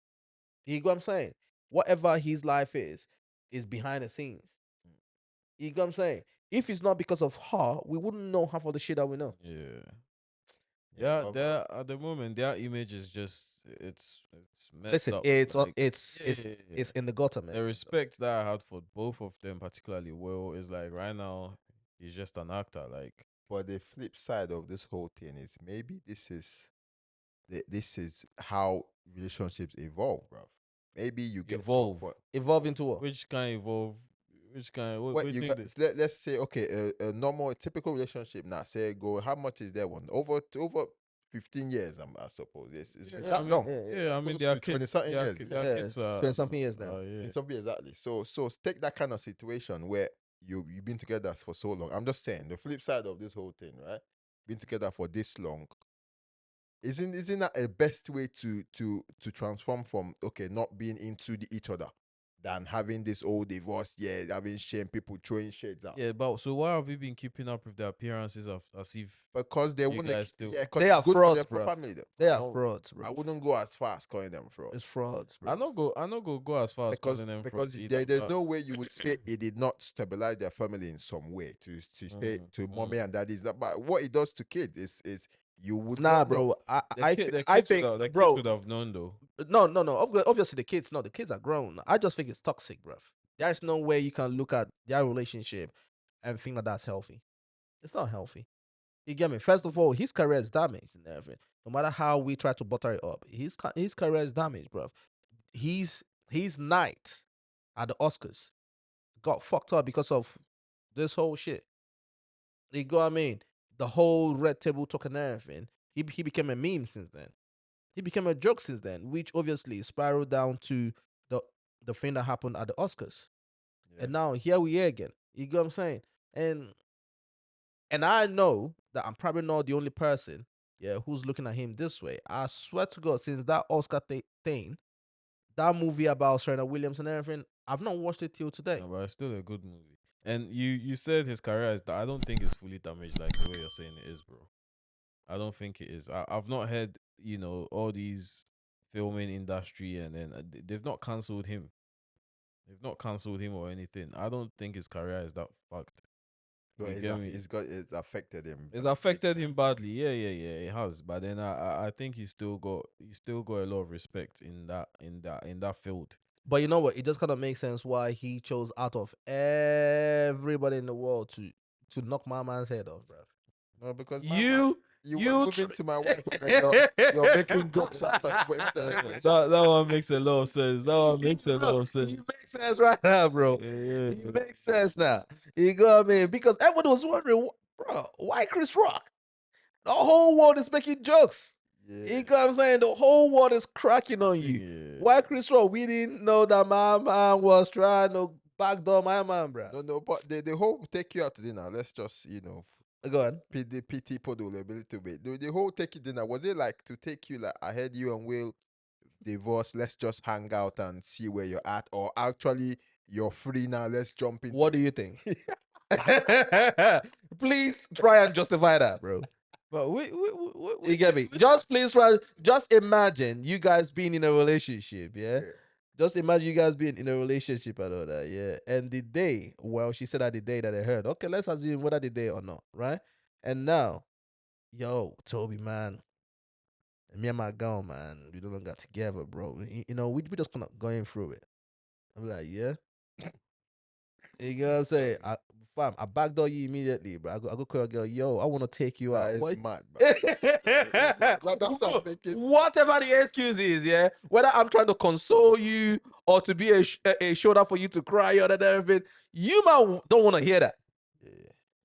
You get what I'm saying? Whatever his life is behind the scenes. You get what I'm saying? If it's not because of her, we wouldn't know half of the shit that we know. Yeah. Yeah, Yeah, they're at the moment their image is just it's messed Listen, up. it's like, it's yeah, it's yeah, yeah. it's in the gutter, man. The respect that I had for both of them, particularly Will, is like right now he's just an actor. Like But the flip side of this whole thing is maybe this is how relationships evolve, bro. Maybe you get to a evolve. point- Evolve into what? Which kind evolve? Which kind? What What do you you got, think? let's say okay, a normal typical relationship now. Say go, how much is that one? Over 15 years, I suppose. It's been that long. Yeah, I mean, Close they are to kids. 20-something years. Their Yeah, kids are 20-something years now. Yeah. In something exactly. So take that kind of situation where you've been together for so long. I'm just saying the flip side of this whole thing, right? Been together for this long. Isn't that a best way to transform from okay not being into each other than having this old divorce, yeah, having shame, people throwing shades out. Yeah, but so why have you been keeping up with the appearances of as if Because they you wouldn't. guys still? Yeah, 'cause They it's are good frauds, for their bro. family. Though. They are No, frauds, bro. I wouldn't go as far as calling them frauds. It's frauds, bro. I not go as far as calling them because frauds either, there's but- no way you would say it did not stabilize their family in some way to say to mommy and daddy's that. But what it does to kids is you would Nah, not know. bro. The I kids think, the bro. kids would have known though. No. Obviously, the kids. No, the kids are grown. I just think it's toxic, bro. There's no way you can look at their relationship and think that that's healthy. It's not healthy. You get me? First of all, his career is damaged and everything. No matter how we try to butter it up, his career is damaged, bro. His night at the Oscars got fucked up because of this whole shit. You go, what I mean? The whole red table talk and everything. He became a meme since then. He became a joke since then, which obviously spiraled down to the thing that happened at the Oscars. Yeah. And now here we are again. You get what I'm saying? And I know that I'm probably not the only person, yeah, who's looking at him this way. I swear to God, since that Oscar thing, that movie about Serena Williams and everything, I've not watched it till today. No, but it's still a good movie. And you said his career is. I don't think it's fully damaged like the way you're saying it is, bro. I don't think it is. I've not heard all these filming industry and then they've not cancelled him. They've not cancelled him or anything. I don't think his career is that fucked. So You get me? it's affected him. It's affected him badly. Yeah, it has. But then I think he's still got a lot of respect in that field. But you know what? It just kind of makes sense why he chose out of everybody in the world to knock my man's head off, bro. No, because You were moving to my wife. And you're making jokes after. That one makes a lot of sense. That one makes a lot of sense. He makes sense right now, bro. Yeah. He makes sense now. You know what I mean? Because everybody was wondering, bro, why Chris Rock? The whole world is making jokes. Yeah. You know what I'm saying? The whole world is cracking on you. Yeah. Why Chris Rock? We didn't know that my man was trying to backdoor my man, bro. No, but the whole take you out to dinner. Let's just Go on. PT Podol a little bit. The whole take you dinner, was it like to take you like I heard you and Will divorce, let's just hang out and see where you're at, or actually you're free now, let's jump in. What do you think? Please try and justify that, bro. But You get me? Just please try. Just imagine you guys being in a relationship, yeah? Just imagine you guys being in a relationship and all that, yeah? And the day, well, she said that the day that they heard, okay, let's assume whether the day or not, right? And now, yo, Toby, man, me and my girl, man, we don't got together, bro. We just kind of going through it. I'm like, yeah. You know what I'm saying? I backdoor you immediately, bro. I go call a girl, yo, I want to take you out. It's mad, bro. That's what I'm thinking. Whatever the excuse is, yeah. Whether I'm trying to console you or to be a shoulder for you to cry or everything, you man don't want to hear that.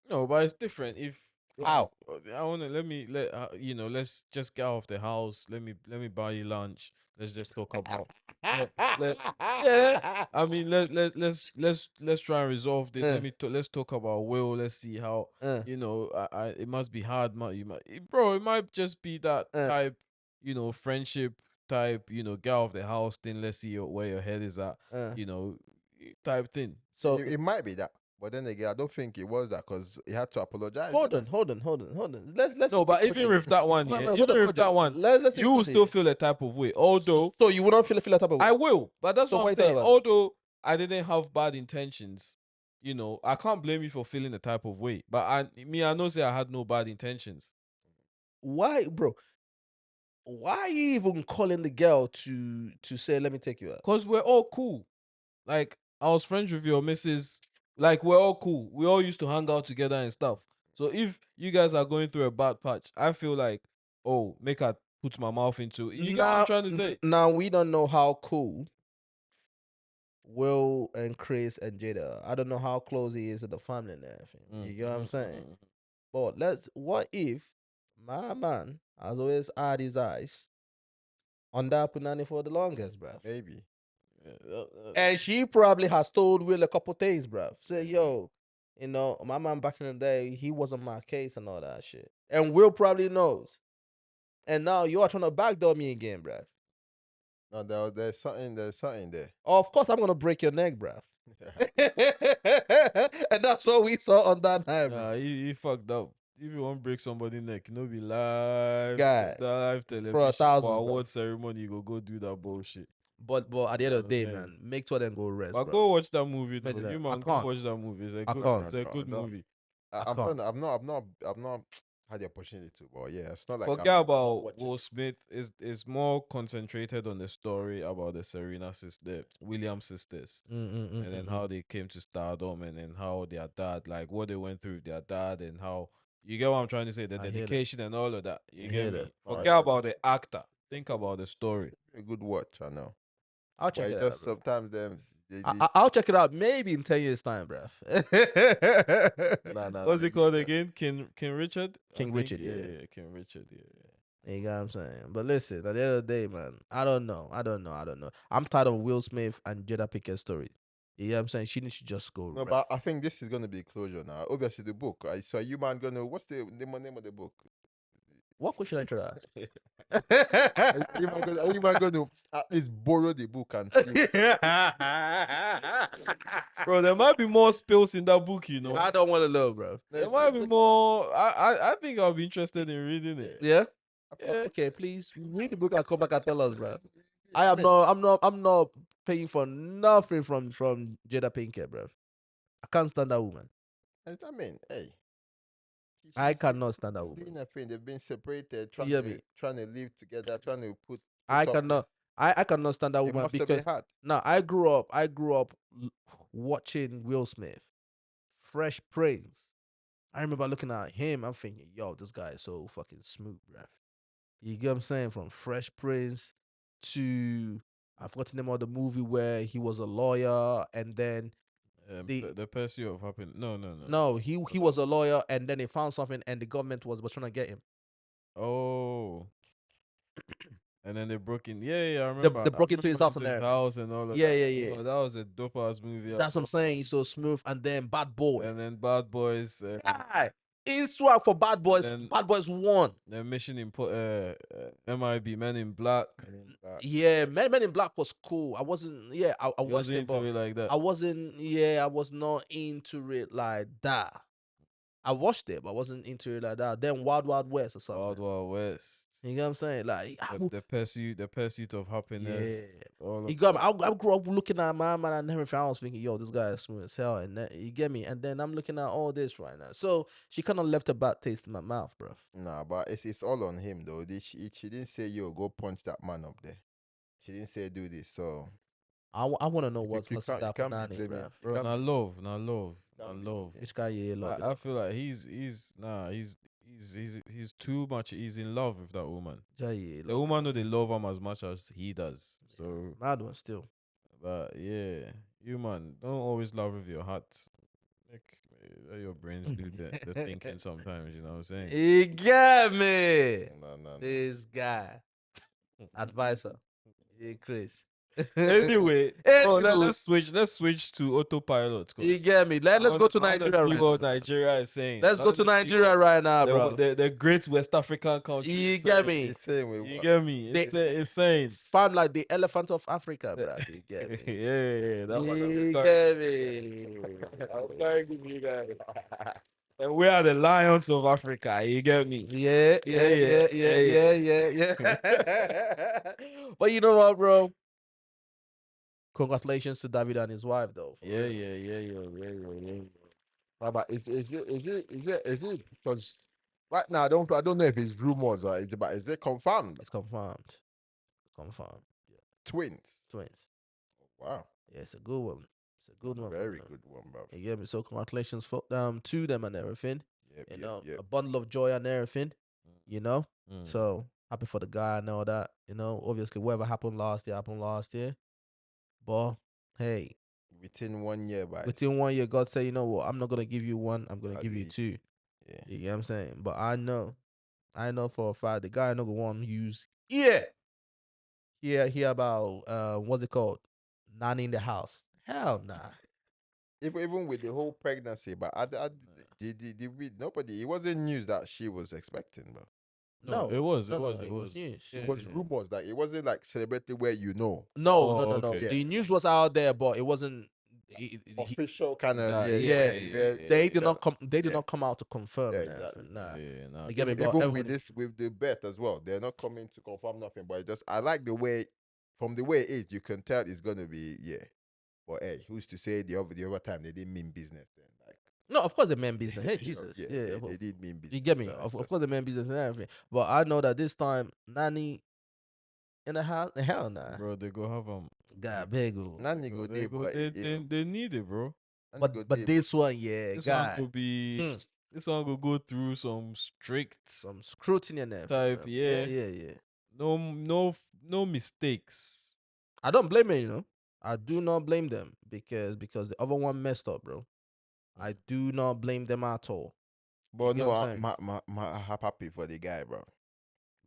No, but it's different. If How? I want to let's just get out of the house. Let me buy you lunch. Let's just talk about. Yeah, I mean let's try and resolve this. Let's talk about Will. Let's see how it must be hard. It might just be that type friendship type, get off the house thing. Let's see where your head is at, type thing. So it might be that, but then again, I don't think it was that because he had to apologize. hold didn't on. Let's No, but even with that one, Wait, yeah, wait, hold even on, with that one, let's you will still feel a type of way. Although So you will not feel that type of way. I will, but that's So what why I'm you talking saying. about? Although I didn't have bad intentions, I can't blame you for feeling the type of way. But I know say I had no bad intentions. Why, bro? Why are you even calling the girl to say, let me take you out? Cause we're all cool. Like I was friends with your missus. Like we're all cool. We all used to hang out together and stuff. So if you guys are going through a bad patch, I feel like, make her put my mouth into it. You get what I'm trying to say? Now we don't know how cool Will and Chris and Jada. I don't know how close he is to the family and everything. You get what I'm saying? But what if my man has always had his eyes on that Punani for the longest, bruv? Maybe. And she probably has told Will a couple things, bruv. Say, yo, my man back in the day, he wasn't my case and all that shit. And Will probably knows. And now you are trying to backdoor me again, bruv. No, there's something there. Of course, I'm gonna break your neck, bruv. And that's what we saw on that night, bro. Nah, he fucked up. If you want to break somebody's neck, be live. Guy, Live television for thousands, for bro. award ceremony, you go do that bullshit. But at the end of the day, I'm saying. man, make sure them go rest, But bro. go watch that movie. Make Though. that- You I man, go can't. watch that movie. It's a I good, can't. it's a good No. movie. I've not had the opportunity to, but yeah, it's not like Forget I'm about watching Will it. Smith. Is more concentrated on the story about the Serena sister, Williams sisters, and then how they came to stardom, and then how their dad, like what they went through with their dad, and how you get what I'm trying to say, the I hear that. dedication and all of that. You I hear get me? that. Forget about the actor. Think about the story. A good watch, I know. I'll check But it it out. just Bro. sometimes them. I'll check it out maybe in 10 years' time, bruv. What's it called again? King Richard? I King think, Richard, yeah. King Richard, yeah. You know what I'm saying? But listen, at the end of the day, man, I don't know. I'm tired of Will Smith and Jada Pinkett stories. You know what I'm saying? She needs to just go. No, rest. but I think this is gonna be closure now. Obviously, the book. So you man gonna what's the name of the book? What question I try to ask? Are you man gonna at least borrow the book and see? Bro, there might be more spills in that book, I don't want to know, bro. There might be more. I think I'll be interested in reading it. Yeah? Yeah. Okay, please read the book and come back and tell us, bro. I'm not paying for nothing from Jada Pinkett, bro. I can't stand that woman. I mean, hey. I cannot stand that She's woman. doing her thing. They've been separated, trying Yeah, to live together, trying to put. I up cannot. I cannot stand that It woman must have been because hard. now I grew up watching Will Smith, Fresh Prince. I remember looking at him. I'm thinking, yo, this guy is so fucking smooth, bruv. You get what I'm saying? From Fresh Prince to I forgot the name of the movie where he was a lawyer and then The pursuit of happiness. No. no, he was a lawyer and then he found something and the government was trying to get him. Oh. And then they broke in. Yeah, I remember. They broke into his house and and everything. All of Yeah, that. yeah. Oh, that was a dope ass movie. That's what I'm saying. He's so smooth. And then Bad Boys. And then Bad Boys. Guy, in swag for Bad Boys. then- Bad Boys won. The Mission MIB Men in Black. Yeah, Men in Black was cool. I wasn't. Yeah, I You watched wasn't it, into but it like that. I wasn't. Yeah, I was not into it like that. I watched it, but I wasn't into it like that. Then Wild Wild West or something. Wild Wild West. You know what I'm saying? Like, The pursuit of happiness. yeah. All of You got me. I grew up looking at my man and everything. I was thinking, yo, this guy is smooth as hell. And that, you get me? And then I'm looking at all this right now. So she kind of left a bad taste in my mouth, bro. Nah, but it's all on him though. She didn't say, yo, go punch that man up there. She didn't say do this. So I want to know what's you that can't be banana, blaming- bro. Bro, not love. This guy, yeah, love. I feel like he's too much. He's in love with that woman. Yeah, The woman know they love him as much as he does. So, mad one still. but yeah, you man, don't always love with your heart. Let your brains do the thinking sometimes. You know what I'm saying? He got me. no. This guy, advisor. Yeah, Chris. Anyway, Anywho. let's switch to autopilot. 'Cause You get me? Let's go to I wanna Nigeria. see Right what now. Nigeria is saying. Let's go to Nigeria right now, bro. The great West African country. You get me? It's saying we You get me? It's saying. Fam like the elephant of Africa, bro. You get me? Yeah, that one. You get me? I'm trying to you guys. And we are the lions of Africa. You get me? Yeah. But you know what, bro? Congratulations to David and his wife, though. Yeah. But is it because right now I don't know if it's rumors or is it confirmed? It's confirmed. Confirmed. Yeah. Twins. Wow. Yeah, it's a good one. It's a good one. Very good one, bro. You get me? So congratulations for to them and everything. Yep, A bundle of joy and everything. You know? Mm. So happy for the guy and all that. You know, obviously whatever happened last year. But hey, Within 1 year, by within 1 year, God said, you know what, I'm not gonna give you one, I'm gonna At give you least. two. Yeah. You get what I'm saying? But I know for a fact the guy not gonna want to use hear about what's it called? Nanny in the house. Hell nah. Even with the whole pregnancy, but nobody. It wasn't news that she was expecting, bro. No, it was news. It was rumors that it wasn't like celebrity where you know. No. okay. The news was out there, but it wasn't Official kind of They did not come. They did not come out to confirm Yeah, that. exactly. Nah. Yeah, You get me? But Even everybody- with the bet as well, they're not coming to confirm nothing. But I like the way, from the way it is, you can tell it's gonna be But hey, who's to say the other time they didn't mean business then? Like no, of course they meant business. Hey, Jesus. they did mean business. You get me? so Of that's- course they meant business and everything. But I know that this time, Nanny in the house, hell nah. bro, they go have God, big. Ooh. Nanny go there, but they need it, bro. Nanny go But there, this one, yeah, This one God, could be. This one will go through some strict some scrutiny and everything. type. bro. Yeah. Yeah. No mistakes. I don't blame them, you know. I do not blame them because the other one messed up, bro. I do not blame them at all. But get no, what I'm I'm happy for the guy, bro.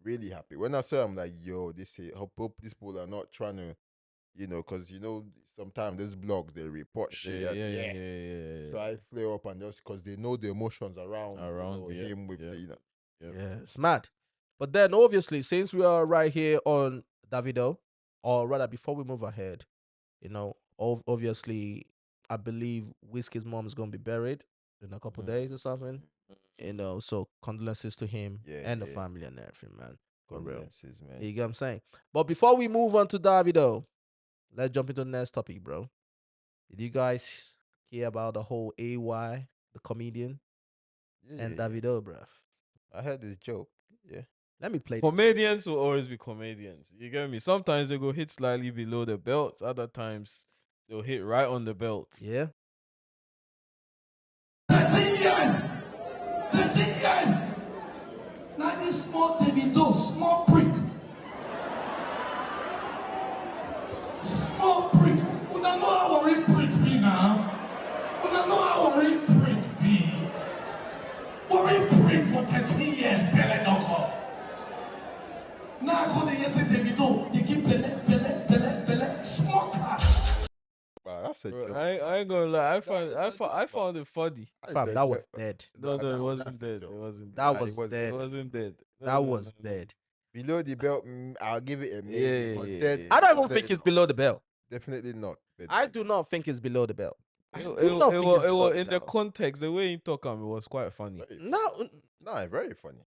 Really happy. When I saw him, like, yo, hope these people are not trying to, because sometimes these blogs they report shit. Yeah. So I flare up and just because they know the emotions around him with Yeah, it's mad. But then obviously, since we are right here on Davido, or rather before we move ahead, obviously, I believe Whiskey's mom is gonna be buried in a couple days or something. So condolences to him and the family and everything, man. For real. condolences, man. You get what I'm saying? But before we move on to Davido, let's jump into the next topic, bro. Did you guys hear about the whole AY, the comedian, and Davido, bruv? I heard this joke. Yeah. Let me play. Comedians will always be comedians. You get me? Sometimes they go hit slightly below the belt. Other times they'll hit right on the belt. Yeah. 13 years. Now this small Davido, small prick. Small prick. You don't know how worried prick be now. You don't know how worried prick be. Worried prick for 13 years, Bele no call. Now I go to yes Davido, they give Bele, small cash. Wow, that's a Bro, joke. I ain't gonna lie. I found it funny. Fam, that was dead. No, it that's wasn't a dead. joke. It wasn't. That dead. was was- dead. It wasn't dead. No, That no, was no, no. dead. Below the belt, I'll give it a maybe. But Yeah. dead, I don't even definitely think it's not. below the belt. Definitely not. I do not think it's below the belt. I It do not think it's below was the in the belt. context, the way he talk it was quite funny. No, Very funny.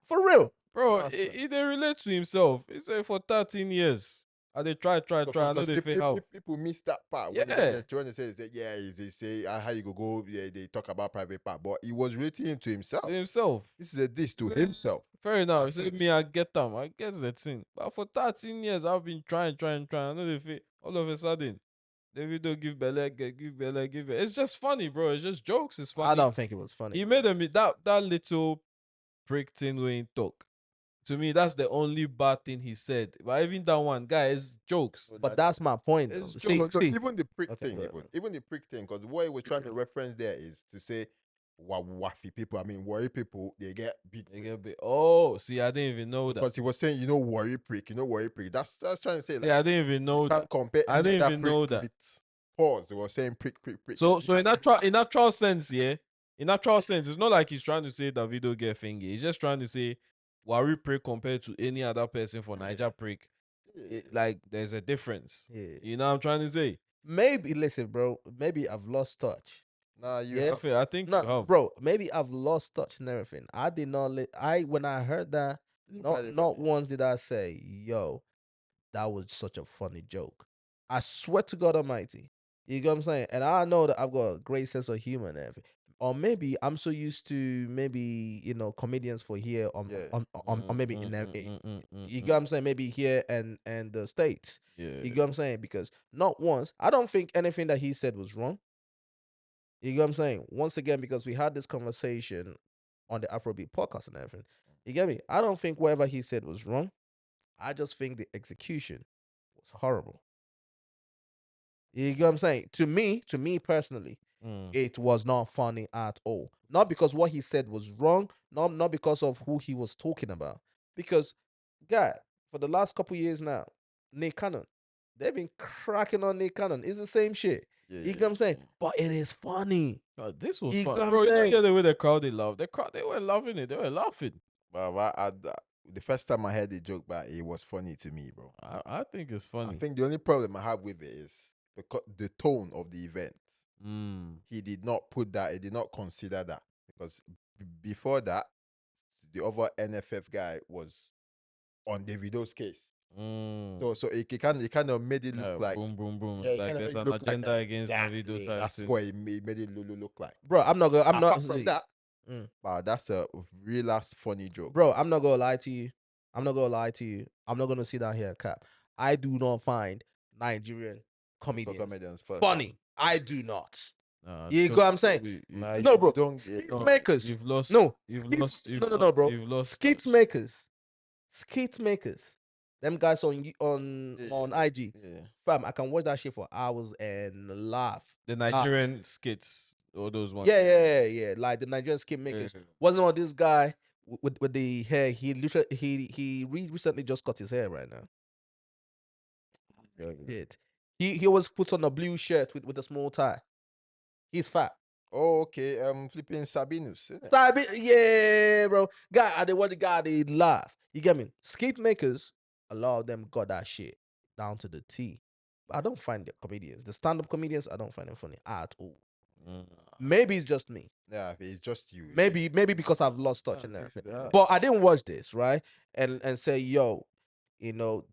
for real. Bro, That's he they relate to himself. He said for 13 years. And they try. I know Because they fake out. people miss that part. Yeah. When they say, they say how you go, they talk about private part. But he was relating to himself. To himself. This is a diss to himself. Fair enough. He That's said it. me, I get them. I get the thing. But for 13 years, I've been trying. I know they fake. All of a sudden, Davido give Bele. It's just funny, bro. It's just jokes. It's funny. I don't think it was funny. He made that little prick thing when he talk. To me, that's the only bad thing he said. But even that one, guy, is jokes. But that's my point. It's Though. true. See, Even the prick Okay, thing, go ahead. even the prick thing, because what he was trying to reference there is to say waffy people. I mean, worry people. They get big. They get big. Oh, see, I didn't even know that. Because he was saying, worry prick. Worry prick. That's trying to say. Like, Yeah, I didn't even know you that. can't compare. I any didn't other even know prick that. with pause. They were saying prick. So in natural sense, yeah. In natural sense, it's not like he's trying to say Davido get finger. He's just trying to say worry prick compared to any other person for Niger prick. Like there's a difference. Yeah. You know what I'm trying to say? Maybe listen, bro. Maybe I've lost touch. Nah, you. Yeah. I think you No, have. bro. Maybe I've lost touch and everything. I did not. When I heard that, not once did I say, "Yo, that was such a funny joke." I swear to God Almighty. You get what I'm saying? And I know that I've got a great sense of humor and everything. Or maybe I'm so used to comedians for here on maybe in you get what I'm saying, maybe here and the States. Yeah. You get what I'm saying? Because not once, I don't think anything that he said was wrong. You get what I'm saying? Once again, because we had this conversation on the Afrobeat podcast and everything. You get me? I don't think whatever he said was wrong. I just think the execution was horrible. You get what I'm saying? To me personally, it was not funny at all. Not because what he said was wrong, not because of who he was talking about. Because, God, for the last couple years now, Nick Cannon, they've been cracking on Nick Cannon. It's the same shit. You get what I'm saying? But it is funny. This was You fun. get what I'm Bro, you saying? know the way the crowd they love. The crowd, they were loving it. They were laughing. But the first time I heard the joke, but it was funny to me, bro. I think it's funny. I think the only problem I have with it is the tone of the event. He did not put that. He did not consider that because before that, the other NFF guy was on Davido's case. So he kind of made it look like boom. Yeah, Like there's an agenda against Davido. That's what he made it look like. Bro, I'm not Apart from that, Mm. wow, that's a real last funny joke. Bro, I'm not gonna lie to you. I'm not gonna sit down here and cap. I do not find Nigerian comedians funny. I do not. You get what I'm saying? No, bro. Skit makers. You've lost. No. You've skit- lost. You've no, lost, bro. You've lost. Skit makers. Them guys on IG. Yeah. Fam, I can watch that shit for hours and laugh. The Nigerian skits, all those ones. Yeah. Like the Nigerian skit makers. Wasn't all this guy with the hair? He literally he recently just cut his hair right now. Shit. He always puts on a blue shirt with a small tie. He's fat. Oh, okay. Flipping Sabinus. Yeah, bro. Guy, I want the guy they laugh. You get me? Skate makers, a lot of them got that shit down to the T. But I don't find the comedians, the stand-up comedians, I don't find them funny at all. Maybe it's just me. Yeah, it's just you. Maybe because I've lost touch and everything. But I didn't watch this, right? And say, yo,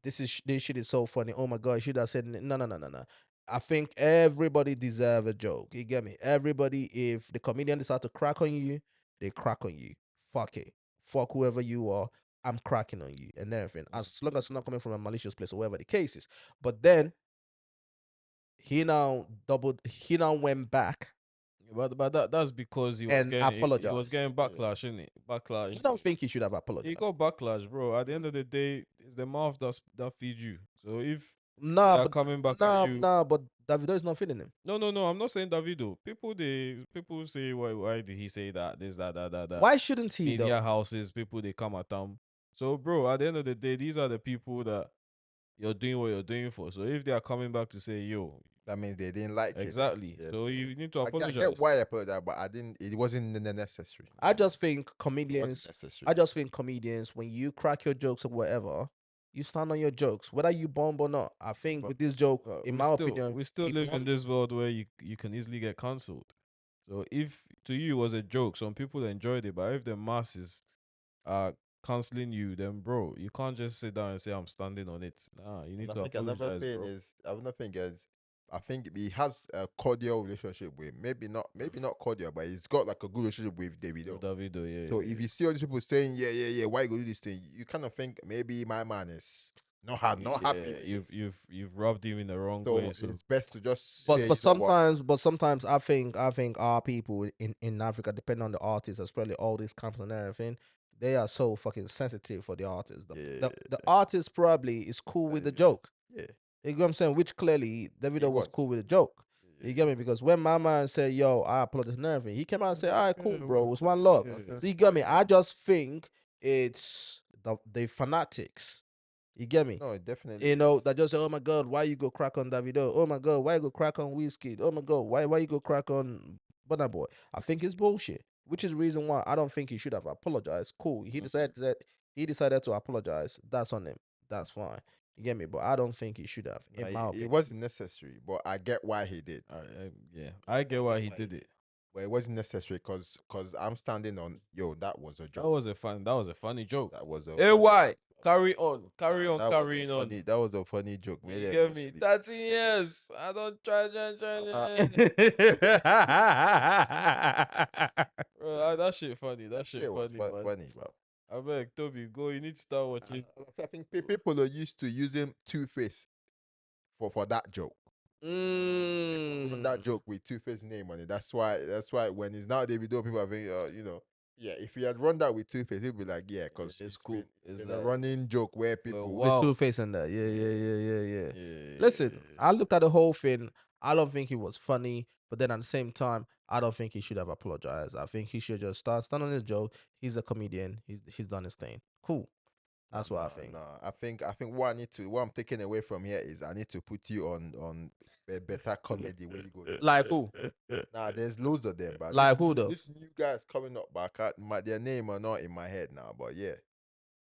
this shit is so funny. Oh my God, I should have said no. I think everybody deserves a joke. You get me? Everybody, if the comedian decides to crack on you, they crack on you. Fuck it. Fuck whoever you are. I'm cracking on you and everything. As long as it's not coming from a malicious place or whatever the case is. But then he now went back. But that's because he was And getting apologized. He was getting backlash, isn't it? Backlash. I don't think he should have apologized. He got backlash, bro. At the end of the day, it's the mouth that feeds you. So if Nah, they're but coming back at you, but Davido is not feeling him. no. I'm not saying Davido. People say why did he say that? This that. Why shouldn't he Media though? houses, people they come at them. So, bro, at the end of the day, these are the people that you're doing what you're doing for. So if they are coming back to say, yo, that means they didn't like exactly. it. So you need to I apologize. get why I apologize, but it wasn't necessary. I just think It wasn't comedians. necessary. I just think comedians, when you crack your jokes or whatever, you stand on your jokes, whether you bomb or not. I think with this joke, in my opinion, we still he live in bombed. this world where you can easily get cancelled. So if to you it was a joke, some people enjoyed it, but if the masses are canceling you, then bro, you can't just sit down and say I'm standing on it. Nah, you need I to think another apologize, thing bro. is another thing is I think he has a cordial relationship with maybe not cordial, but he's got like a good relationship with Davido. Davido, yeah. So if you see all these people saying yeah, why you go do this thing, you kind of think maybe my man is not happy. with this. You've rubbed him in the wrong So way. So it's best to just. But say, but you know what? sometimes I think our people in Africa, depending on the artist, especially all these camps and everything, they are so fucking sensitive for the artist. The artist probably is cool with the joke. Yeah. You know what I'm saying? Which clearly Davido was was. cool with the joke. You get me? Because when my man said, "Yo, I apologize and everything," he came out and said, "All right, cool, bro. It was one love." Yeah. So you get me? I just think it's the fanatics. You get me? No, it definitely. You know, is. that just say, "Oh my God, why you go crack on Davido? Oh my God, why you go crack on Whiskey? Oh my God, why you go crack on Burna Boy?" I think it's bullshit. Which is the reason why I don't think he should have apologized. Cool. He decided to apologize. That's on him. That's fine. You get me? But I don't think he should have, Nah, in my it opinion. wasn't necessary, but I get why he did. I get why he did it. But it wasn't necessary because I'm standing on that was a That joke. was a funny joke. That was a Hey, why? Carry on, that was a carrying on. funny- That was a funny joke. You Made get me? sleep. 13 years. I don't try. Bro, that shit funny. That shit was funny, man. funny, bro. I beg, Toby, go. You need to start watching. I think people are used to using Two-Face for that joke. That joke with Two-Face name on it. That's why when it's now Davido, people are thinking, if he had run that with Two-Face, he'd be like, yeah, because It's cool. It's It's been a like- running joke where people With Two-Face and that. Yeah. Listen, I looked at the whole thing. I don't think it was funny, but then at the same time, I don't think he should have apologized. I think he should just stand on his joke. He's a comedian. He's done his thing. Cool. That's what I think. No, I think what I'm taking away from here is I need to put you on a better comedy where you go. Like who? Nah, there's loads of them, but Like who though? This new guy's coming up, but their name are not in my head now. But yeah,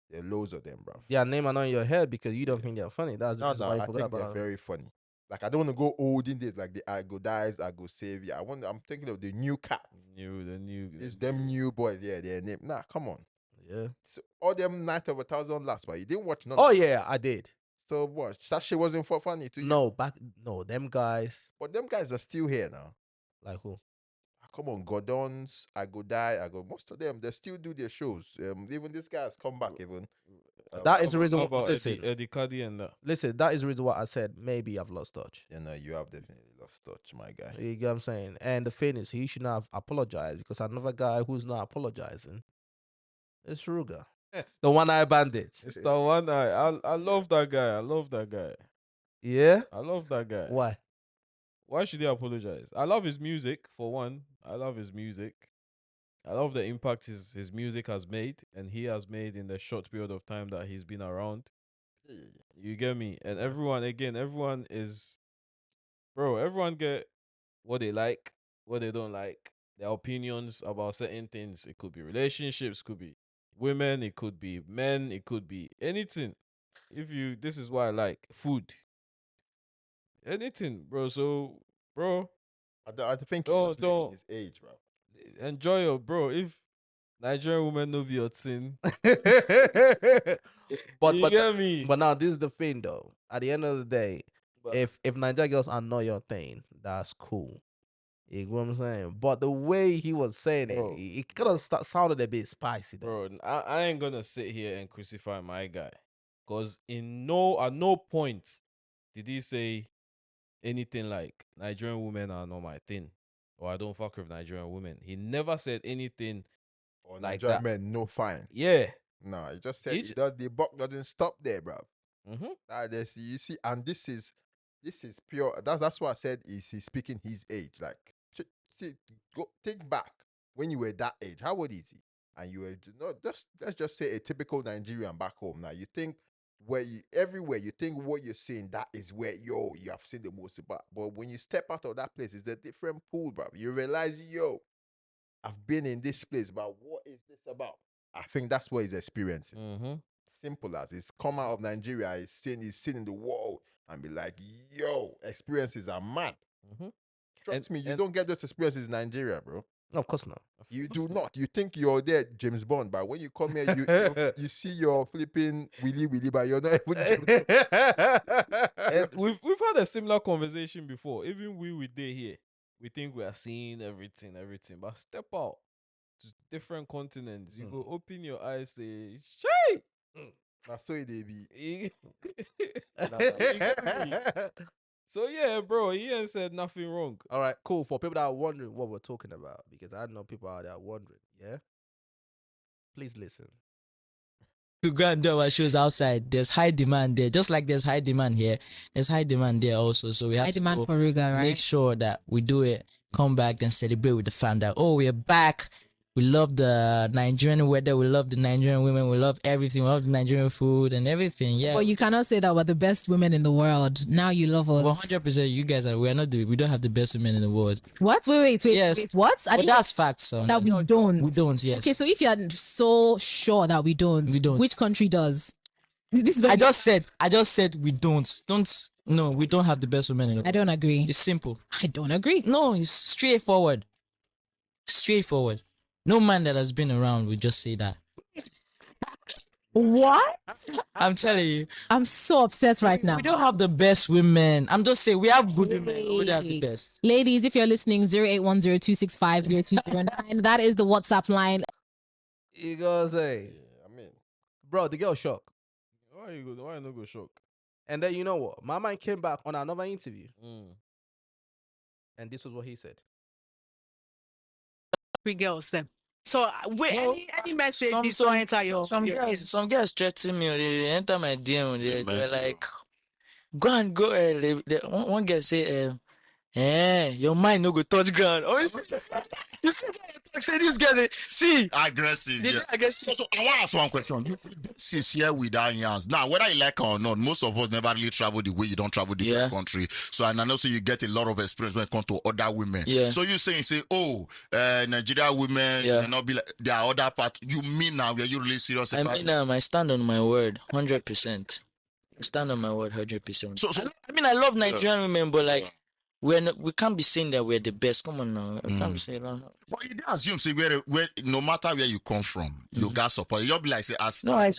there are loads of them, bro. Their name are not in your head because you don't think they're funny. That's the reason why you I forgot think they're about it. very funny. Like I don't want to go olden days like the I go dies, I go save you. I'm thinking of the new cat. The new. It's them new boys. Yeah, their name. Nah, come on. Yeah. So, all them Night of 1,000 Last, but you didn't watch none. Oh yeah, I did. So what? That shit wasn't for funny to you. No, them guys. But them guys are still here now. Like who? Come on, Gordons, I go die, I go. Most of them, they still do their shows. Even this guy has come back. Even That is the reason How why. about Listen, Eddie Cardi and that? listen. That is the reason why I said maybe I've lost touch. you have definitely lost touch, my guy. You get what I'm saying? And the thing is, he should not have apologized because another guy who's not apologizing is Ruger, the one-eye bandit. It's the one I love that guy. I love that guy. Yeah. I love that guy. Why? Why should he apologize? I love his music, for one. I love his music. I love the impact his music has made and he has made in the short period of time that he's been around. You get me? And everyone is, bro, everyone get what they like, what they don't like, their opinions about certain things. It could be relationships, could be women, it could be men, it could be anything. This is what I like, food. Anything, bro. So, bro, I think Don't- he's just don't- living his age, bro. enjoy your bro. If Nigerian women know your sin, but you get me. But now this is the thing though. At the end of the day, if Nigeria girls are not your thing, that's cool. You know what I'm saying? But the way he was saying Bro. it kind of sounded a bit spicy though. Bro, I ain't gonna sit here and crucify my guy, cause at no point did he say anything like Nigerian women are not my thing, or I don't fuck with Nigerian women. He never said anything. Or Like Nigerian that. men, no fine. Yeah. No, he just said Each- the buck doesn't stop there, bro. Mm-hmm. You see, and this is pure. That's why I said he's speaking his age. Like, go think back when you were that age. How old is he? And you were let's just say a typical Nigerian back home. Now you think everywhere you think what you're seeing, that is where you have seen the most about. But when you step out of that place, it's a different pool, bro. You realize, I've been in this place, but what is this about? I think that's what he's experiencing. Mm-hmm. Simple as it's come out of Nigeria, he's seen the world and be like, experiences are mad. Mm-hmm. Trust me, you don't get those experiences in Nigeria, bro. No, of course not. You do not. You think you're there, James Bond, but when you come here, you see your flipping Willy, but you're not even James And we've had a similar conversation before. Even we did here. We think we are seeing everything, but step out to different continents. You go open your eyes, say, "Shay." That's so they be. So yeah, bro, he ain't said nothing wrong. All right, cool. For people that are wondering what we're talking about, because I know people out there wondering, yeah? Please listen. to go and do our shows outside. There's high demand there, just like there's high demand here. There's high demand there also. So we have High to demand go for Ruga, right? make sure that we do it. Come back, then celebrate with the fam that we're back. We love the Nigerian weather. We love the Nigerian women. We love everything. We love the Nigerian food and everything. Yeah. But you cannot say that we're the best women in the world. Now you love us. 100%. You guys are. We are not. We don't have the best women in the world. What? Wait. Yes. Wait, what? But that's facts, son. That we don't. We don't. Yes. Okay, so if you're so sure that we don't, which country does? This is I just said we don't. No, we don't have the best women in the world. I don't agree. It's simple. I don't agree. No, it's straightforward. Straightforward. No man that has been around would just say that. What? I'm telling you. I'm so upset right now. We don't have the best women. I'm just saying we have good women. We don't have the best. Ladies, if you're listening, 0810-265-0209. That is the WhatsApp line. You gotta say, bro, the girl shocked. Why no go shock? And then you know what? My man came back on another interview, and this was what he said. We girls them. So any message this will enter your some girls threaten me or they enter my DM. They're like, go and go. One girl say, your mind no go touch ground. Oh, you see, say this guy. See, aggressive. Yeah. Aggressive. So I want to ask one question. You sincere with that hands. Now, whether you like it or not, most of us never really travel the way you don't travel different country. So and I know so you get a lot of experience when it comes to other women. Yeah. So you say, Nigeria women, they not be like there are other parts. You mean now? Are you really serious? I mean, I stand on my word, 100%. I stand on my word, 100%. So I love Nigerian women, but like. We can't be saying that we're the best. Come on now. We can't be saying that. But you assume say where no matter where you come from, you got support. You'll be like say I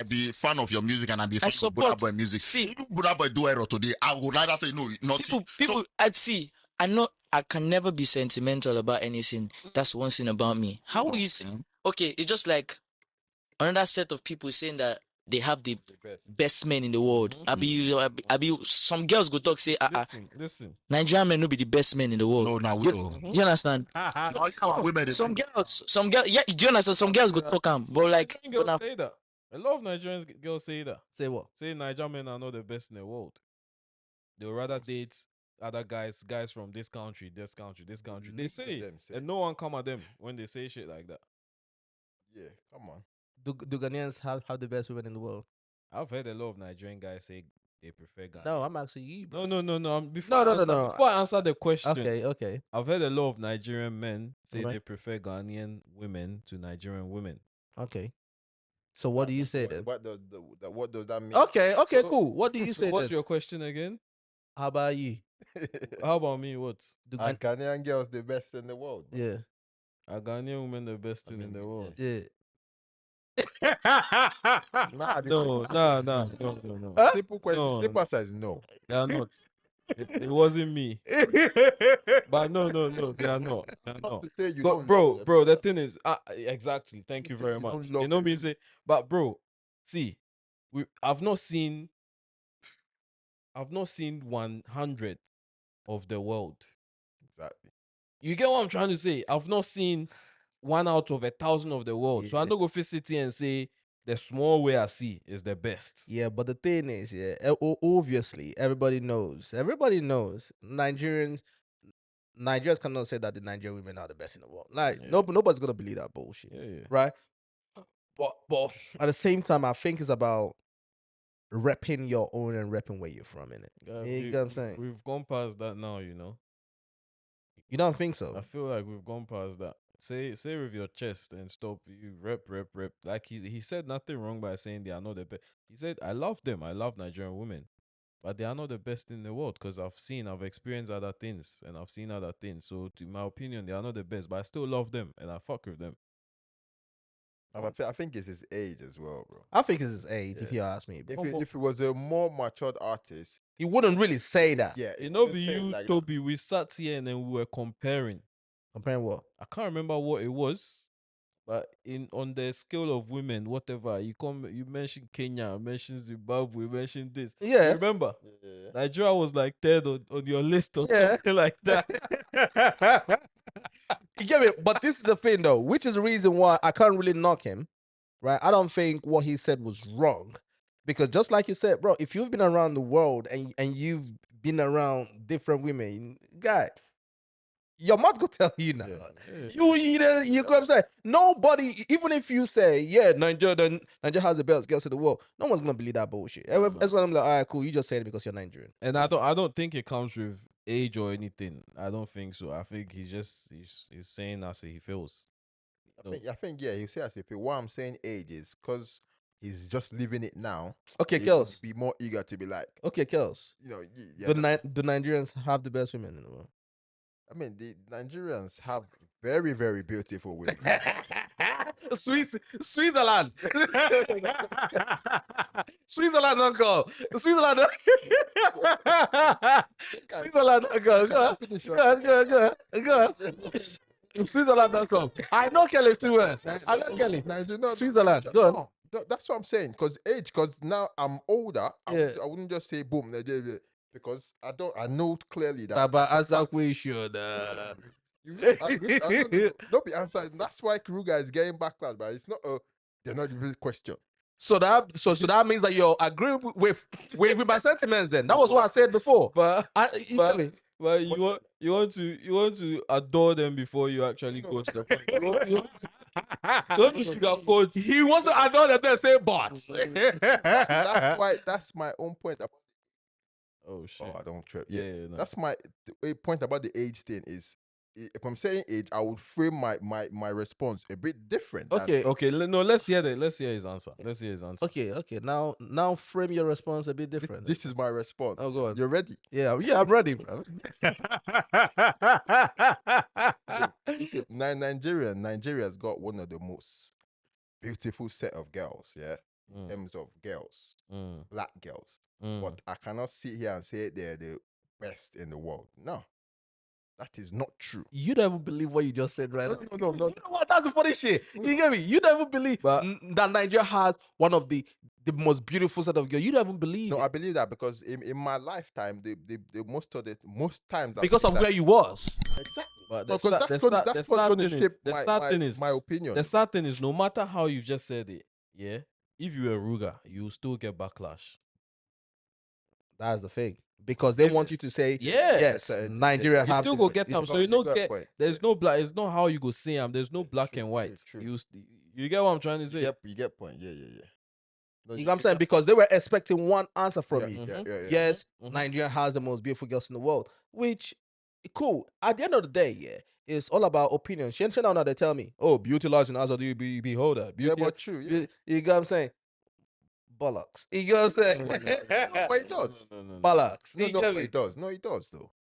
be a fan of your music and I be a fan of Burna Boy music. See, Burna Boy do error today. I would rather say no, not people. I'd see. I can never be sentimental about anything. That's one thing about me. How will you say? Okay, it's just like another set of people saying that they have the best men in the world. I be some girls go talk say listen. Nigerian men no be the best men in the world. No, now we do you understand? Some girls, yeah, do you understand? Some girls go talk but like girls say that. A lot of Nigerian girls say that. Say what? Say Nigerian men are not the best in the world. They would rather date other guys from this country. They say and no one come at them when they say shit like that. Yeah, come on. Do Ghanaians have the best women in the world? I've heard a lot of Nigerian guys say they prefer Ghana. No, I'm actually you. No. Before I answer the question, okay. I've heard a lot of Nigerian men say they prefer Ghanaian women to Nigerian women. Okay. So what do you say then? What does that mean? Okay, cool. What do you say? What's your question again? How about you? How about me? What? Are Ghanaian girls the best in the world? Bro? Yeah. Are Ghanaian women the best in the world? Yeah. No. Simple question. Simple answer is no. They are not. It wasn't me. But no, they are not. Bro, the thing is, exactly. Thank you very much. You know me say, but bro, see, I've not seen 100 of the world. Exactly. You get what I'm trying to say? I've not seen 1 out of 1,000 of the world. Yeah. So I don't go fit city and say the small way I see is the best. Yeah, but the thing is, obviously, everybody knows. Nigerians cannot say that the Nigerian women are the best in the world. Like, nobody's going to believe that bullshit. Yeah. Right? But at the same time, I think it's about repping your own and repping where you're from, innit? You know what I'm saying? We've gone past that now, you know. You don't think so? I feel like we've gone past that. Say with your chest and stop. You rep. Like he said nothing wrong by saying they are not the best. He said, I love them. I love Nigerian women. But they are not the best in the world because I've experienced other things and I've seen other things. So to my opinion, they are not the best. But I still love them and I fuck with them. I think it's his age as well, bro. I think it's his age, if you ask me. If it was a more matured artist, he wouldn't really say that. Yeah, you know, Toby, we sat here and then we were comparing. Comparing what? I can't remember what it was, but on the scale of women, whatever, you mentioned Kenya, mentioned Zimbabwe, mentioned this. Yeah. You remember? Yeah. Nigeria was like third on your list or something like that. You get me? But this is the thing though, which is the reason why I can't really knock him. right? I don't think what he said was wrong, because just like you said, bro, if you've been around the world and you've been around different women, guy, your mouth go tell you now. You know what I'm saying? Nobody, even if you say, yeah, Nigeria has the best girls in the world, no one's gonna believe that bullshit. That's why I'm like, all right, cool. You just said it because you're Nigerian. And I don't think it comes with age or anything. I don't think so. I think he's saying as he feels. I think yeah, he says if what I'm saying age is because he's just living it now. Okay, he Kels. would be more eager to be like, okay, Kels. you know, Do Nigerians have the best women in the world? I mean, the Nigerians have very, very beautiful women. Switzerland. Switzerland don't go. Switzerland don't Switzerland don't go. Go. Switzerland don't come. I know Kelly too well. I know Kelly. Switzerland. Go. No, that's what I'm saying. Because age, because now I'm older. I wouldn't just say boom, Nigeria, because I know clearly that. But as that we should. Don't be answering. That's why Kruger is getting backlash, but it's not they're not the real question. So that means that you're agreeing with my sentiments. Then that was what I said before. But you want to adore them before you actually go to the point. You want to sugarcoat. He wants to adore them. Then say but. That's my own point about. Oh shit! Oh, I don't trip. Yeah. No. That's my point about the age thing. Is if I'm saying age, I would frame my response a bit different. Okay. No, let's hear his answer. Okay. Now frame your response a bit different. This is my response. Oh, go on. You're ready? Yeah, I'm ready, bro. Listen, Nigeria's got one of the most beautiful set of girls. Yeah, in terms of girls, black girls. But I cannot sit here and say they're the best in the world. No. That is not true. You don't even believe what you just said, right? No. You know what? That's the funny shit. You get me? You don't even believe that Nigeria has one of the most beautiful set of girls. You don't even believe. No, I believe that because in my lifetime, the most times because of where you was. Exactly. But that's what's going to shape my opinion. The sad thing is, no matter how you just said it, yeah, if you were Ruga, you still get backlash. That's the thing. Because they want you to say, yes, Nigeria you have still go get them. So you don't get, there's no black, it's not how you go see them. There's no black and white. You get what I'm trying to say? Yep, you get point. Yeah. No, you know what I'm saying? Because they were expecting one answer from you. Yeah. Yes, Nigeria has the most beautiful girls in the world, which, cool. At the end of the day, it's all about opinion. Now they tell me, oh, beauty lies in the eyes of the beholder. Yeah, but true. Yeah. You get what I'm saying? Bollocks. You get what I'm saying? No, but it does. Bollocks. No, it does though.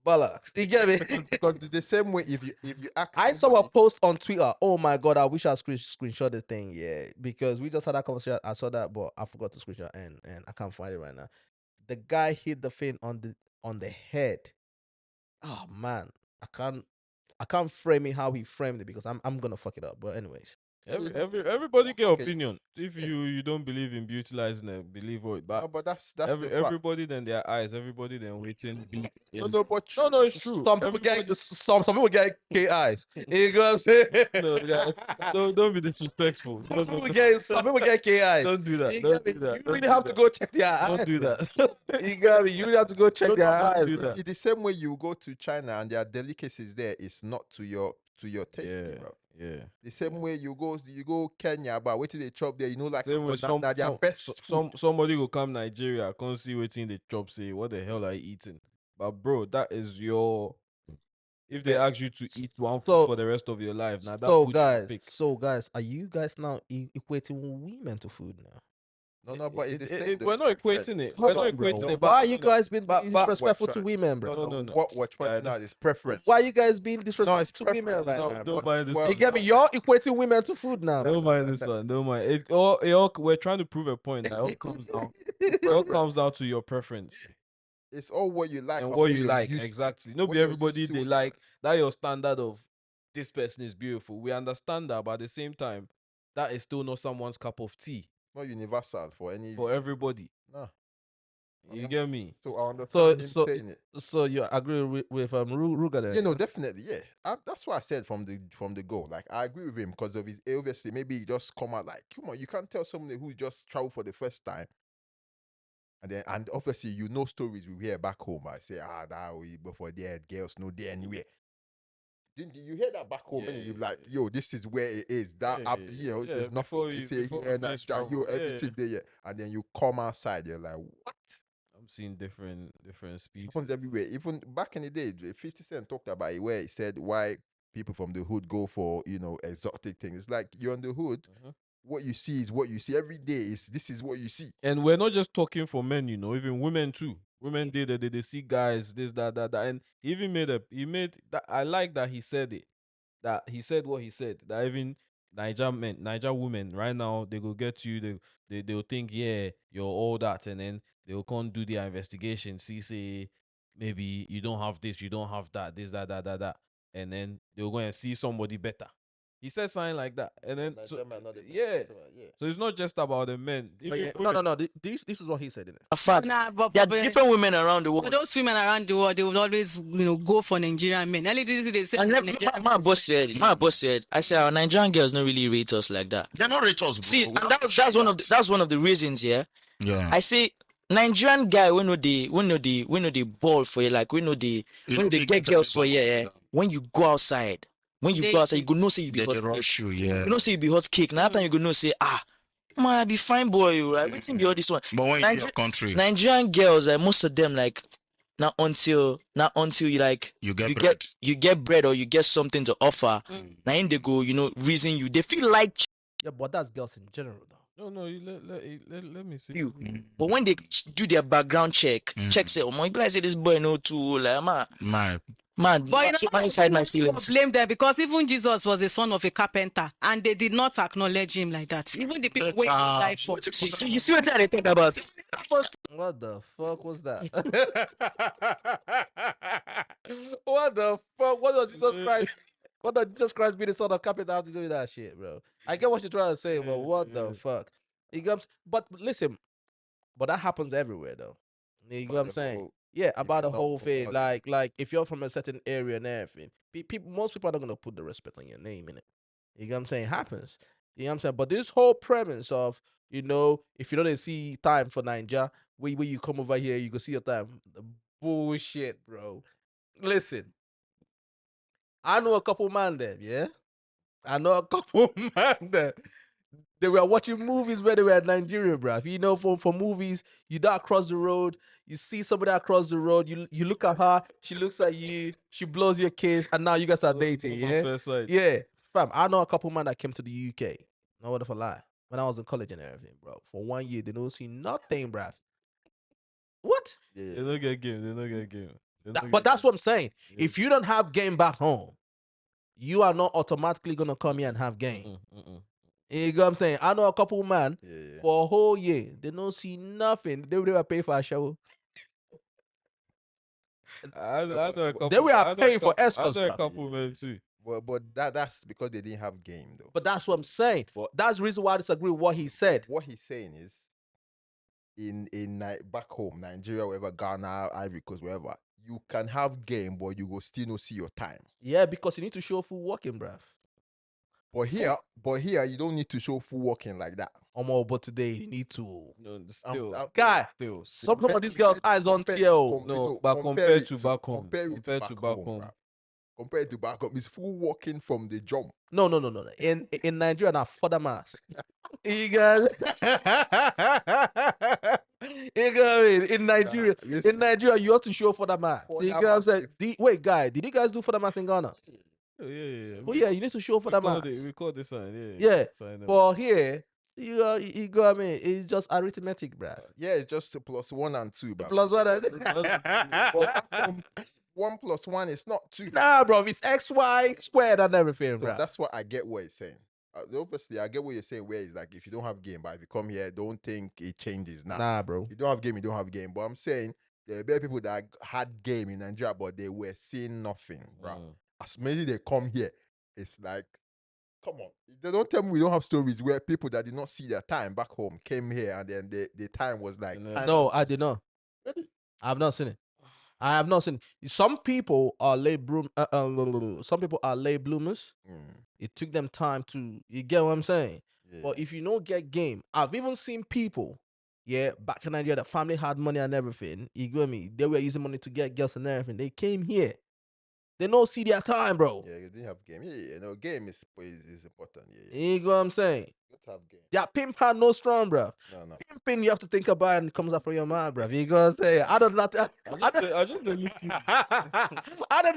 Bollocks. You get me? because the same way if you ask I saw a post on Twitter. Oh my god, I wish I screenshot the thing. Yeah, because we just had that conversation. I saw that, but I forgot to screenshot and I can't find it right now. The guy hit the thing on the head. Oh man, I can't frame it how he framed it because I'm gonna fuck it up. But anyways. Everybody get opinion. If you don't believe in beautilizing them, believe what. But that's everybody then their eyes. Everybody then waiting. No, it's true. Some people get K eyes. You know what I'm saying? No, guys, don't be disrespectful. Some people get K eyes. Don't do that. You really have to go check their eyes. Don't do that. You got me. You really have to go check their eyes. It's the same way you go to China and their delicacies there is not to your taste, bro. Yeah. The same way you go Kenya, but wait till they chop there, like somebody will come Nigeria, can't see waiting the chop, say what the hell are you eating? But bro, that is your. If they ask you to eat one food for the rest of your life, now that so guys, are you guys now equating women to food now? No, but we're not equating it. We're not equating it. Why are you guys being disrespectful to women, bro? No. What we're trying now is preference. Why are you guys being disrespectful to women? Don't mind this. You get me? You're equating women to food now. Don't mind this one. Don't mind. We're trying to prove a point. That it all comes down to your preference. It's all what you like and what you like. Exactly. Not be everybody they like. That your standard of this person is beautiful. We understand that, but at the same time, that is still not someone's cup of tea. Not universal for everybody. No. You get me? So I understand him So saying it. so you agree with Ruga then? You know, definitely, yeah. That's what I said from the go. Like, I agree with him because of his, obviously, maybe he just come out like, come on, you can't tell somebody who just traveled for the first time. And obviously, you know stories we hear back home. I say, that we before there, girls no there anywhere. Didn't you hear that back home? And you're like, yo, this is where it is. That up, there's nothing to say here. Everything there, yeah. And then you come outside, you're like, what? I'm seeing different species. Happens everywhere. Even back in the day, 50 Cent talked about it where he said why people from the hood go for, exotic things. It's like, you're in the hood. What you see is what you see every day. This is what you see. And we're not just talking for men, even women too. Women they see guys, this, that, and he even made that. I like that he said it. That he said what he said. That even Niger women right now, they go get you, they'll think, yeah, you're all that, and then they'll come do their investigation, say maybe you don't have this, you don't have that, this, that, and then they'll go and see somebody better. He said something like that, and then so it's not just about the men. No. This is what he said in it. A fact. There are different women around the world. For those women around the world, they would always, go for Nigerian men. Early this they say my boss said, I said our Nigerian girls don't really rate us like that. They don't rate us, bro. See, and that's one of the reasons, yeah. Yeah. I say Nigerian guy when they ball for you, like when they get girls for you, yeah. When you go outside. When you go outside, you go no say you be hot cake. You know say you be hot cake. Now time you go no say man, I be fine boy, right? Waiting be all this one. But when you your country, Nigerian girls, like most of them, like not until you like you get bread or you get something to offer. Now in they go, reason you. They feel like Yeah, but that's girls in general though. No, let me see. you. But when they do their background check say, oh my, I say this boy no too, like man, but inside my feelings. Blame them because even Jesus was the son of a carpenter and they did not acknowledge him like that. Even the people waiting die for. You see what they talk about? What the fuck was that? What the fuck? What does Jesus Christ? What does Jesus Christ be the son of carpenter have to do with that shit, bro? I get what you're trying to say, but what the fuck? But listen, but that happens everywhere though. You know what I'm saying? Yeah, about the whole thing. Like if you're from a certain area and everything, most people are not gonna put the respect on your name in it. You know what I'm saying? It happens. You know what I'm saying? But this whole premise of, if you don't see time for Niger, when you come over here, you go see your time. The bullshit, bro. Listen, I know a couple man there, yeah? I know a couple man there. They were watching movies where they were in Nigeria, bro. You know, for movies, you don't cross the road, you see somebody across the road, you look at her, she looks at you, she blows your kiss, and now you guys are dating, yeah? Yeah. Fam, I know a couple man that came to the UK. No word of a lie. When I was in college and everything, bro. For 1 year, they don't see nothing, bruv. What? They don't get game. But that's what I'm saying. Yeah. If you don't have game back home, you are not automatically gonna come here and have game. You know what I'm saying? I know a couple man for a whole year, they don't see nothing. They would never pay for a show. They were paying for escorts. I know a couple men too. But that's because they didn't have game though. But that's what I'm saying. That's the reason why I disagree with what he said. What he's saying is, in back home, Nigeria, wherever, Ghana, Ivory Coast, wherever, you can have game, but you go still not see your time. Yeah, because you need to show full working, bruv. But here, you don't need to show full working like that. But today you need to. No, still, some of these girls' eyes on TL. No, but compared to back home, compared to back home, it's full working from the jump. No. In Nigeria, now for the mask. You guys, in Nigeria, you have to show for the mask. You know what I'm saying? Wait, guy, did you guys do for the mask in Ghana? Yeah. Oh yeah, you need to show for the mask. We call this sign, yeah. For here, you go. I mean, it's just arithmetic, bruh. Yeah, it's just +1 and 2, bro. +1 and 1 + 1 is not 2. Nah, bro, it's XY squared and everything, so bro. That's what I get what he's saying. Obviously, I get what you're saying, where it's like, if you don't have game, but if you come here, don't think it changes. Nah, bro. You don't have game, you don't have game. But I'm saying, there are people that had game in Nigeria, but they were seeing nothing, bro. As many they come here, it's like, come on. They don't tell me we don't have stories where people that did not see their time back home came here and then the time was like... No, I did not. I have not seen it. I have not seen it. Some people are some people are late bloomers. It took them time to. You get what I'm saying? Yeah. But if you don't get game, I've even seen people. Yeah, back in Nigeria, the family had money and everything. You get me? They were using money to get girls and everything. They came here. They don't see their time, bro. Yeah, you didn't have game. Yeah. No, game is important. Yeah. You know what I'm saying? Good to have game. That pimp had no strong, bro. No. Pimping, you have to think about it and it comes out from your mind, bro. You know what I'm saying? I don't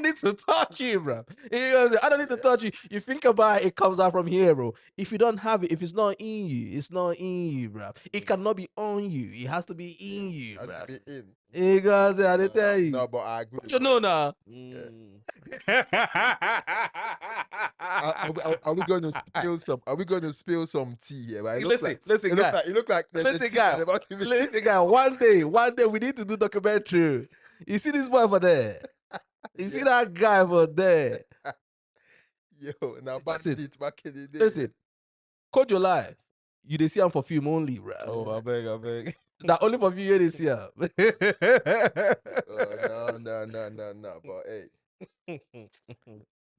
need to touch you, bro. You know what I'm saying? I don't need to touch you. You think about it, it comes out from here, bro. If you don't have it, if it's not in you, it's not in you, bro. It cannot be on you. It has to be in you, bro. You know what I'm saying? I didn't tell you. No, but I agree. But you know now. Are we going to spill some? Are we going to spill some tea here? Right? Listen, guy. You look like Listen, guy. One day, we need to do documentary. You see this boy over there? You see that guy over there? Yo, now back in the day. Listen, Code Your Life. You dey see him for film only, bro. Oh, I beg. That only for you this year. No. But hey,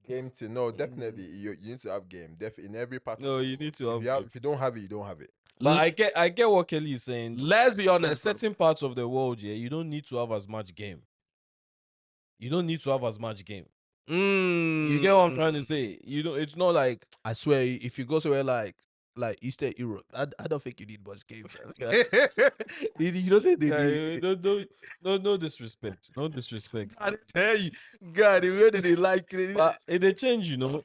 game to no, definitely you need to have game. In every part. No, you need to have. If you don't have it, you don't have it. But I get what Kelly is saying. Let's be honest. There's certain parts of the world, yeah, you don't need to have as much game. You don't need to have as much game. You get what I'm trying to say? You know, it's not like, I swear, if you go somewhere like Eastern Europe, I don't think you need much game. You don't think they need. No disrespect. No disrespect. I tell you, God, the way they like it. But they change, you know.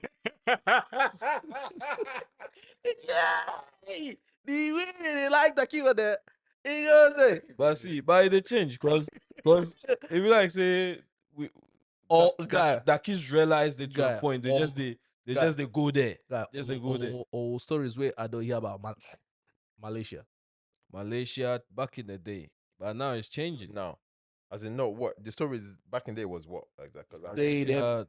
The way they like the keyword there. You know what I'm saying? But see, but they change because if you like say that kids realize they to a point, they just go there. Just they go there. Or stories where I don't hear about Malaysia. Malaysia back in the day, but now it's changing. Now, as in, no, what the stories back in the day was what exactly?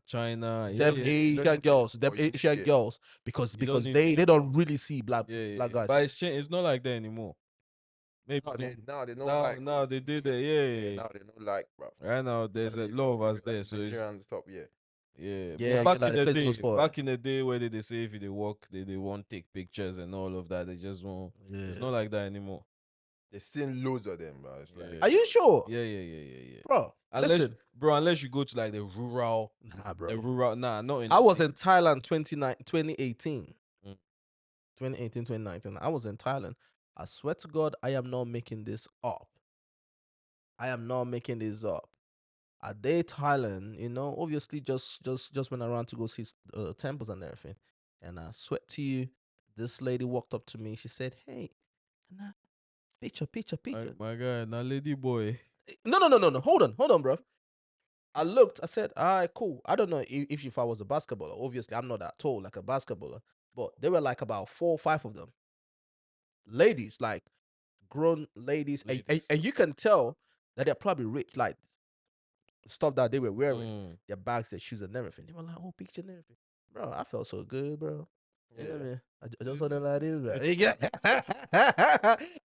China, them Asian girls, because they don't really see black guys. But it's not like that anymore. Maybe now they don't like. Now they did it, Now they don't like, bro. Right now, there's a lot of us there, so it's top, yeah. Back in the day, where they say if they walk, they won't take pictures and all of that. They just won't. Yeah. It's not like that anymore. There's still loads of them, bro. Like, are you sure? Yeah. Bro, unless you go to like the rural, not in. I was in Thailand 2018. 2018, 2019. I was in Thailand. I swear to God, I am not making this up. At day Thailand, you know, obviously just went around to go see temples and everything. And I swear to you, this lady walked up to me. She said, "Hey, picture. My God, now lady boy." No. Hold on, bro. I looked. I said, "All right, cool." I don't know if I was a basketballer. Obviously, I'm not that tall like a basketballer. But there were like about 4 or 5 of them. Ladies, like grown ladies. And you can tell that they're probably rich, like stuff that they were wearing, their bags, their shoes, and everything. They were like, "Oh, picture and everything." Bro, I felt so good, bro. Yeah, man. I just want to lie in, bro. I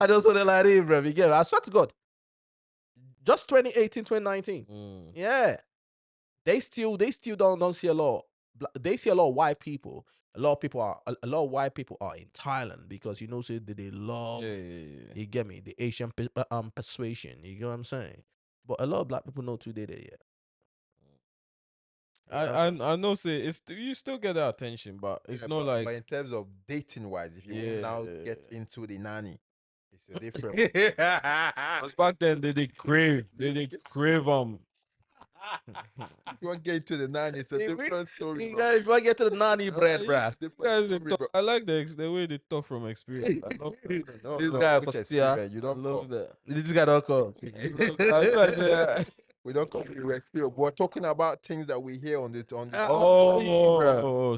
just want to lie in, bro. I swear to God, just 2018, 2019. Yeah, they still don't see a lot. They see a lot of white people. A lot of white people are in Thailand because, you know, say that they love, you get me, the Asian persuasion. You get what I'm saying? But a lot of black people know too they there yet. I know, say you still get that attention, but it's not like. But in terms of dating wise, if you now get into the nanny, it's a different. Because back then they crave If you want to get into the nanny, it's a different story. If you want to get to the nanny bread, bruh. I like the way they talk from experience. I love this guy for Ceasar. You don't love that. This guy don't come. We don't come to experience. We're talking about things that we hear on this.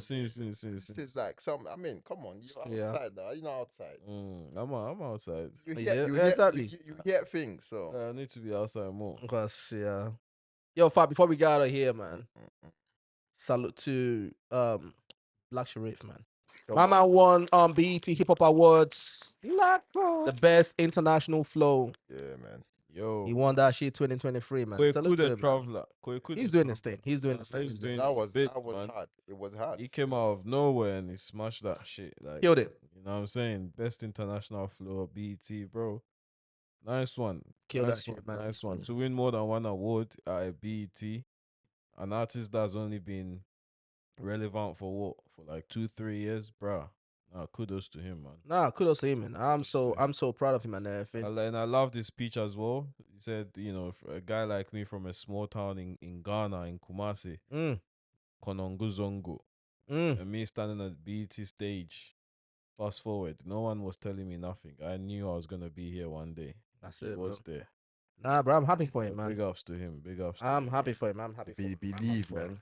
See. It's like some. I mean, come on. You're outside now. You're not outside. I'm outside. You hear things. So I need to be outside more. Because yo, Fab, before we get out of here, man, salute to Black Sherif, man. My man won BET Hip Hop Awards. The best international flow. Yeah, man. Yo, He won that shit 2023, man. Kweku Salute to the him, man. Traveler. He's doing his thing. He's doing his thing. He's doing That his was bit, man. man. Hard. It was hard. He came out of nowhere and he smashed that shit. Like, Killed it. You know what I'm saying? Best international flow, BET, bro. Nice one. Killed nice that one. shit, man. Nice one. To win more than one award at a BET, an artist that's only been relevant for what? For like 2-3 years, bruh. Nah, kudos to him, man. Nah, kudos to him, man. I'm so proud of him and everything. And I love this speech as well. He said, you know, for a guy like me from a small town in Ghana, in Kumasi, Kononguzongo, and me standing at the BET stage, fast forward, no one was telling me nothing. I knew I was going to be here one day. That's it. Was there. Nah, bro, I'm happy for him, man. Big ups to him. Big ups. I'm happy for him. I'm happy for him. Believe, man.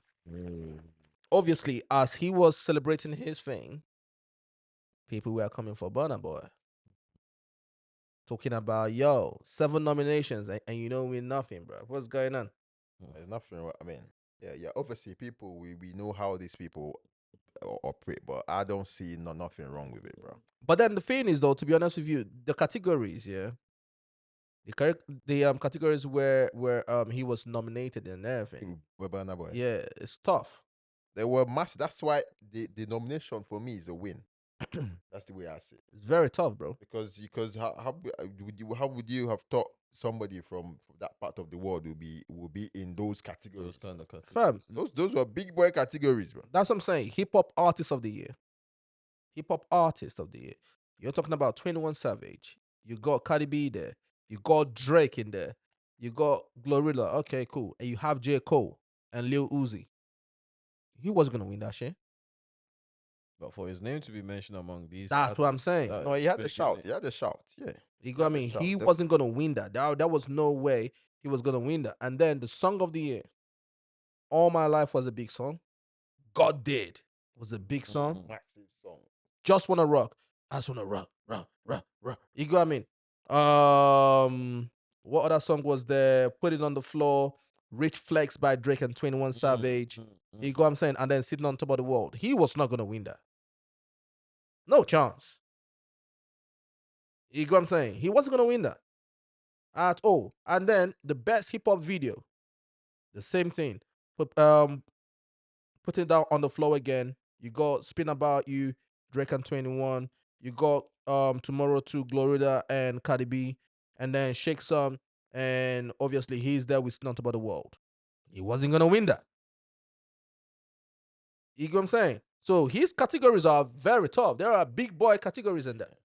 Obviously, as he was celebrating his thing, people were coming for Burna Boy. Talking about, 7 nominations and you don't win nothing, bro. What's going on? There's nothing. I mean, yeah. Obviously, people we know how these people operate, but I don't see nothing wrong with it, bro. But then the thing is, though, to be honest with you, the categories, the categories where he was nominated and everything. Burna Boy. Yeah, it's tough. They were massive. That's why the nomination for me is a win. That's the way I see it. It's very tough, bro. Because how would you have thought somebody from that part of the world will be in those categories? Those kind of categories. Fam, those were big boy categories, bro. That's what I'm saying. Hip hop artist of the year. Hip hop artist of the year. You're talking about 21 Savage. You got Cardi B there. You got Drake in there. You got Glorilla. Okay, cool. And you have J. Cole and Lil Uzi. He wasn't gonna win that shit. But for his name to be mentioned among these, That's what I'm saying. No, he had the shout. He had the shout. Yeah. You got me. He wasn't gonna win that. That was no way he was gonna win that. And then the song of the year, All My Life was a big song. God Did was a big song. Massive song. Just Wanna Rock. I just wanna rock. You got me. What other song was there? Put It on the Floor. Rich Flex by Drake and 21 Savage. You got what I'm saying? And then Sitting on Top of the World. He was not gonna win that. No chance. You got what I'm saying? He wasn't gonna win that at all. And then the best hip hop video, the same thing. Putting It Down on the Floor again. You got Spin About You, Drake and 21. You got Tomorrow 2, Glorilla and Cardi B, and then Shake Some, and obviously he's there with Not About the World. He wasn't gonna win that. You get what I'm saying? So his categories are very tough. There are big boy categories in there.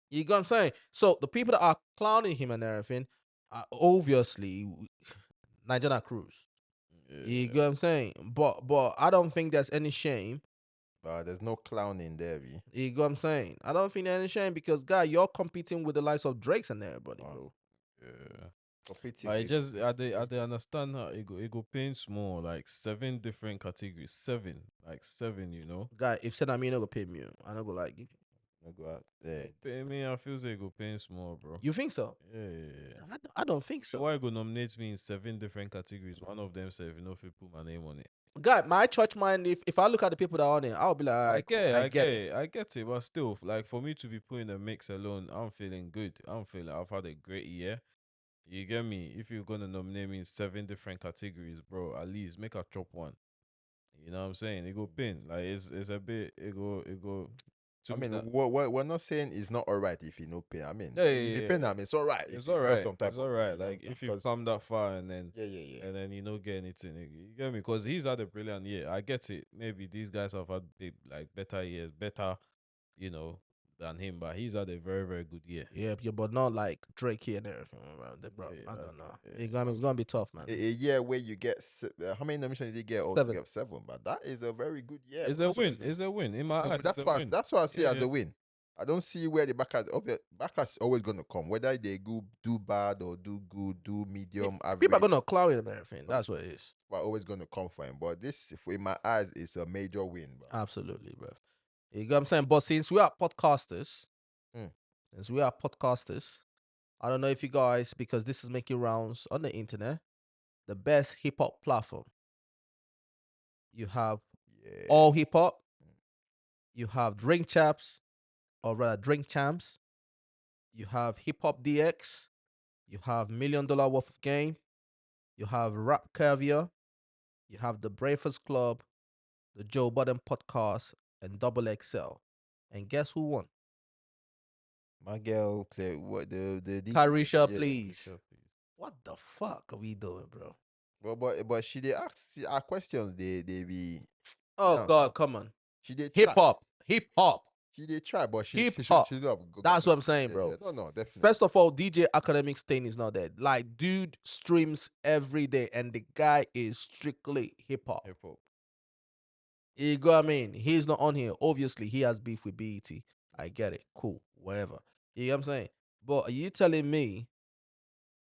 You get what I'm saying? So the people that are clowning him and everything are obviously Nigerian crews. You get what I'm saying? But I don't think there's any shame. There's no clowning there, V. You get what I'm saying? I don't think there's any shame because, guy, you're competing with the likes of Drakes and everybody, bro. Yeah. Competing I with- just I they understand how it go paint small, like 7 different categories. 7. Like 7, you know. Guy, if said me, no go pay me. I don't go like you. No go out there. Pay me, I feel say go paint small, bro. You think so? Yeah. I don't think so. Why go nominate me in 7 different categories? One of them say, you know, if you put my name on it. Guy, my church mind, if I look at the people that are on it, I'll be like, I I get it, but still, like for me to be put in a mix alone, I'm feeling good. I'm feeling I've had a great year. You get me? If you're gonna nominate me in 7 different categories, bro, at least make a chop one. You know what I'm saying? It go pin. Like it's a bit it go I mean, we're not saying it's not all right if you no pay. I mean, Yeah, if you pay, I mean, it's all right. It's all right. It's all right. Like if you've come that far and then and then you don't get anything, you get me? Because he's had a brilliant year. I get it. Maybe these guys have had like better years, better, you know, than him, but he's had a very, very good year. Yeah, but not like Drake here and everything around there, bro. I don't know. It's gonna be tough, man. A year where you get how many nominations did you get? 7. But that is a very good year. It's a win. It's a win. In my eyes, that's what I see as a win. I don't see where the backlash is always going to come. Whether they do bad or do good, do medium, average. People are gonna clown him and everything. That's what it is. But always going to come for him. But this, in my eyes, is a major win, bro. Absolutely, bro. You know what I'm saying? But since we are podcasters, I don't know if you guys, because this is making rounds on the internet, the best hip hop platform. You have All Hip Hop. You have Drink Champs, or rather Drink Champs. You have Hip Hop DX. You have $1 million worth of game. You have Rap Caviar. You have the Breakfast Club, the Joe Budden podcast, and Double XL. And guess who won? My girl, what the Carisha, yeah. please. What the fuck are we doing, bro? But she they ask our questions. They be. Oh Yeah, God, come on. She did Hip hop. She did try, but she Hip should hop. have. That's what I'm saying, bro. Yeah, no, definitely. First of all, DJ Academic Stain is not dead. Like, dude streams every day, and the guy is strictly hip hop. You go, what I mean? He's not on here. Obviously, he has beef with BET. I get it. Cool. Whatever. You know what I'm saying? But are you telling me,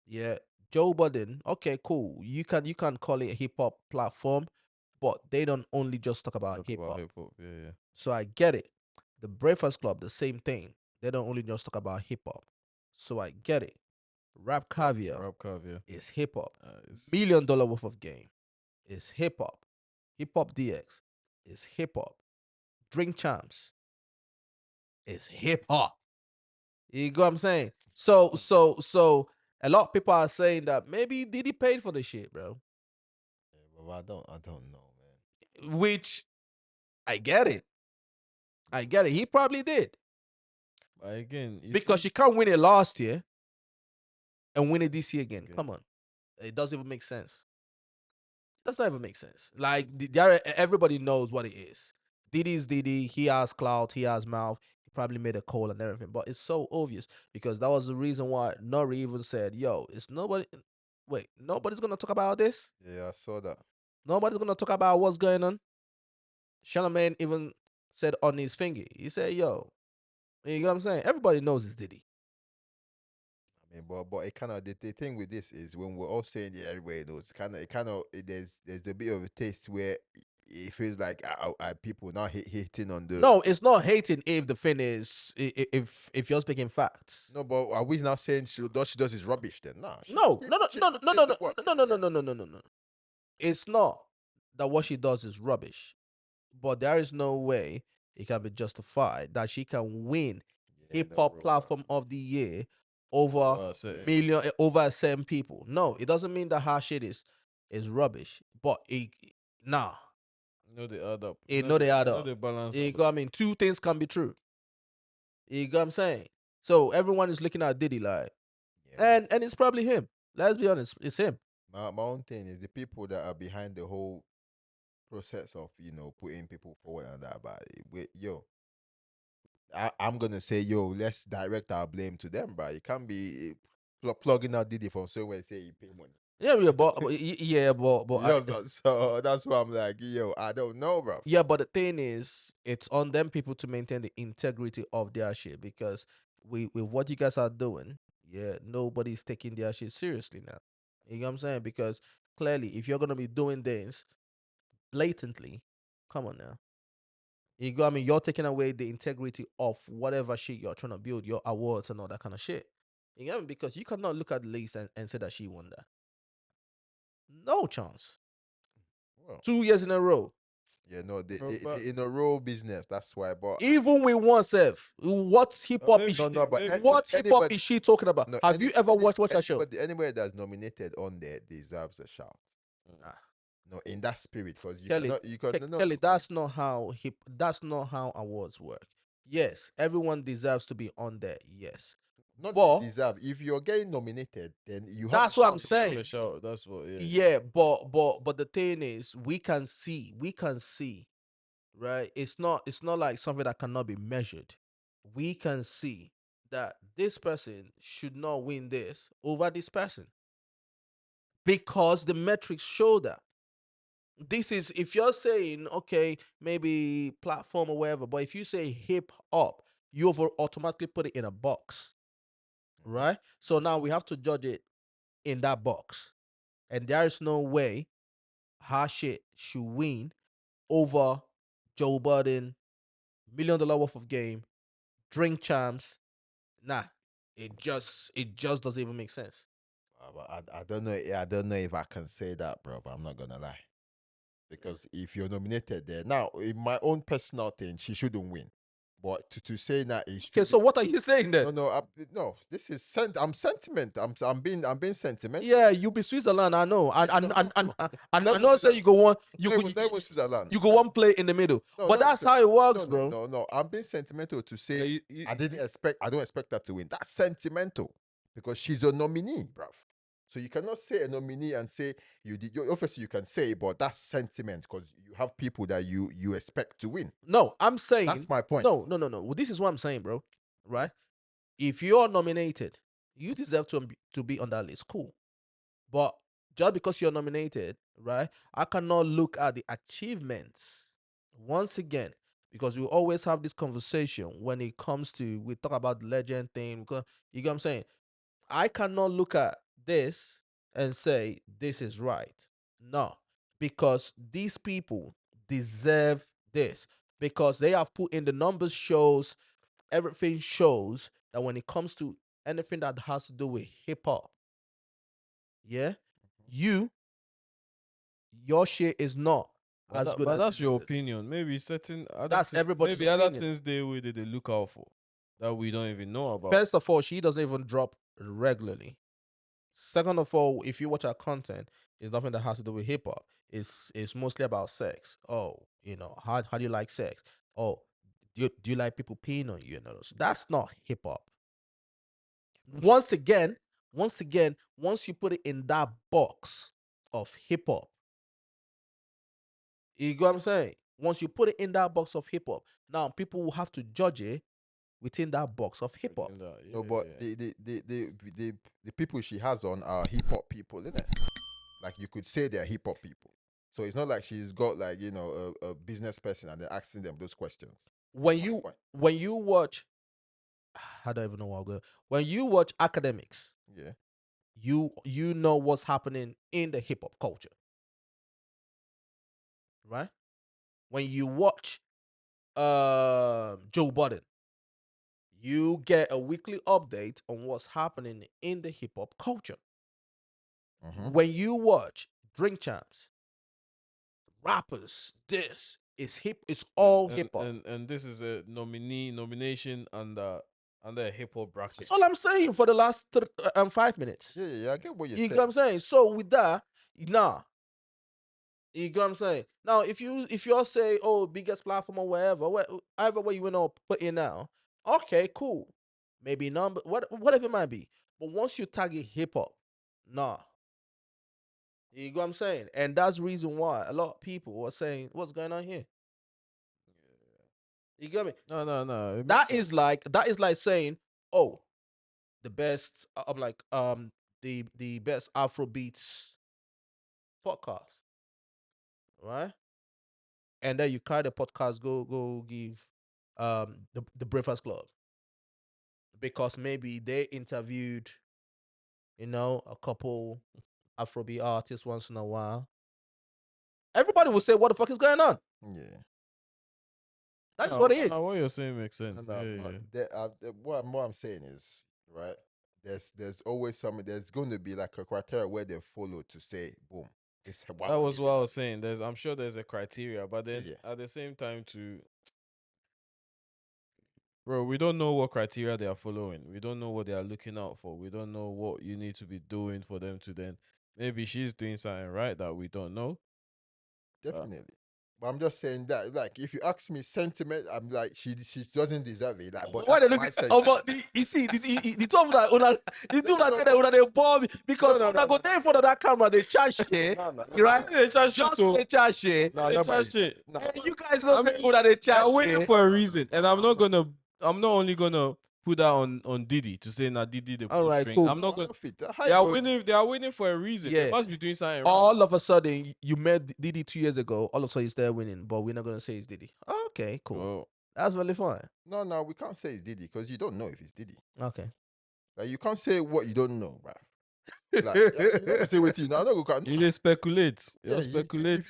yeah, Joe Budden, okay, cool. You can call it a hip hop platform, but they don't only just talk about hip hop. Yeah. So I get it. The Breakfast Club, the same thing. They don't only just talk about hip hop. So I get it. Rap Caviar is hip hop. $1 million worth of game is hip hop. Hip Hop DX is hip hop. Drink Champs is hip hop. You know what I'm saying? So a lot of people are saying that maybe Diddy paid for the shit, bro. Yeah, but I don't know, man. Which I get it. He probably did. But again, because you can't win it last year and win it this year again. Come on. It doesn't even make sense. It does not even make sense. Like, everybody knows what it is. Diddy is Diddy. He has clout. He has mouth. He probably made a call and everything. But it's so obvious because that was the reason why Nori even said, yo, nobody's going to talk about this? Yeah, I saw that. Nobody's going to talk about what's going on? Charlamagne even said on his finger, he said, yo, you know what I'm saying? Everybody knows it's Diddy. I mean, but it kind of the thing with this is when we're all saying it, everybody knows. There's a bit of a taste where it feels like people not hating on the. No, it's not hating if the thing is if you're speaking facts. No, but are we not saying she does is rubbish then? Nah. No. It's not that what she does is rubbish, but there is no way it can be justified that she can win hip hop platform of the year over over 7 people. No, it doesn't mean that her shit is rubbish, but nah. They add up. They add up. They balance. You go, I mean, 2 things can be true. You go, I'm saying. So everyone is looking at Diddy like, and it's probably him. Let's be honest, it's him. My own thing is the people that are behind the whole process of putting people forward and that. But I'm gonna say let's direct our blame to them, bro. You can't be plugging out Diddy from somewhere and say he pay money. But so that's why I'm like, I don't know, bro. Yeah, but the thing is, it's on them people to maintain the integrity of their shit because with what you guys are doing, nobody's taking their shit seriously now. You know what I'm saying? Because clearly, if you're gonna be doing this blatantly, come on now. You go, I mean, you're taking away the integrity of whatever shit you're trying to build, your awards and all that kind of shit. You know what I mean? Because you cannot look at the list and say that she won that. No chance. Well, 2 years in a row. Yeah, no, in a row business. That's why. But even with oneself, what hip hop is she talking about? No, Have you ever watched that show? But anywhere that's nominated on there deserves a shout. No, in that spirit, because Kelly, that's not how awards work. Yes, everyone deserves to be on there. Yes, not deserve. If you're getting nominated, then you. That's what I'm saying. That's what. Yeah, but the thing is, we can see, right? It's not like something that cannot be measured. We can see that this person should not win this over this person because the metrics show that. This is, if you're saying, okay, maybe platform or whatever, but if you say hip hop, you automatically put it in a box, right? So now we have to judge it in that box. And there is no way her shit should win over Joe Budden, $1 million worth of game, Drink Champs. Nah, it just doesn't even make sense. I don't know. I don't know if I can say that, bro. But I'm not gonna lie. Because if you're nominated there, now in my own personal thing, she shouldn't win. But to say that is Okay, so what are you saying then? No. This is I'm sentiment. I'm being sentimental. Yeah, you be Switzerland, I know. And I Never know say you go one never Switzerland. you go one play in the middle. But that's how it works, bro. No. I'm being sentimental to say I don't expect her to win. That's sentimental because she's a nominee, bruv. So you cannot say a nominee and say you did. Obviously, you can say, but that's sentiment because you have people that you expect to win. No, I'm saying that's my point. No. Well, this is what I'm saying, bro. Right? If you're nominated, you deserve to be on that list. Cool. But just because you're nominated, right? I cannot look at the achievements once again because we always have this conversation when it comes to we talk about the legend thing. Because you get what I'm saying? I cannot look at this and say this is right. No, because these people deserve this because they have put in the numbers shows, everything shows that when it comes to anything that has to do with hip hop, yeah, your shit is not as good but as that's it your is. opinion. Maybe certain other That's everybody's maybe other opinion. things they look out for that we don't even know about. First of all, she doesn't even drop regularly. Second of all, if you watch her content, it's nothing that has to do with hip hop. It's mostly about sex. Oh, how do you like sex? Oh, do you like people peeing on you? That's not hip hop. Once again, once you put it in that box of hip hop, you get what I'm saying? Once you put it in that box of hip hop, now people will have to judge it within that box of hip hop. No, but the people she has on are hip hop people, isn't it? Like you could say they're hip hop people. So it's not like she's got like a business person and they're asking them those questions. When you watch, I don't even know what I'll go. When you watch academics, yeah, you know what's happening in the hip hop culture, right? When you watch Joe Budden, you get a weekly update on what's happening in the hip hop culture. When you watch Drink Champs, rappers, this is all hip hop. And this is a nomination under a hip hop bracket. That's all I'm saying for the last 5 minutes. Yeah, I get what you're saying. You get what I'm saying? So with that, nah. You get what I'm saying? Now, if you say, oh, biggest platform or whatever way you want to put in now, okay, cool. Maybe number whatever it might be. But once you target hip hop, nah. You get what I'm saying? And that's the reason why a lot of people are saying, what's going on here? You get me? No. That is like saying, oh, the best I'm like the best Afrobeats podcast. Right? And then you carry the podcast, go give the Breakfast Club. Because maybe they interviewed, a couple Afrobeat artists once in a while. Everybody will say, what the fuck is going on? Yeah. That's what it is. What you're saying makes sense. What I'm saying is, right, there's always there's going to be like a criteria where they follow to say, boom. That was what I was saying. I'm sure there's a criteria, but then at the same time bro, we don't know what criteria they are following. We don't know what they are looking out for. We don't know what you need to be doing for them to then. Maybe she's doing something right that we don't know. Definitely. But I'm just saying that, like, if you ask me sentiment, I'm like, she doesn't deserve it. Like, but why they look you see, the two of that they bore me because when I go there in front of that camera, they chat shit, right? They chat shit. They chat shit. They chat shit. You guys don't say that they chat shit. I'm waiting for a reason, and I'm not only gonna put that on Diddy to say Diddy the all right, string. cool. I'm not gonna. They are winning for a reason. Yeah. They must be doing something. All of a sudden, you met Diddy 2 years ago. All of a sudden, you're still winning, but we're not gonna say it's Diddy. Okay, cool. Oh. That's really fine. No, we can't say it's Diddy because you don't know if it's Diddy. Okay. Like you can't say what you don't know, bro. Like you say what you know. You just speculate. You speculate.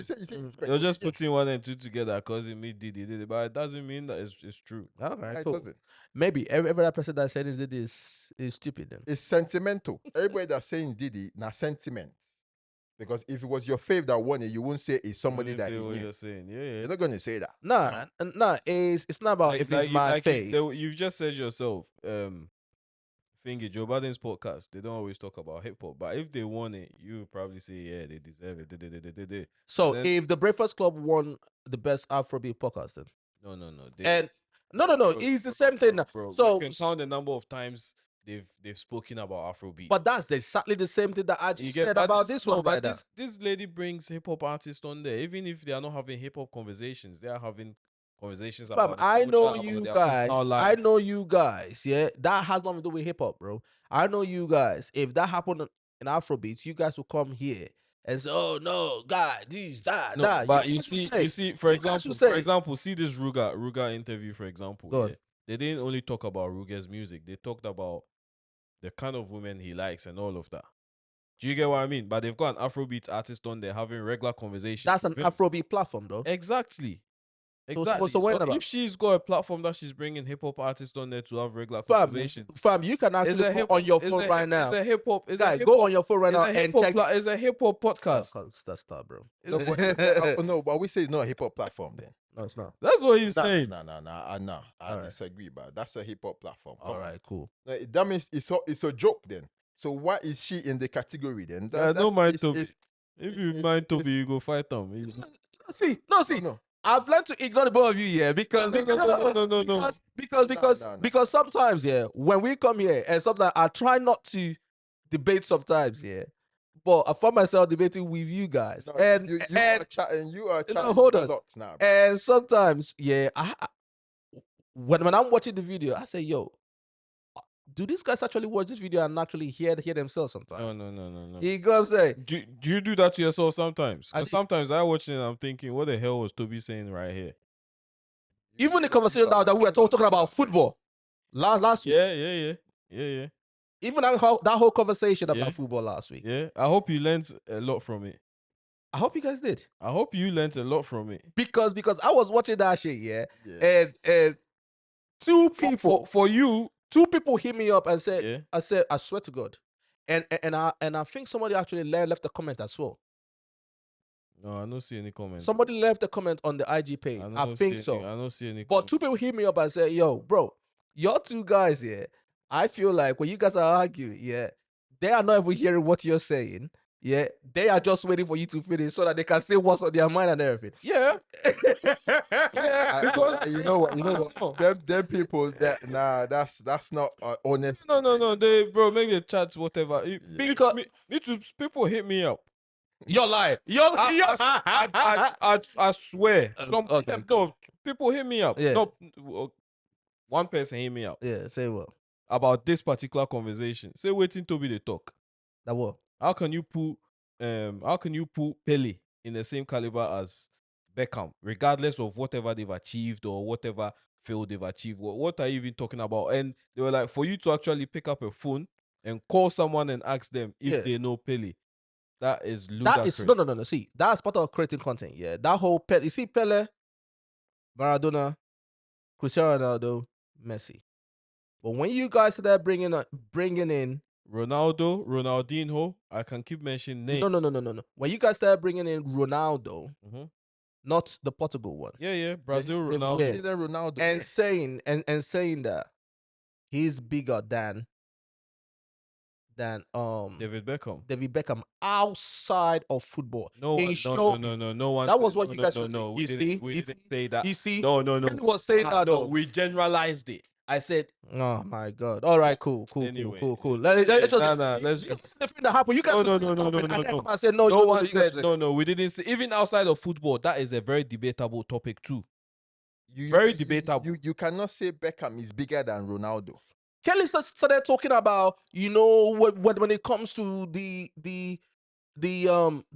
You're just yeah. putting 1 and 2 together because it means Diddy, but it doesn't mean that it's true. All right, It cool. doesn't. Maybe every other person that said is Diddy is stupid then. It's sentimental. Everybody that's saying Diddy, now sentiment. Because if it was your fave that won it, you wouldn't say it's somebody that he what knew. you're saying. Yeah, You're not gonna say that. Nah, it's not about if it's my fave. You've just said yourself. Thingy, Joe Biden's podcast, they don't always talk about hip hop, but if they won it, you would probably say, yeah, they deserve it. So then, if the Breakfast Club won the best Afrobeat podcast, then no, no, it's the same thing. Bro, So you can count the number of times they've spoken about Afrobeat. but that's exactly the same thing that I just said about this one. But this lady brings hip hop artists on there, even if they are not having hip hop conversations, they are having conversations about. I know you guys. I know you guys. Yeah, that has nothing to do with hip hop, bro. I know you guys. If that happened in Afrobeats, you guys will come here and say, "Oh no, God, this, that, no, that." But you see, for example, see this Ruga interview, for example. Yeah, they didn't only talk about Ruga's music. They talked about the kind of women he likes and all of that. Do you get what I mean? But they've got an Afrobeat artist on there having regular conversations. That's an Afrobeat platform, though. Exactly. So if she's got a platform that she's bringing hip hop artists on there to have regular conversations, fam, you can actually go on your phone right now. It's a hip hop. Go on your phone right now and check. It's a hip hop podcast. That's that, bro. No, but we say it's not a hip hop platform then. No, it's not. That's what you're saying. No. I disagree, but that's a hip hop platform. All right, cool. That means it's a joke then. So why is she in the category then? I don't mind Toby. If you mind Toby, you go fight them. See. I've learned to ignore the both of you here because because sometimes when we come here and sometimes I try not to debate sometimes but I find myself debating with you guys you are chatting hold on lots now, bro. And sometimes I when I'm watching the video I say do these guys actually watch this video and actually hear themselves sometimes? No. You go, I'm saying. Do you do that to yourself sometimes? Because sometimes I watch it and I'm thinking, what the hell was Toby saying right here? Even the conversation that we were talking about football last week. Yeah. Even that whole conversation about football last week. Yeah, I hope you learned a lot from it. I hope you guys did. I hope you learned a lot from it. Because I was watching that shit, and two people for you. Two people hit me up and said, I swear to God. And I think somebody actually left a comment as well. No, I don't see any comment. Somebody left a comment on the IG page. I think so. I don't see any But two people hit me up and said, yo, bro, your two guys I feel like when you guys are arguing, they are not even hearing what you're saying. Yeah, they are just waiting for you to finish so that they can say what's on their mind and everything. Yeah. Because you know what? Them people that's not honest. No. They make the chats whatever. Because me too, people hit me up. You're lying. I swear. Okay. No, people hit me up. Yeah. No, one person hit me up. Yeah, say what? About this particular conversation. Say waiting to be the talk. That what? How can you put Pele in the same caliber as Beckham, regardless of whatever they've achieved or whatever field they've achieved? What are you even talking about? And they were like, for you to actually pick up a phone and call someone and ask them if they know Pele, that is ludicrous. That is no. See, that's part of creating content. Yeah, that whole Pele. You see Pele, Maradona, Cristiano Ronaldo, Messi. But when you guys start bringing in Ronaldo, Ronaldinho, I can keep mentioning names. No. When you guys start bringing in Ronaldo, not the Portugal one. Yeah. Brazil, Ronaldo. Ronaldo. And saying that he's bigger than David Beckham outside of football. No one. That was what you guys. No, we didn't say that. You see, no. When he was saying that, though, we generalized it. I said, "Oh my God! All right, cool. Anyway, cool. Let's just the thing that happened. You guys, no. I said no. No one said no. We didn't say. Even outside of football, that is a very debatable topic too. Very debatable. You cannot say Beckham is bigger than Ronaldo. Kelly started talking about when it comes to the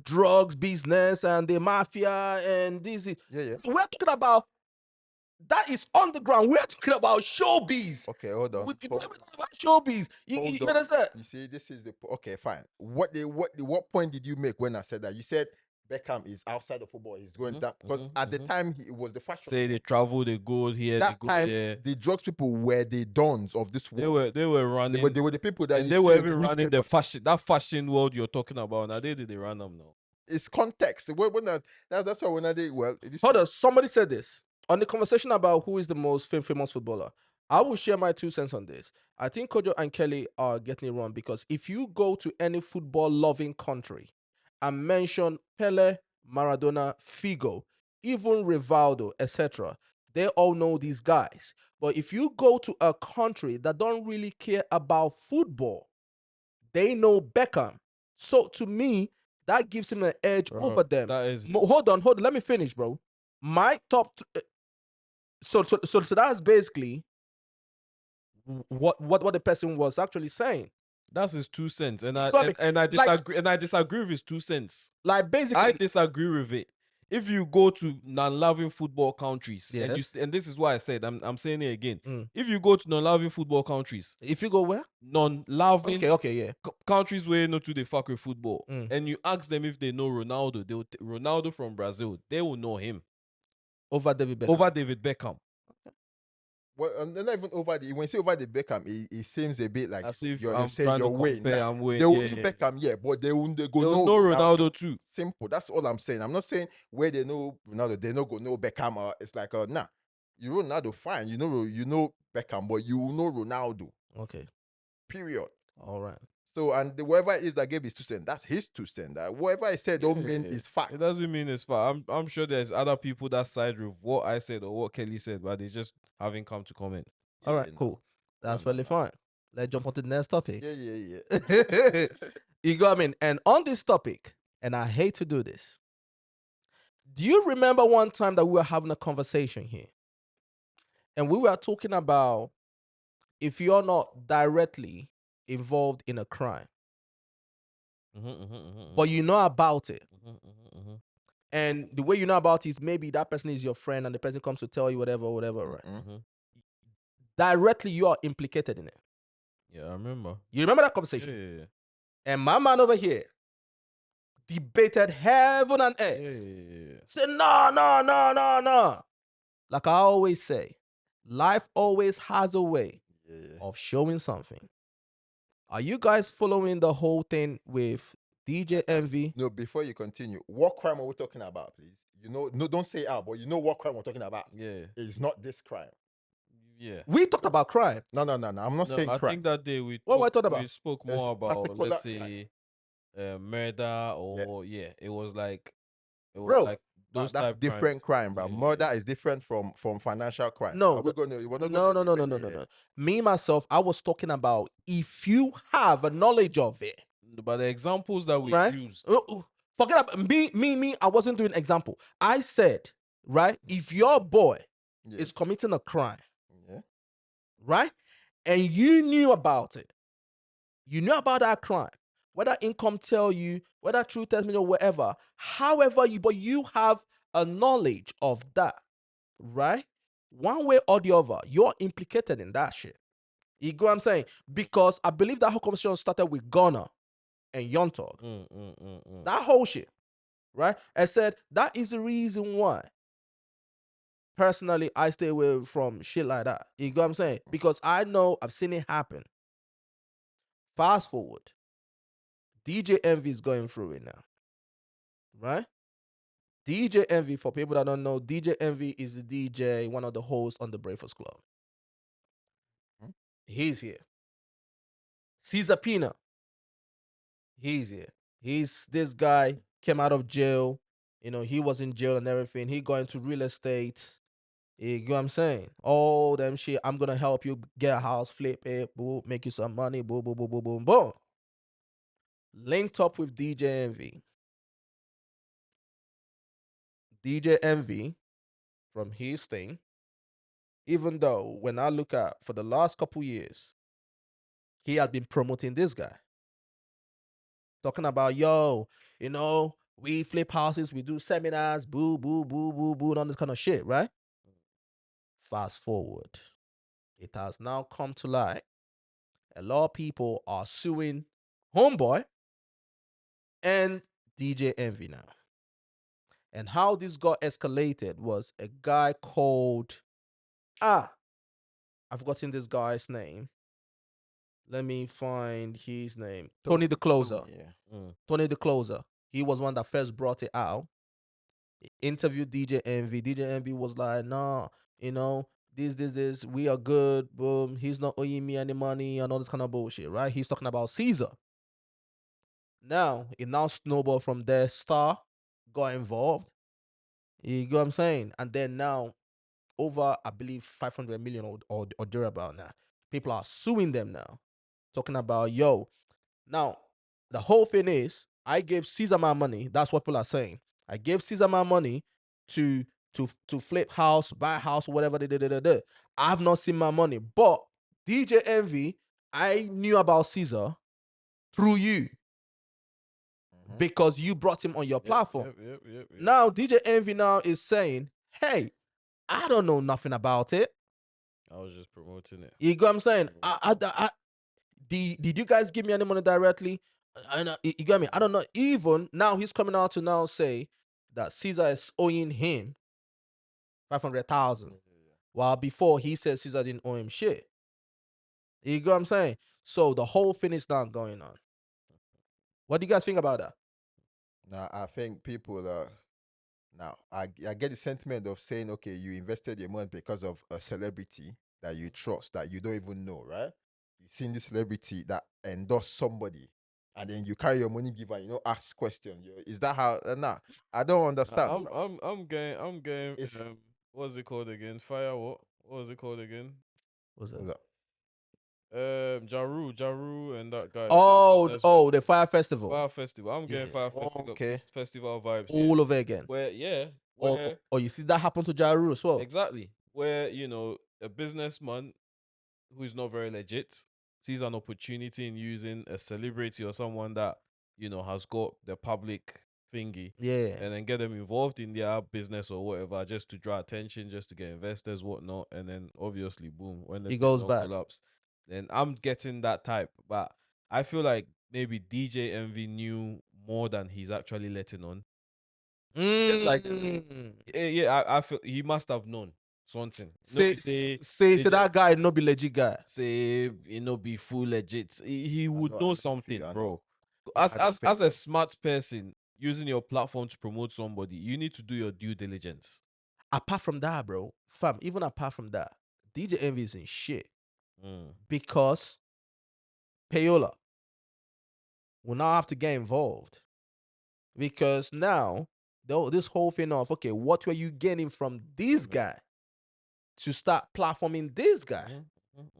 drugs business and the mafia and this. Yeah. We're talking about. That is on the ground. We're talking about showbiz. Okay, hold on. We're talking about showbiz. You understand? You see, this is the okay. Fine. What point did you make when I said that? You said Beckham is outside of football. He's going that because at the time it was the fashion. Say they travel, they go here, that they go time, there. the drugs people were the dons of this world. They were running. They were the people that and you they see were in the even running the newspapers. fashion world you're talking about. Now they run them now. It's context. That's why when I did well. Hold on, somebody said this on the conversation about who is the most famous footballer. I will share my 2 cents on this. I think Kojo and Kelly are getting it wrong because if you go to any football-loving country and mention Pele, Maradona, Figo, even Rivaldo, etc., they all know these guys. But if you go to a country that don't really care about football, they know Beckham. So to me, that gives him an edge over them. That is Hold on. Let me finish, bro. My top. So that's basically what the person was actually saying. That's his 2 cents, and You got me. I disagree. And I disagree with his 2 cents. Like basically, I disagree with it. If you go to non-loving football countries, Yes. and this is why I said I'm saying it again. If you go to non-loving football countries, if you go where? Non-loving Okay, yeah. countries where no to they fuck with football, and you ask them if they know Ronaldo, they will Ronaldo from Brazil, they will know him over David Beckham. Over David Beckham. Well, not even over the. When you say over the Beckham, it seems a bit like As if you're I'm saying trying to you're Wayne. compare, I'm Wayne, They will yeah, know yeah. Beckham, yeah, but they go They'll know know Ronaldo too. Simple. That's all I'm saying. I'm not saying where they know Ronaldo, they no go know Beckham. It's like nah, you Ronaldo fine. You know Beckham, but you know Ronaldo. Okay. Period. All right. So and whoever it is that gave his 2 cents, that's his 2 cents. Whatever I said don't mean it's fact. It doesn't mean it's fact. I'm sure there's other people that side with what I said or what Kelly said, but they just haven't come to comment. All right, cool. That's really fine. Let's jump on to the next topic. Yeah. You got me. And on this topic, and I hate to do this, do you remember one time that we were having a conversation here? And we were talking about if you're not directly involved in a crime, but you know about it. And the way you know about it is maybe that person is your friend and the person comes to tell you whatever, right? Directly, you are implicated in it. Yeah, I remember. You remember that conversation? Yeah. And my man over here debated heaven and earth. Yeah. Said, no. Like I always say, life always has a way of showing something. Are you guys following the whole thing with DJ Envy? No, before you continue, what crime are we talking about, please? No, don't say out, but you know what crime we're talking about. Yeah. It's not this crime. Yeah. We talked about crime. No. I'm not saying I crime. think that day we spoke more about, let's say, murder or it was like Bro, those that's type different crimes. crime, bro. Murder is different from financial crime. No, Are we gonna, no. Me, myself, I was talking about if you have a knowledge of it. But the examples that we used. Forget about me, I wasn't doing example. I said, right, if your boy is committing a crime, right, and you knew about it, you knew about that crime, whether income tell you, whether truth tells me or whatever, however but you have a knowledge of that, right? One way or the other, you're implicated in that shit. You get what I'm saying? Because I believe that whole conversation started with Ghana and Young Talk. That whole shit, right? I said that is the reason why personally I stay away from shit like that. You get what I'm saying? Because I know I've seen it happen. Fast forward, DJ Envy is going through it now, right? DJ Envy, for people that don't know, DJ Envy is the DJ, one of the hosts on the Breakfast Club. He's here. Ceasar Pina, he's here. He's this guy, came out of jail. You know, he was in jail and everything. He got into real estate. You know what I'm saying? All them shit. I'm going to help you get a house, flip it, boom, make you some money, boom, boom, boom, boom, boom, boom. Linked up with DJ Envy. DJ Envy, from his thing, even though when I look at for the last couple years, he had been promoting this guy. Talking about, yo, you know, we flip houses, we do seminars, boo, boo, boo, boo, boo, and all this kind of shit, right? Fast forward. It has now come to light. A lot of people are suing Homeboy and DJ Envy now. And how this got escalated was a guy called I've forgotten this guy's name. Let me find his name. Tony the Closer. Tony the Closer. He was one that first brought it out. Interviewed DJ Envy. DJ Envy was like, nah, this, we are good. Boom. He's not owing me any money and all this kind of bullshit, right? He's talking about Ceasar. Now, it now snowballed from there. Star got involved. You get what I'm saying? And then now, over, I believe, 500 million or thereabout now. People are suing them now. Talking about, yo. Now, the whole thing is, I gave Ceasar my money. That's what people are saying. I gave Ceasar my money to flip house, buy house, whatever they did. I have not seen my money. But DJ Envy, I knew about Ceasar through you. Because you brought him on your platform. Yep. Now, DJ Envy now is saying, hey, I don't know nothing about it. I was just promoting it. You get what I'm saying? Did you guys give me any money directly? You get me? I don't know. Even now, he's coming out to now say that Ceasar is owing him 500,000. While before, he said Ceasar didn't owe him shit. You get what I'm saying? So the whole thing is not going on. What do you guys think about that? Now, I think people are... Now, I get the sentiment of saying, okay, you invested your money because of a celebrity that you trust, that you don't even know, right? You've seen this celebrity that endorsed somebody, and then you carry your money giver, ask questions. Is that how... nah, I don't understand. I'm getting what's it called again? Fire what? What was it called again? What's that? Jaru and that guy. The Fire Festival. Fire Festival. I'm getting Fire Festival vibes. All over again. Where you see that happen to Jaru as well. Exactly. Where, a businessman who is not very legit sees an opportunity in using a celebrity or someone that, has got the public thingy. Yeah. And then get them involved in their business or whatever, just to draw attention, just to get investors, whatnot. And then obviously, boom, when the goes back. collapse, then I'm getting that type. But I feel like maybe DJ Envy knew more than he's actually letting on. Just like, I feel he must have known something. Say that guy no be legit guy. Say be full legit. He would know something, bro. As a smart person using your platform to promote somebody, you need to do your due diligence. Apart from that, bro, fam, even apart from that, DJ Envy is in shit. Because Payola will now have to get involved. Because now, this whole thing of, okay, what were you getting from this guy to start platforming this guy?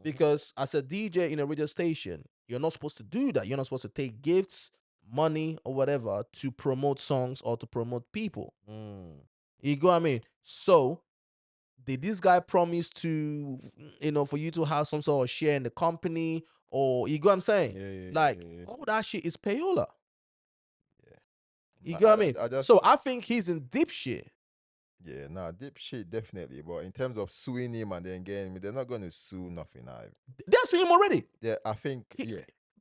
Because as a DJ in a radio station, you're not supposed to do that. You're not supposed to take gifts, money, or whatever to promote songs or to promote people. You go what I mean? So, did this guy promise to, for you to have some sort of share in the company? Or, you go what I'm saying? All that shit is payola. You get what I mean? So I think he's in deep shit. Yeah, deep shit, definitely. But in terms of suing him and then getting him, they're not going to sue nothing. They're suing him already. Yeah, I think,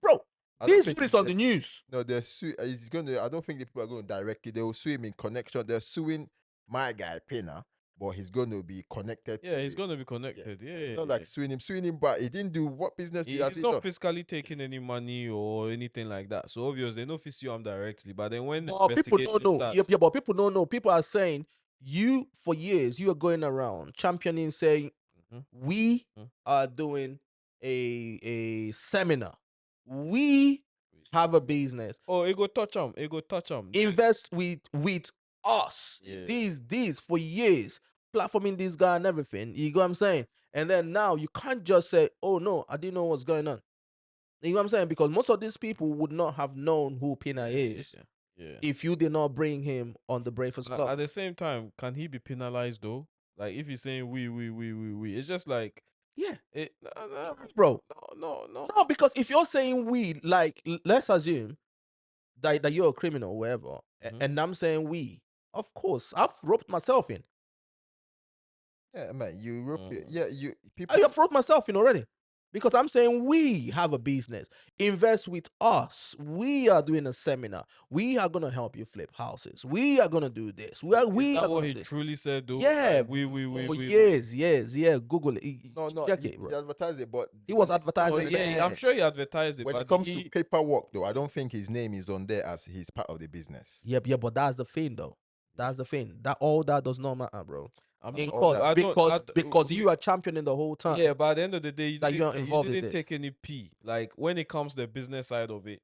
Bro, this is on the news. No, they're suing. I don't think the people are going to directly. They will sue him in connection. They're suing my guy, Pina, but he's going to be connected. He's going to be connected. It's not like suing him, but he didn't do what business he's not fiscally taking any money or anything like that. So obviously, they know if you sue him directly. But then when people don't know. But people don't know. People are saying, you, for years, you are going around championing, saying, we are doing a seminar. We have a business. Oh, it go touch them. Invest with us. Yeah. These for years, platforming this guy and everything. You know what I'm saying? And then now you can't just say, oh no, I didn't know what's going on. You know what I'm saying? Because most of these people would not have known who Pina is if you did not bring him on the Breakfast Club. At the same time, can he be penalized though? Like if he's saying we, it's just like bro. No. No, because if you're saying we, like, let's assume that you're a criminal or whatever, and I'm saying we, of course, I've roped myself in. Yeah, man, you rope. I've roped myself in already. Because I'm saying we have a business. Invest with us. We are doing a seminar. We are gonna help you flip houses. We are gonna do this. We are what gonna he do. truly said, though? Yeah, Like, we. yes. Google it. No, Check he, it, he bro. advertised it, but He was when it advertising. comes to Yeah, I'm sure he advertised it, when but it comes to paperwork, though, I don't think his name is on there as he's part of the business. Yeah, but that's the thing, though. That's the thing. That all that does not matter, bro. I'm In not- court, I don't- because you are championing the whole time. Yeah, but at the end of the day, you that you're didn't, involved you in didn't this. take any P. Like, when it comes to the business side of it,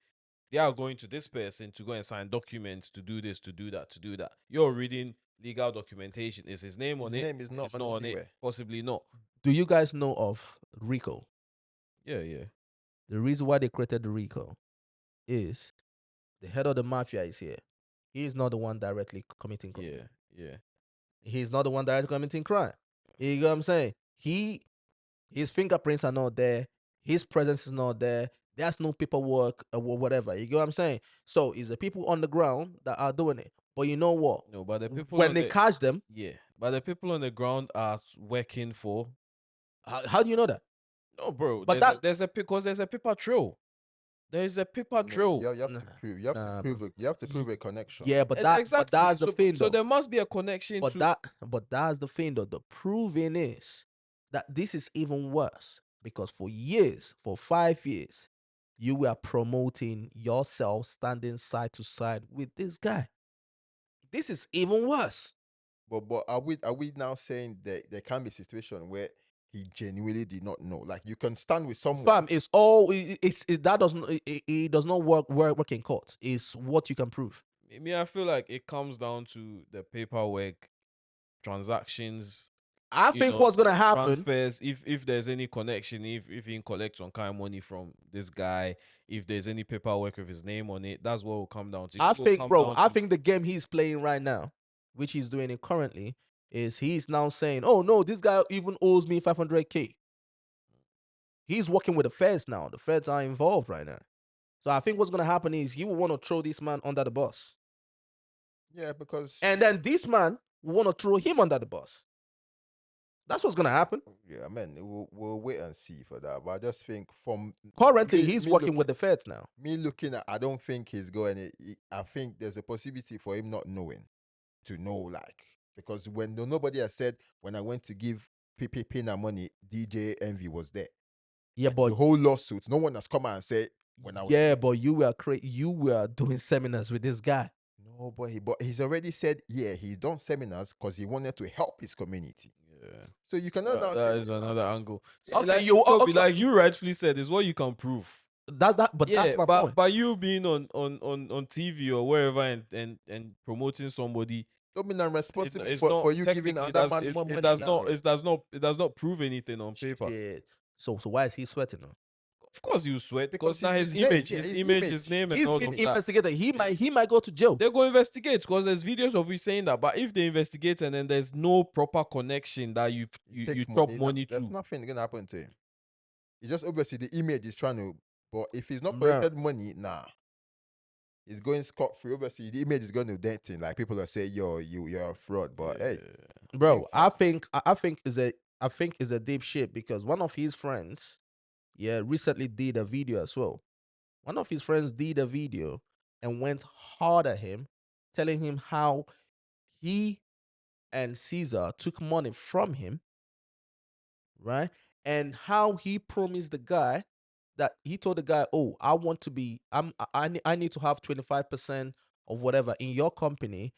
they are going to this person to go and sign documents to do this, to do that, to do that. You're reading legal documentation. Is his name on it? His name is not It's not on it. anywhere. Possibly not. Do you guys know of RICO? Yeah. The reason why they created the RICO is the head of the mafia is here. He is not the one directly committing crime. Yeah. He's not the one directly committing crime. You know what I'm saying? His fingerprints are not there. His presence is not there. There's no paperwork or whatever. You get what I'm saying? So it's the people on the ground that are doing it. But you know what? No, but the people when on they the- catch them, Yeah, but the people on the ground are working for. how do you know that? No, bro. But there's a paper trail. There is a paper trail. You have to prove. You have to prove a connection. Yeah, but Exactly. that's the So- thing. So though. there must be a connection. But to that's the thing though. The proving is that this is even worse because for years, for 5 years, you were promoting yourself standing side to side with this guy. This is even worse. But are we now saying that there can be a situation where he genuinely did not know? Like, you can stand with someone. Fam, it's all that doesn't it does not work in court. It's what you can prove. I feel like it comes down to the paperwork, transactions. I think what's gonna happen. Transfers. If there's any connection, if he can collect some kind of money from this guy, if there's any paperwork with his name on it, that's what will come down to. I think the game he's playing right now, which he's doing it currently, is he's now saying, "Oh no, this guy even owes me 500K." He's working with the feds now. The feds are involved right now. So I think what's gonna happen is he will want to throw this man under the bus. Yeah, because and then this man will want to throw him under the bus. That's what's gonna happen. Yeah, I mean, we'll wait and see for that. But I just think from currently he's working with the feds now. Me looking at, I don't think he's going. I think there's a possibility for him not knowing, to know, like, because when nobody has said when I went to give Pina money, DJ Envy was there. Yeah, but the whole lawsuit, no one has come out and said when I was. Yeah, but you were doing seminars with this guy. No, but he's already said he's done seminars because he wanted to help his community. Yeah. So you cannot. That is another angle. Okay, like you rightfully said, is what you can prove. That's my point. By you being on TV or wherever and promoting somebody, don't mean I'm responsible for you giving another man more money. It does not prove anything on paper. Yeah. So why is he sweating now? Of course you sweat because now his name, image, his name, and all he's of been that. investigated. He might go to jail. They go investigate because there's videos of you saying that. But if they investigate and then there's no proper connection that you chop money to, there's nothing gonna happen to him. It's just obviously the image is trying to. But if he's not collected money, he's going scot-free. Obviously, the image is going to dent him. Like, people are saying, "You're a fraud." But hey, bro, I think is a deep shit because one of his friends, recently did a video as well. One of his friends did a video and went hard at him, telling him how he and Ceasar took money from him, right? And how he promised the guy that he told the guy, "Oh, I need to have 25% of whatever in your company,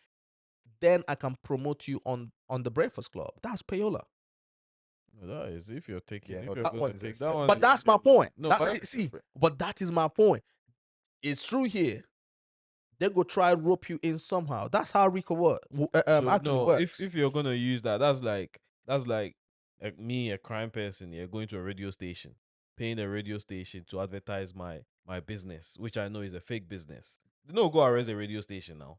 then I can promote you on the Breakfast Club." That's payola. That is if you're taking. Yeah, if you're that going one to is take acceptable. that one. But that's my point. No, but that is my point. It's true here. They go try rope you in somehow. That's how RICO works. Works. If you're gonna use that, that's like me, a crime person, going to a radio station, paying a radio station to advertise my business, which I know is a fake business. They don't go arrest a radio station now.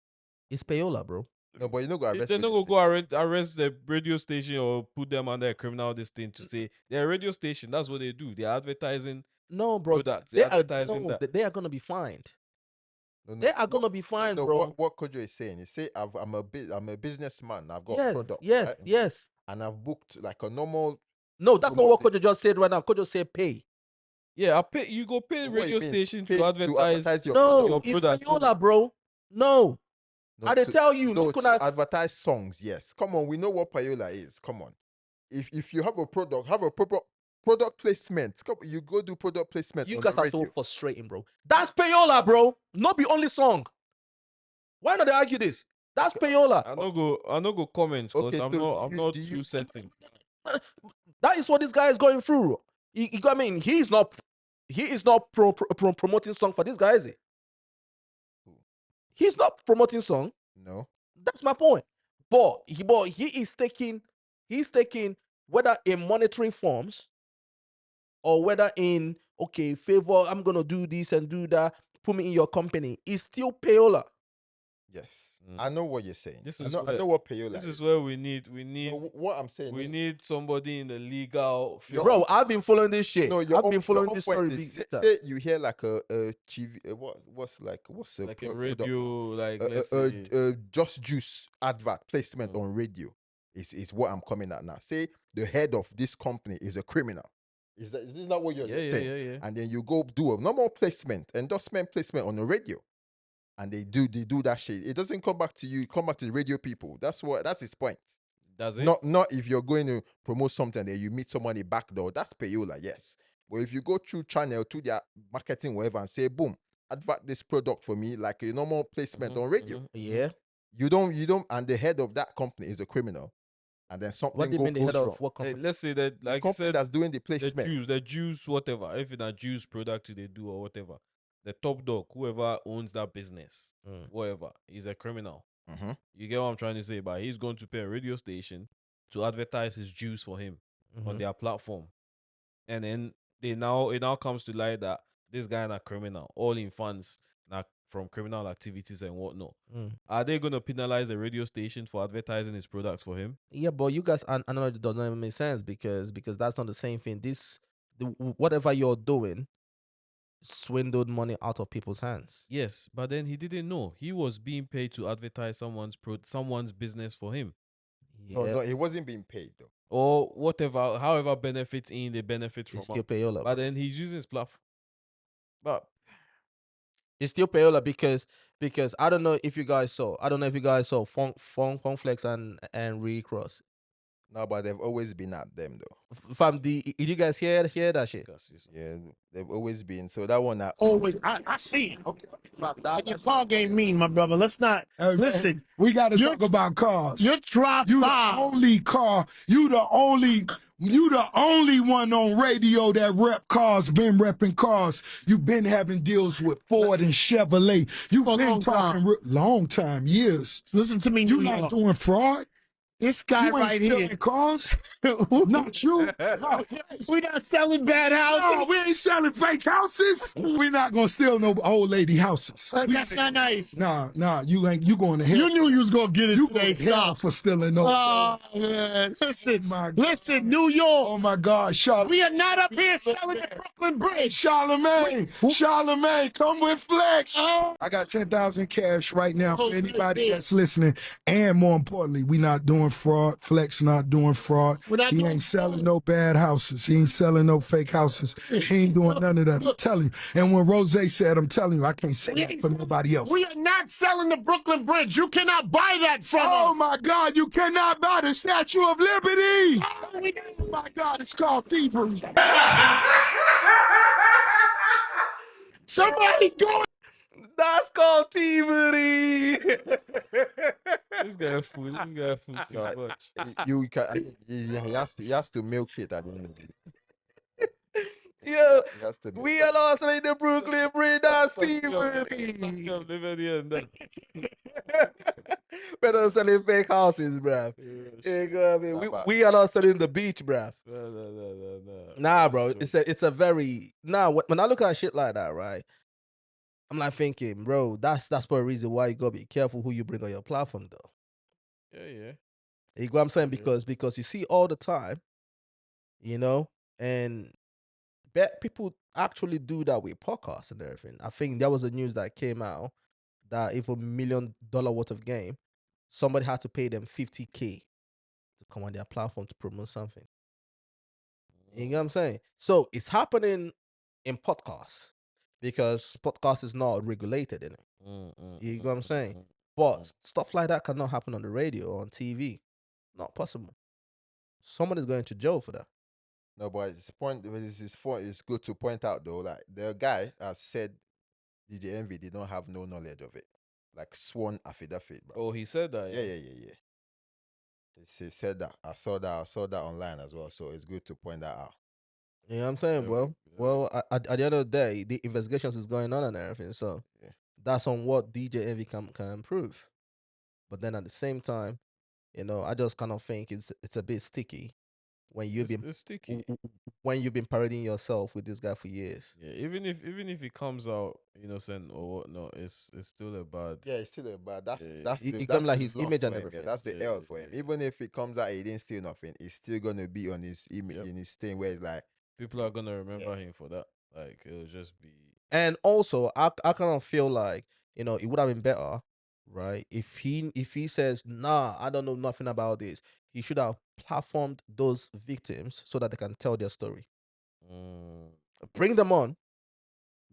It's payola, bro. No, but you know, go arrest. They're not go arrest the radio station or put them under a criminal this thing to say they're a radio station. That's what they do. They're advertising. No, bro. Products. They are gonna be fined. They are gonna be fined, bro. What Kojo is saying, he say I'm a businessman. I've got product. Yes, right? yes. And I've booked like a normal. No, that's not what Kojo just said right now. Kojo said pay. Yeah, I pay. You go pay What radio it means, station pay to to advertise. advertise your No, your it's product. payola, bro. No. No, I they to- tell you, no, look to on that. advertise songs. Yes, come on, we know what payola is. Come on, if you have a product, have a product placement. Come, you go do product placement. You on guys the are so radio. frustrating, bro. That's payola, bro. Not the only song. Why not they argue this? That's payola. I no go comment because Okay, I'm so not do you- too certain. That is what this guy is going through. I mean, he is not promoting song for this guy, is he? He's not promoting song. No. That's my point. But he's taking whether in monetary forms or whether in favor, I'm gonna do this and do that, put me in your company. It's still payola. Yes, I know what you're saying. This I is know where- what payola This is. is where we need No, what I'm saying. we need somebody in the legal field. Bro, I've been following this shit. No, I've been following your this point story. is, big say time. you hear like a what's a like a product- radio, like let's say, Just Juice advert placement on radio is what I'm coming at now. Say the head of this company is a criminal. Is this not what you're saying? yeah. And then you go do a normal placement, endorsement placement on the radio, and they do that shit. It doesn't come back to you. Come back to the radio people. That's his point. Does it? Not if you're going to promote something that you meet somebody back door. That's payola, yes. But if you go through channel to their marketing whatever and say, boom, advert this product for me like a normal placement on radio. Yeah. You don't, and the head of that company is a criminal, and then something What do you mean the head goes of wrong. what company? Let's say that, The like you company said, that's doing the placement. the Jews, whatever. If it's a Jews product they do or whatever, the top dog, whoever owns that business, whatever, is a criminal. Mhm. You get what I'm trying to say? But he's going to pay a radio station to advertise his Jews for him on their platform, and then it now comes to light that this guy is a criminal, all in funds now from criminal activities and whatnot. Are they going to penalize the radio station for advertising his products for him? Yeah, but you guys, I know it doesn't even make sense because that's not the same thing. Whatever you're doing, swindled money out of people's hands. Yes, but then he didn't know he was being paid to advertise someone's business for him. No, he wasn't being paid though. Or whatever, however benefits they benefit from. It's still payola. But then he's using his platform. But it's still payola because I don't know if you guys saw. Funk Flex and Recross. No, but they've always been at them though. Fam, did you guys hear that shit? Yeah, they've always been. So that one, Always, I see it. Okay. Your car game mean, my brother. Let's not listen. We got to talk about cars. You're drop You the five. only car. You the only one on radio that rep cars. Been repping cars. You been having deals with Ford and Chevrolet. You For a been long talking time. long time, years. Listen to me, You New not York. doing fraud. This guy You ain't right stealing here. cars. Not you. No. We not selling bad houses. No, we ain't selling fake houses. We not gonna steal no old lady houses. That's not nice. Nah, you ain't. You going to hell. You knew you was gonna get it You today. going to hell Stop. for stealing those. Oh man, listen, My God. listen, New York. Oh my God, Charlotte. We are not up here selling the Brooklyn Bridge. Charlemagne, come with Flex. Oh. I got 10,000 cash right now for Oh, anybody shit. that's listening. And more importantly, we not doing fraud. Flex not doing fraud. We're not He doing ain't selling no bad houses. He ain't selling no fake houses. He ain't doing none of that. I'm telling you. And when Rose said, I'm telling you, I can't say that for nobody else. We are not selling the Brooklyn Bridge. You cannot buy that from Oh us. my God, you cannot buy the Statue of Liberty. Oh my God, it's called thievery. Somebody's going. That's called thievery. this guy fool too So, much. he has to milk it at the end of the day. Yeah, He has to milk we it. are lost in the Brooklyn Bridge. That's thievery. We're not selling fake houses, bruv. You know what I mean? We are not selling the beach, bruv. No. Nah, bro. It's a very when I look at shit like that, right? I'm like thinking, bro, that's for a reason why you gotta be careful who you bring on your platform, though. Yeah. You know what I'm saying? Because you see all the time, you know, and people actually do that with podcasts and everything. I think there was a news that came out that if $1 million worth of game, somebody had to pay them $50K to come on their platform to promote something. You know what I'm saying? So it's happening in podcasts because podcast is not regulated in it. You know what I'm saying? But stuff like that cannot happen on the radio or on TV. Not possible. Somebody's going to jail for that. No, but it's good to point out though, like the guy has said DJ Envy did not have no knowledge of it. Like sworn affidavit, bro. Oh, he said that. Yeah. He said that. I saw that online as well. So it's good to point that out. You know what I'm saying? Well, at the end of the day, the investigations is going on and everything. So that's on what DJ Envy can improve. But then at the same time, you know, I just kind of think it's a bit sticky when It's sticky. when you've been parading yourself with this guy for years. Yeah, even if he comes out innocent or whatnot, it's still a bad. Yeah, it's still a bad. That's It that's come like the his loss image for and him, everything. That's the L for him. Even if it comes out he didn't steal nothing, it's still gonna be on his image in his thing where it's like People are gonna remember him for that. Like it'll just be. And also, I kind of feel like, you know, it would have been better, right? If he says, nah, I don't know nothing about this, he should have platformed those victims so that they can tell their story. Bring them on,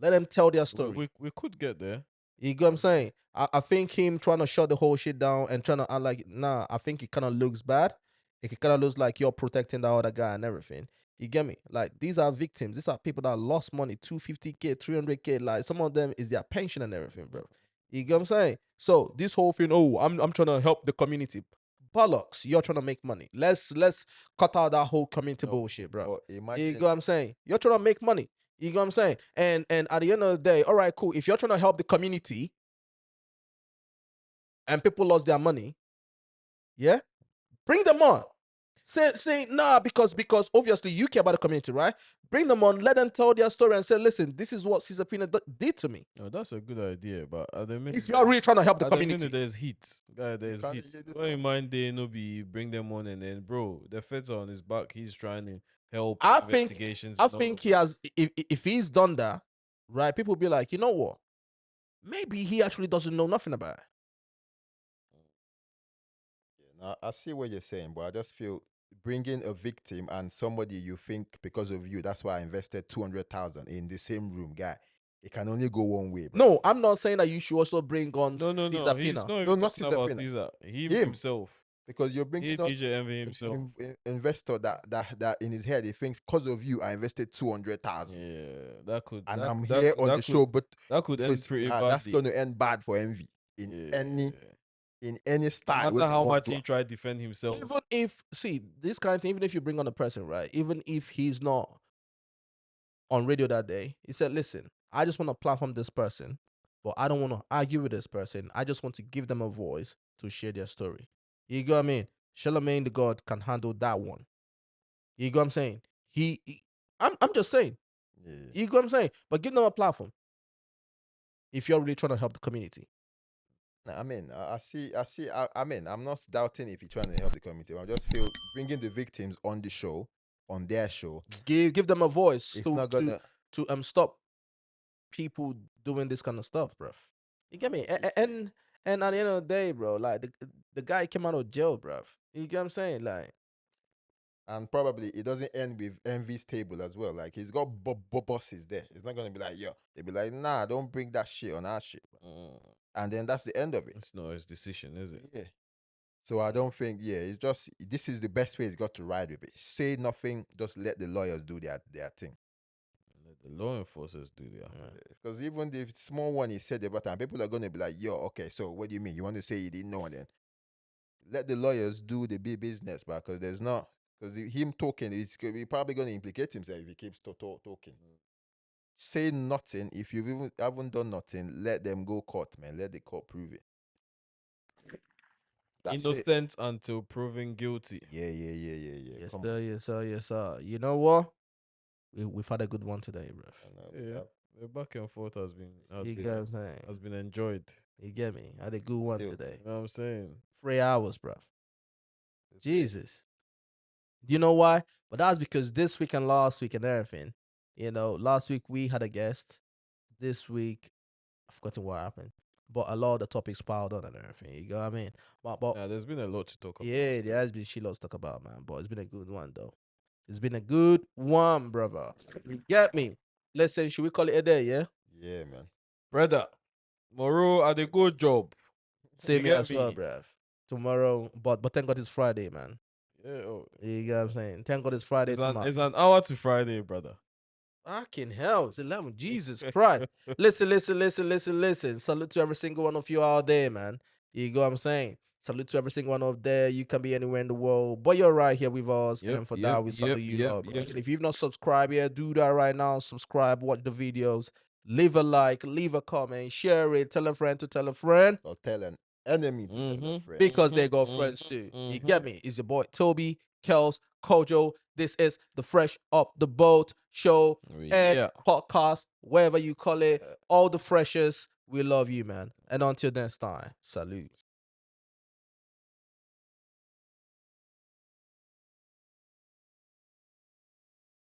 let them tell their story. We could get there. You get what I'm saying? I think him trying to shut the whole shit down and trying to act like, nah, I think it kind of looks bad. It kind of looks like you're protecting the other guy and everything. You get me? Like, these are victims. These are people that lost money, 250K, 300K. Like, some of them is their pension and everything, bro. You get what I'm saying? So, this whole thing, I'm trying to help the community. Bollocks, you're trying to make money. Let's cut out that whole community bullshit, bro. You get what I'm saying? You're trying to make money. You get what I'm saying? And at the end of the day, all right, cool. If you're trying to help the community and people lost their money, yeah, bring them on. Say nah, because obviously you care about the community, right? Bring them on, let them tell their story and say, listen, this is what Ceasar Pina did to me. Oh, that's a good idea, but at the minute, If you're really trying to help the at community, minute, there's heat. Guy, there's heat. Don't you mind they no be bring them on and then, bro, the feds are on his back. He's trying to help investigations. I think he has. If he's done that, right? People will be like, you know what? Maybe he actually doesn't know nothing about it. Now, I see what you're saying, but I just feel bringing a victim and somebody you think because of you, that's why I invested 200,000 in the same room, guy. It can only go one way, bro. No, I'm not saying that you should also bring on No. Ceasar He's Pina. not Ceasar Pina. Himself. Because you're bringing up DJ Envy himself. Investor that in his head he thinks because of you I invested 200,000. Yeah, that could. And that, I'm that, here on that the could, show, but that could end pretty badly. that's going to end bad for Envy in any style. No matter how much he tried to defend himself. Even if this kind of thing, even if you bring on a person, right? Even if he's not on radio that day, he said, "Listen, I just want to platform this person, but I don't want to argue with this person. I just want to give them a voice to share their story." You get what I mean? Charlemagne the God can handle that one. You get what I'm saying? I'm just saying. Yeah. You get what I'm saying? But give them a platform if you're really trying to help the community. I mean, I mean, I'm not doubting if you're trying to help the community. I just feel bringing the victims on the show, on their show, give them a voice to stop people doing this kind of stuff, bruv. You get me? And at the end of the day, bro, like the guy came out of jail, bruv. You get what I'm saying? Like, and probably it doesn't end with Envy's table as well. Like he's got bosses there. It's not gonna be like, yo, they'll be like, nah, don't bring that shit on our shit. And then that's the end of it. It's not his decision, is it? Yeah. So I don't think, it's just this is the best way he's got to ride with it. Say nothing, just let the lawyers do their thing. Let the law enforcers do their thing. Because even the small one he said about time, people are gonna be like, yo, okay, so what do you mean? You want to say you didn't know then? Let the lawyers do the big business, because there's not. Because him talking, he's probably going to implicate himself if he keeps talking. Say nothing. If you haven't done nothing, let them go court, man. Let the court prove it. That's innocent until proven guilty. Yeah. Yes, sir. You know what? We've had a good one today, bro. Yeah. The back and forth has been has been enjoyed. You get me? Had a good one today. You know what I'm saying? 3 hours, bro. Jesus. Do you know why? But that's because this week and last week and everything. You know, last week we had a guest. This week, I've forgotten what happened. But a lot of the topics piled on and everything. You know what I mean? But yeah, there's been a lot to talk about. Yeah, there has been shit lots to talk about, man. But it's been a good one, though. It's been a good one, brother. You get me? Listen, should we call it a day, yeah? Yeah, man. Brother, tomorrow I did good job. Same You here get as well, me? bruv. Tomorrow, but thank God it's Friday, man. Yeah, You get what I'm saying? Thank God it's Friday tomorrow. it's an hour to Friday, brother. Fucking hell, it's 11. Jesus Christ. Listen. Salute to every single one of you out there, man. You go what I'm saying? Salute to every single one of there. You can be anywhere in the world, but you're right here with us. And for that, we salute you, Lord. And if you've not subscribed yet, do that right now. Subscribe, watch the videos, leave a like, leave a comment, share it, tell a friend to tell a friend. Or tell an enemy to tell a friend. Because they got friends too. You get me? It's your boy Toby, Kels, Kojo. This is the Fresh Up the Boat show and podcast, wherever you call it. All the freshest. We love you, man. And until next time, salute.